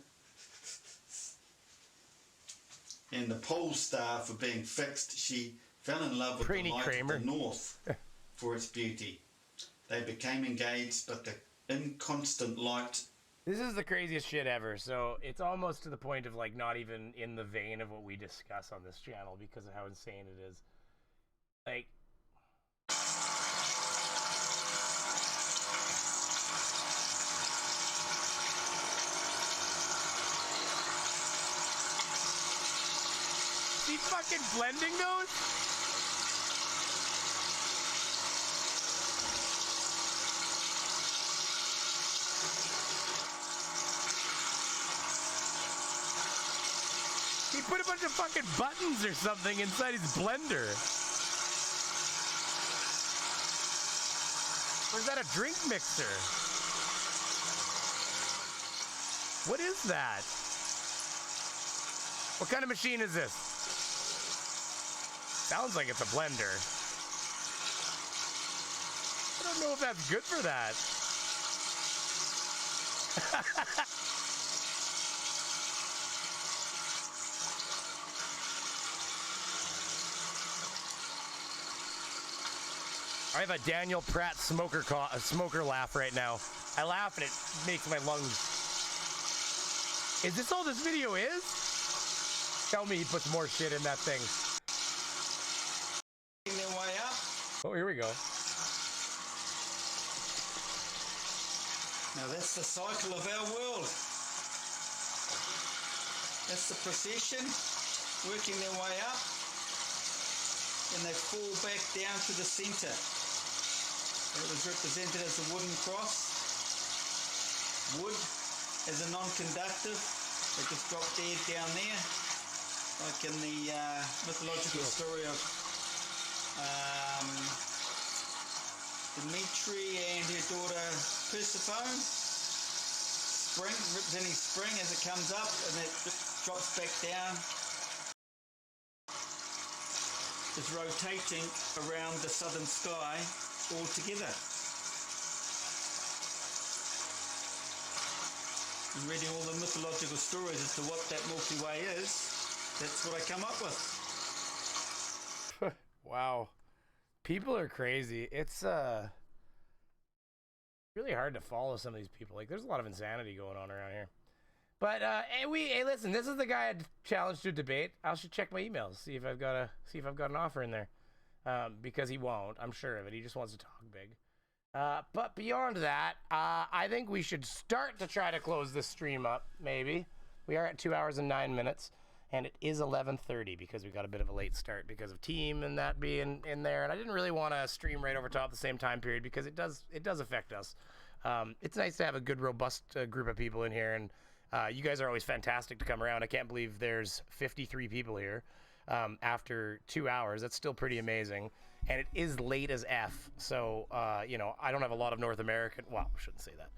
the pole star for being fixed, she fell in love with Brainy the light Kramer. of the north for its beauty. They became engaged, but the inconstant light... This is the craziest shit ever. So it's almost to the point of like not even in the vein of what we discuss on this channel because of how insane it is. Like... Is he fucking blending those? He put a bunch of fucking buttons or something inside his blender. Or is that a drink mixer? What is that? What kind of machine is this? Sounds like it's a blender. I don't know if that's good for that. I have a Daniel Pratt smoker laugh right now. I laugh and it makes my lungs. Is this all this video is? Tell me he puts more shit in that thing. Their way up. Oh, here we go. Now that's the cycle of our world. That's the procession working their way up, and they fall back down to the centre. It was represented as a wooden cross. Wood as a non-conductive. They just drop dead down there, like in the mythological story of Dimitri and her daughter Persephone. Spring, representing spring as it comes up, and it drops back down. It's rotating around the southern sky all together. And reading all the mythological stories as to what that Milky Way is, that's what I come up with. Wow. People are crazy. It's really hard to follow some of these people. Like, there's a lot of insanity going on around here. But hey, listen. This is the guy I challenged to debate. I should check my emails, see if I've got an offer in there, because he won't. I'm sure of it. He just wants to talk big. But beyond that, I think we should start to try to close this stream up. Maybe we are at 2 hours and 9 minutes, and it is 11:30 because we got a bit of a late start because of team and that being in there. And I didn't really want to stream right over top at the same time period because it does affect us. It's nice to have a good, robust group of people in here, and you guys are always fantastic to come around. I can't believe there's 53 people here after 2 hours. That's still pretty amazing. And it is late as F. So, you know, I don't have a lot of North American. Well, I shouldn't say that.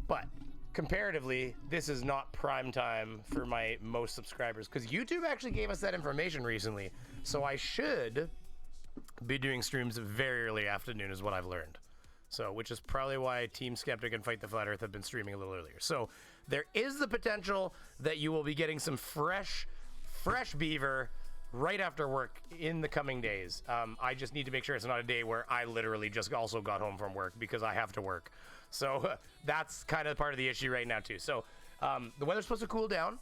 But comparatively, this is not prime time for my most subscribers because YouTube actually gave us that information recently. So I should be doing streams very early afternoon is what I've learned. So, which is probably why Team Skeptic and Fight the Flat Earth have been streaming a little earlier. So there is the potential that you will be getting some fresh beaver right after work in the coming days. I just need to make sure it's not a day where I literally just also got home from work because I have to work. So that's kind of part of the issue right now too. So the weather's supposed to cool down.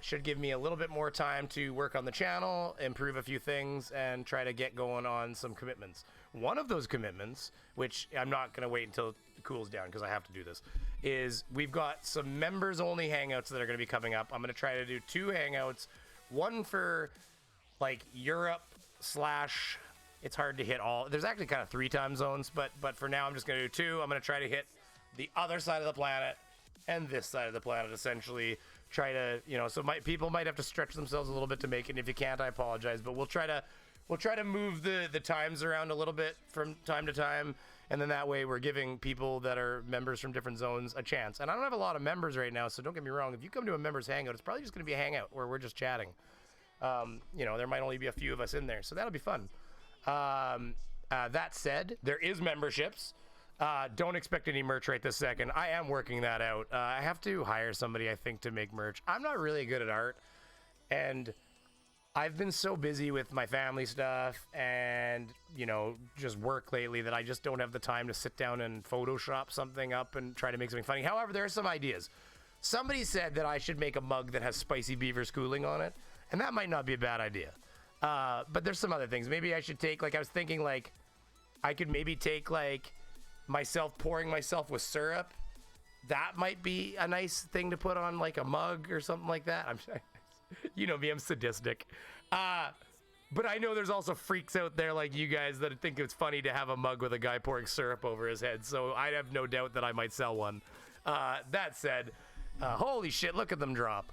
Should give me a little bit more time to work on the channel, improve a few things, and try to get going on some commitments. One of those commitments, which I'm not going to wait until it cools down because I have to do this, is we've got some members-only hangouts that are going to be coming up. I'm going to try to do 2 hangouts, one for like Europe / it's hard to hit all. There's actually kind of 3 time zones, but for now I'm just going to do 2. I'm going to try to hit the other side of the planet and this side of the planet, essentially. Try to, you know, so people might have to stretch themselves a little bit to make it. And if you can't, I apologize, but we'll try to move the times around a little bit from time to time, and then that way we're giving people that are members from different zones a chance. And I don't have a lot of members right now, so don't get me wrong. If you come to a members hangout, it's probably just going to be a hangout where we're just chatting. You know, there might only be a few of us in there, so that'll be fun. That said, there is memberships. Don't expect any merch right this second. I am working that out. I have to hire somebody, I think, to make merch. I'm not really good at art, and I've been so busy with my family stuff and, you know, just work lately that I just don't have the time to sit down and Photoshop something up and try to make something funny. However, there are some ideas. Somebody said that I should make a mug that has spicy beaver schooling on it, and that might not be a bad idea. But there's some other things. Maybe I should take, like, I was thinking, like, I could maybe take, like, pouring myself with syrup. That might be a nice thing to put on, like, a mug or something like that. You know me, I'm sadistic. But I know there's also freaks out there like you guys that think it's funny to have a mug with a guy pouring syrup over his head, so I have no doubt that I might sell one. That said, holy shit, look at them drop.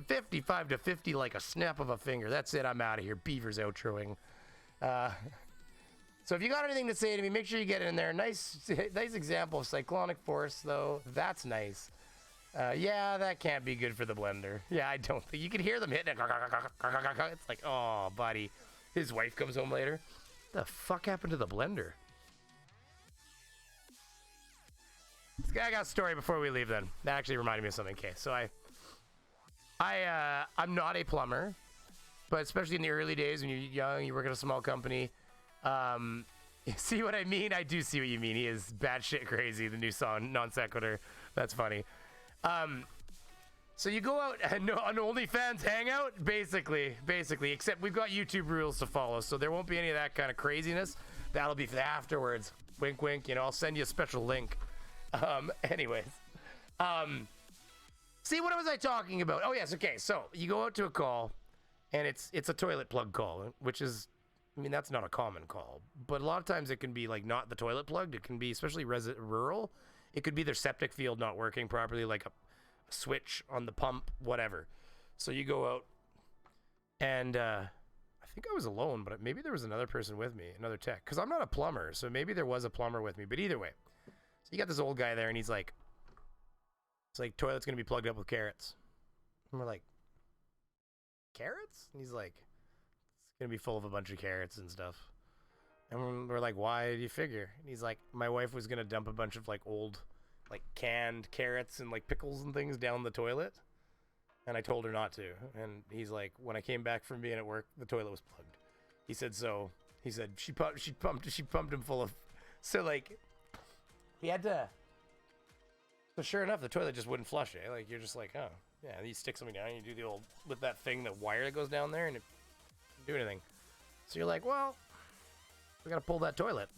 55 to 50 like a snap of a finger. That's it, I'm out of here. Beaver's outroing. So if you got anything to say to me, make sure you get it in there. Nice example of cyclonic force, though. That's nice. Yeah, that can't be good for the blender. Yeah, I don't think. You can hear them hitting it. It's like, oh, buddy. His wife comes home later. What the fuck happened to the blender? I got a story before we leave then. That actually reminded me of something. Okay, so I'm not a plumber, but especially in the early days when you're young, you work at a small company. See what I mean? I do see what you mean. He is batshit crazy, the new song, Non Sequitur. That's funny. So you go out and on OnlyFans hangout, basically, except we've got YouTube rules to follow, so there won't be any of that kind of craziness. That'll be for afterwards. Wink, wink. You know, I'll send you a special link. Anyways. See, what was I talking about? Oh, yes. Okay. So you go out to a call, and it's a toilet plug call, which is, I mean, that's not a common call, but a lot of times it can be like not the toilet plugged. It can be, especially rural. It could be their septic field not working properly, like a switch on the pump, whatever. So you go out, and I think I was alone, but maybe there was another person with me, another tech, because I'm not a plumber, so maybe there was a plumber with me. But either way, so you got this old guy there, and he's like, it's like, toilet's gonna be plugged up with carrots. And we're like, carrots? And he's like, it's gonna be full of a bunch of carrots and stuff. And we're like, why do you figure? And he's like, my wife was gonna dump a bunch of like old, like canned carrots and like pickles and things down the toilet, and I told her not to. And he's like, when I came back from being at work, the toilet was plugged. He said, so he said she pumped him full of, so like he had to So sure enough, the toilet just wouldn't flush it. Like, you're just like, oh, yeah, you stick something down, you do the old, with that thing, the wire that goes down there, and it doesn't do anything. So you're like, well, we gotta pull that toilet.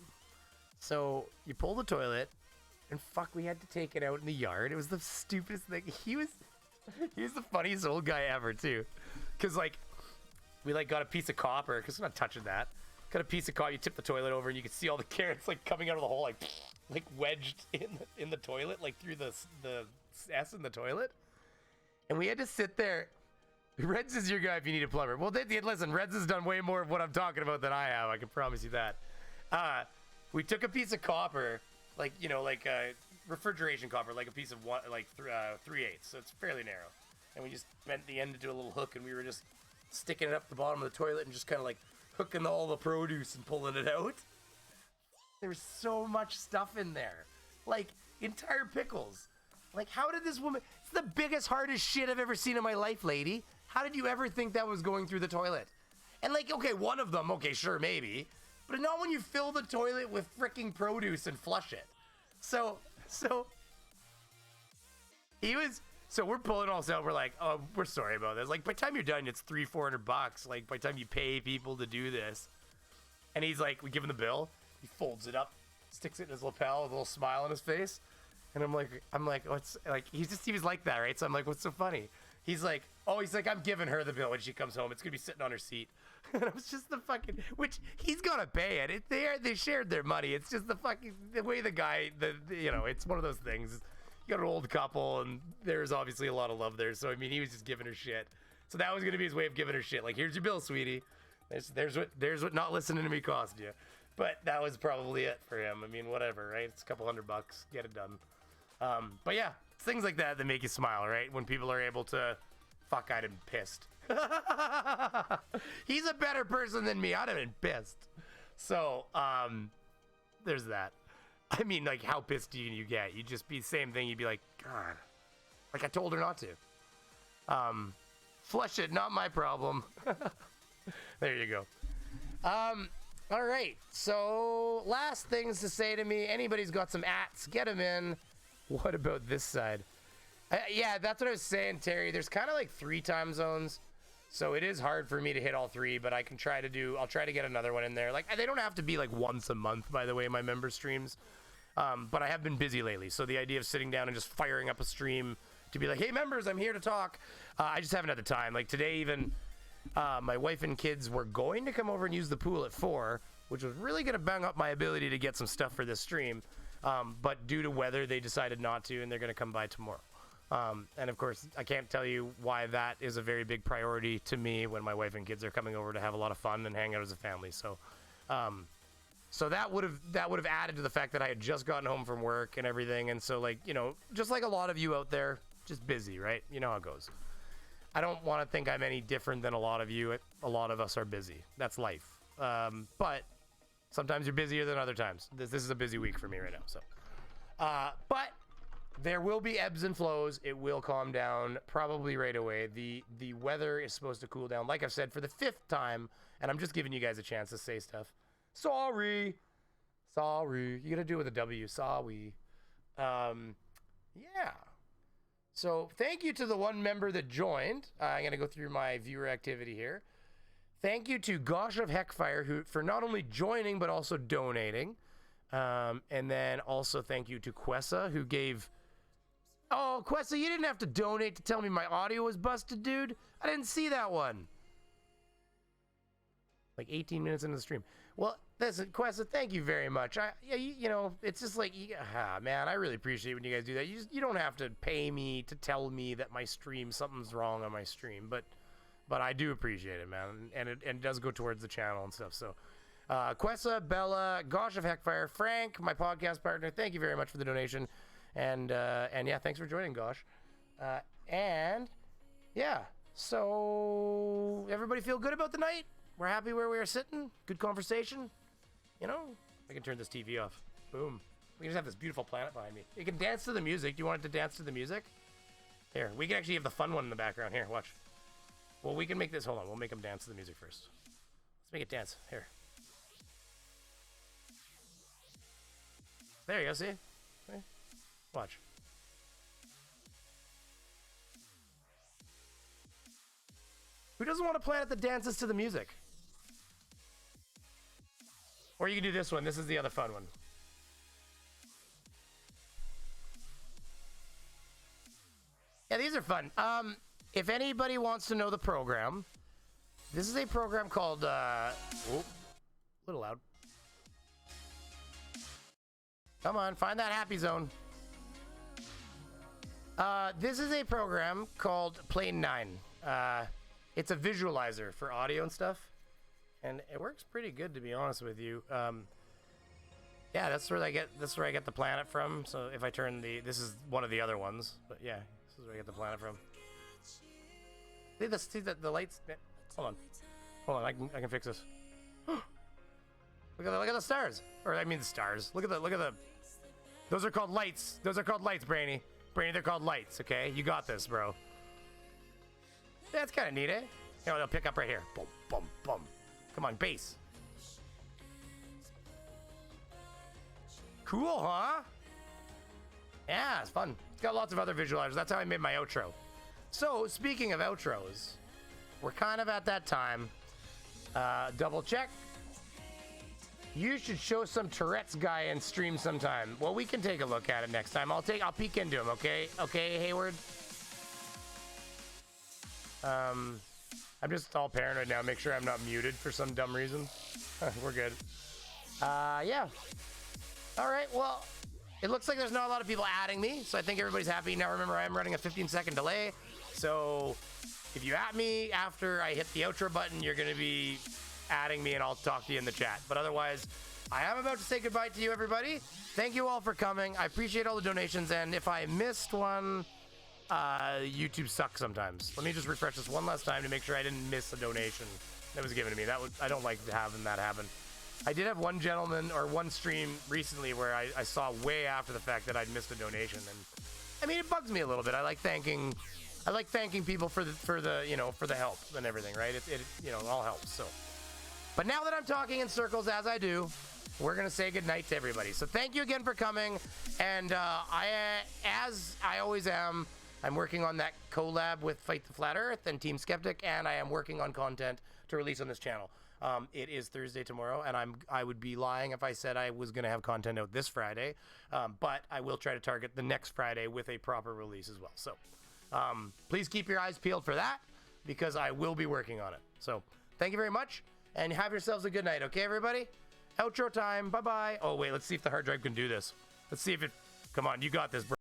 So you pull the toilet, and fuck, we had to take it out in the yard. It was the stupidest thing. He was the funniest old guy ever, too. Because, like, we, like, got a piece of copper, because we're not touching that. Got a piece of copper, you tip the toilet over, and you can see all the carrots, like, coming out of the hole, like wedged in the toilet, like, through the S in the toilet. And we had to sit there. Reds is your guy if you need a plumber. Well, listen, Reds has done way more of what I'm talking about than I have. I can promise you that. We took a piece of copper, like, you know, like refrigeration copper, like a piece of 3/8, so it's fairly narrow. And we just bent the end into a little hook, and we were just sticking it up the bottom of the toilet and just kind of like hooking all the produce and pulling it out. There's so much stuff in there, like entire pickles. Like, how did this woman? It's the biggest, hardest shit I've ever seen in my life, lady. How did you ever think that was going through the toilet? And like, okay, one of them, okay, sure, maybe. But not when you fill the toilet with freaking produce and flush it. So he was, so we're pulling all this out. We're like, oh, we're sorry about this. Like, by the time you're done, it's $300-400. Like, by the time you pay people to do this. And he's like, we give him the bill. He folds it up, sticks it in his lapel with a little smile on his face. And I'm like, what's, like, he was like that, right? So I'm like, what's so funny? He's like, I'm giving her the bill when she comes home. It's going to be sitting on her seat. And it was just the fucking, which he's got to pay it. They shared their money. It's just the way the guy, you know, it's one of those things. You got an old couple, and there's obviously a lot of love there. So, I mean, he was just giving her shit. So that was going to be his way of giving her shit. Like, here's your bill, sweetie. There's what not listening to me cost you. But that was probably it for him. I mean, whatever, right? It's a couple $100. Get it done. But yeah, it's things like that make you smile, right? When people are able to, fuck, I'd have been pissed. He's a better person than me. I'd have been pissed. So, there's that. I mean, like, how pissed do you get? You'd just be the same thing. You'd be like, God, like I told her not to. Flush it, not my problem. There you go. All right. So, last things to say to me. Anybody's got some ats, get them in. What about this side? Yeah, that's what I was saying, Terry. There's kind of like 3 time zones. So it is hard for me to hit all 3, but I'll try to get another one in there. Like, they don't have to be like once a month, by the way, my member streams. But I have been busy lately. So the idea of sitting down and just firing up a stream to be like, hey, members, I'm here to talk. I just haven't had the time. Like today even, my wife and kids were going to come over and use the pool at 4, which was really going to bang up my ability to get some stuff for this stream. But due to weather, they decided not to, and they're going to come by tomorrow. And of course, I can't tell you why that is a very big priority to me when my wife and kids are coming over to have a lot of fun and hang out as a family. So, so that would have added to the fact that I had just gotten home from work and everything. And so, like, you know, just like a lot of you out there, just busy, right? You know how it goes. I don't want to think I'm any different than a lot of you. A lot of us are busy. That's life. But sometimes you're busier than other times. This is a busy week for me right now. So, but there will be ebbs and flows. It will calm down probably right away. The weather is supposed to cool down, like I've said, for the 5th time, and I'm just giving you guys a chance to say stuff. Sorry. You gotta do it with a W. Sorry. Yeah. So thank you to the one member that joined. I'm gonna go through my viewer activity here. Thank you to Gosh of Heckfire for not only joining but also donating. And then also thank you to Quessa who gave. Oh, Quessa, you didn't have to donate to tell me my audio was busted, dude. I didn't see that one. Like 18 minutes into the stream. Well, listen, Quessa, thank you very much. You know, it's just like, man, I really appreciate when you guys do that. You don't have to pay me to tell me that my stream, something's wrong on my stream, but I do appreciate it, man, and it does go towards the channel and stuff. So, Quessa, Bella, Gosh of Heckfire, Frank, my podcast partner, thank you very much for the donation. And yeah, thanks for joining, Gosh. And yeah, so everybody feel good about the night? We're happy where we are sitting. Good conversation. You know, I can turn this TV off. Boom. We can just have this beautiful planet behind me. You can dance to the music. Do you want it to dance to the music? Here, we can actually have the fun one in the background. Here, watch. Well, we can make this. Hold on. We'll make them dance to the music first. Let's make it dance. Here. There you go. See? Okay. Watch. Who doesn't want to planet that dances to the music? Or you can do this one. This is the other fun one. Yeah, these are fun. If anybody wants to know the program, this is a program called, a little loud. Come on, find that happy zone. This is a program called Plane 9. It's a visualizer for audio and stuff. And it works pretty good, to be honest with you. Yeah, that's where I get the planet from. So if I turn this is one of the other ones, but yeah, this is where I get the planet from. See the lights. Hold on, I can fix this. Look at the stars, or I mean the stars. Look at the. Those are called lights. Those are called lights, Brainy. Brainy, they're called lights. Okay, you got this, bro. That's kind of neat, eh? You know, they'll pick up right here. Boom, boom, boom. Come on, bass. Cool, huh? Yeah, it's fun. It's got lots of other visualizers. That's how I made my outro. So, speaking of outros, we're kind of at that time. Double check. You should show some Tourette's guy in stream sometime. Well, we can take a look at it next time. I'll peek into him, okay? Okay, Hayward? I'm just all paranoid now. Make sure I'm not muted for some dumb reason. We're good. Yeah. All right, well, it looks like there's not a lot of people adding me, so I think everybody's happy. Now, remember, I am running a 15-second delay, so if you at me after I hit the outro button, you're going to be adding me, and I'll talk to you in the chat. But otherwise, I am about to say goodbye to you, everybody. Thank you all for coming. I appreciate all the donations, and if I missed one... YouTube sucks sometimes. Let me just refresh this one last time to make sure I didn't miss a donation that was given to me. I don't like having that happen. I did have one gentleman or one stream recently where I saw way after the fact that I'd missed a donation, and I mean it bugs me a little bit. I like thanking people for the help and everything, right? It all helps. So, but now that I'm talking in circles as I do, we're gonna say goodnight to everybody. So thank you again for coming, and as I always am. I'm working on that collab with Fight the Flat Earth and Team Skeptic, and I am working on content to release on this channel. It is Thursday tomorrow, and I would be lying if I said I was going to have content out this Friday, but I will try to target the next Friday with a proper release as well. So please keep your eyes peeled for that, because I will be working on it. So thank you very much, and have yourselves a good night, okay, everybody? Outro time. Bye-bye. Oh, wait, let's see if the hard drive can do this. Let's see if it... Come on, you got this, bro.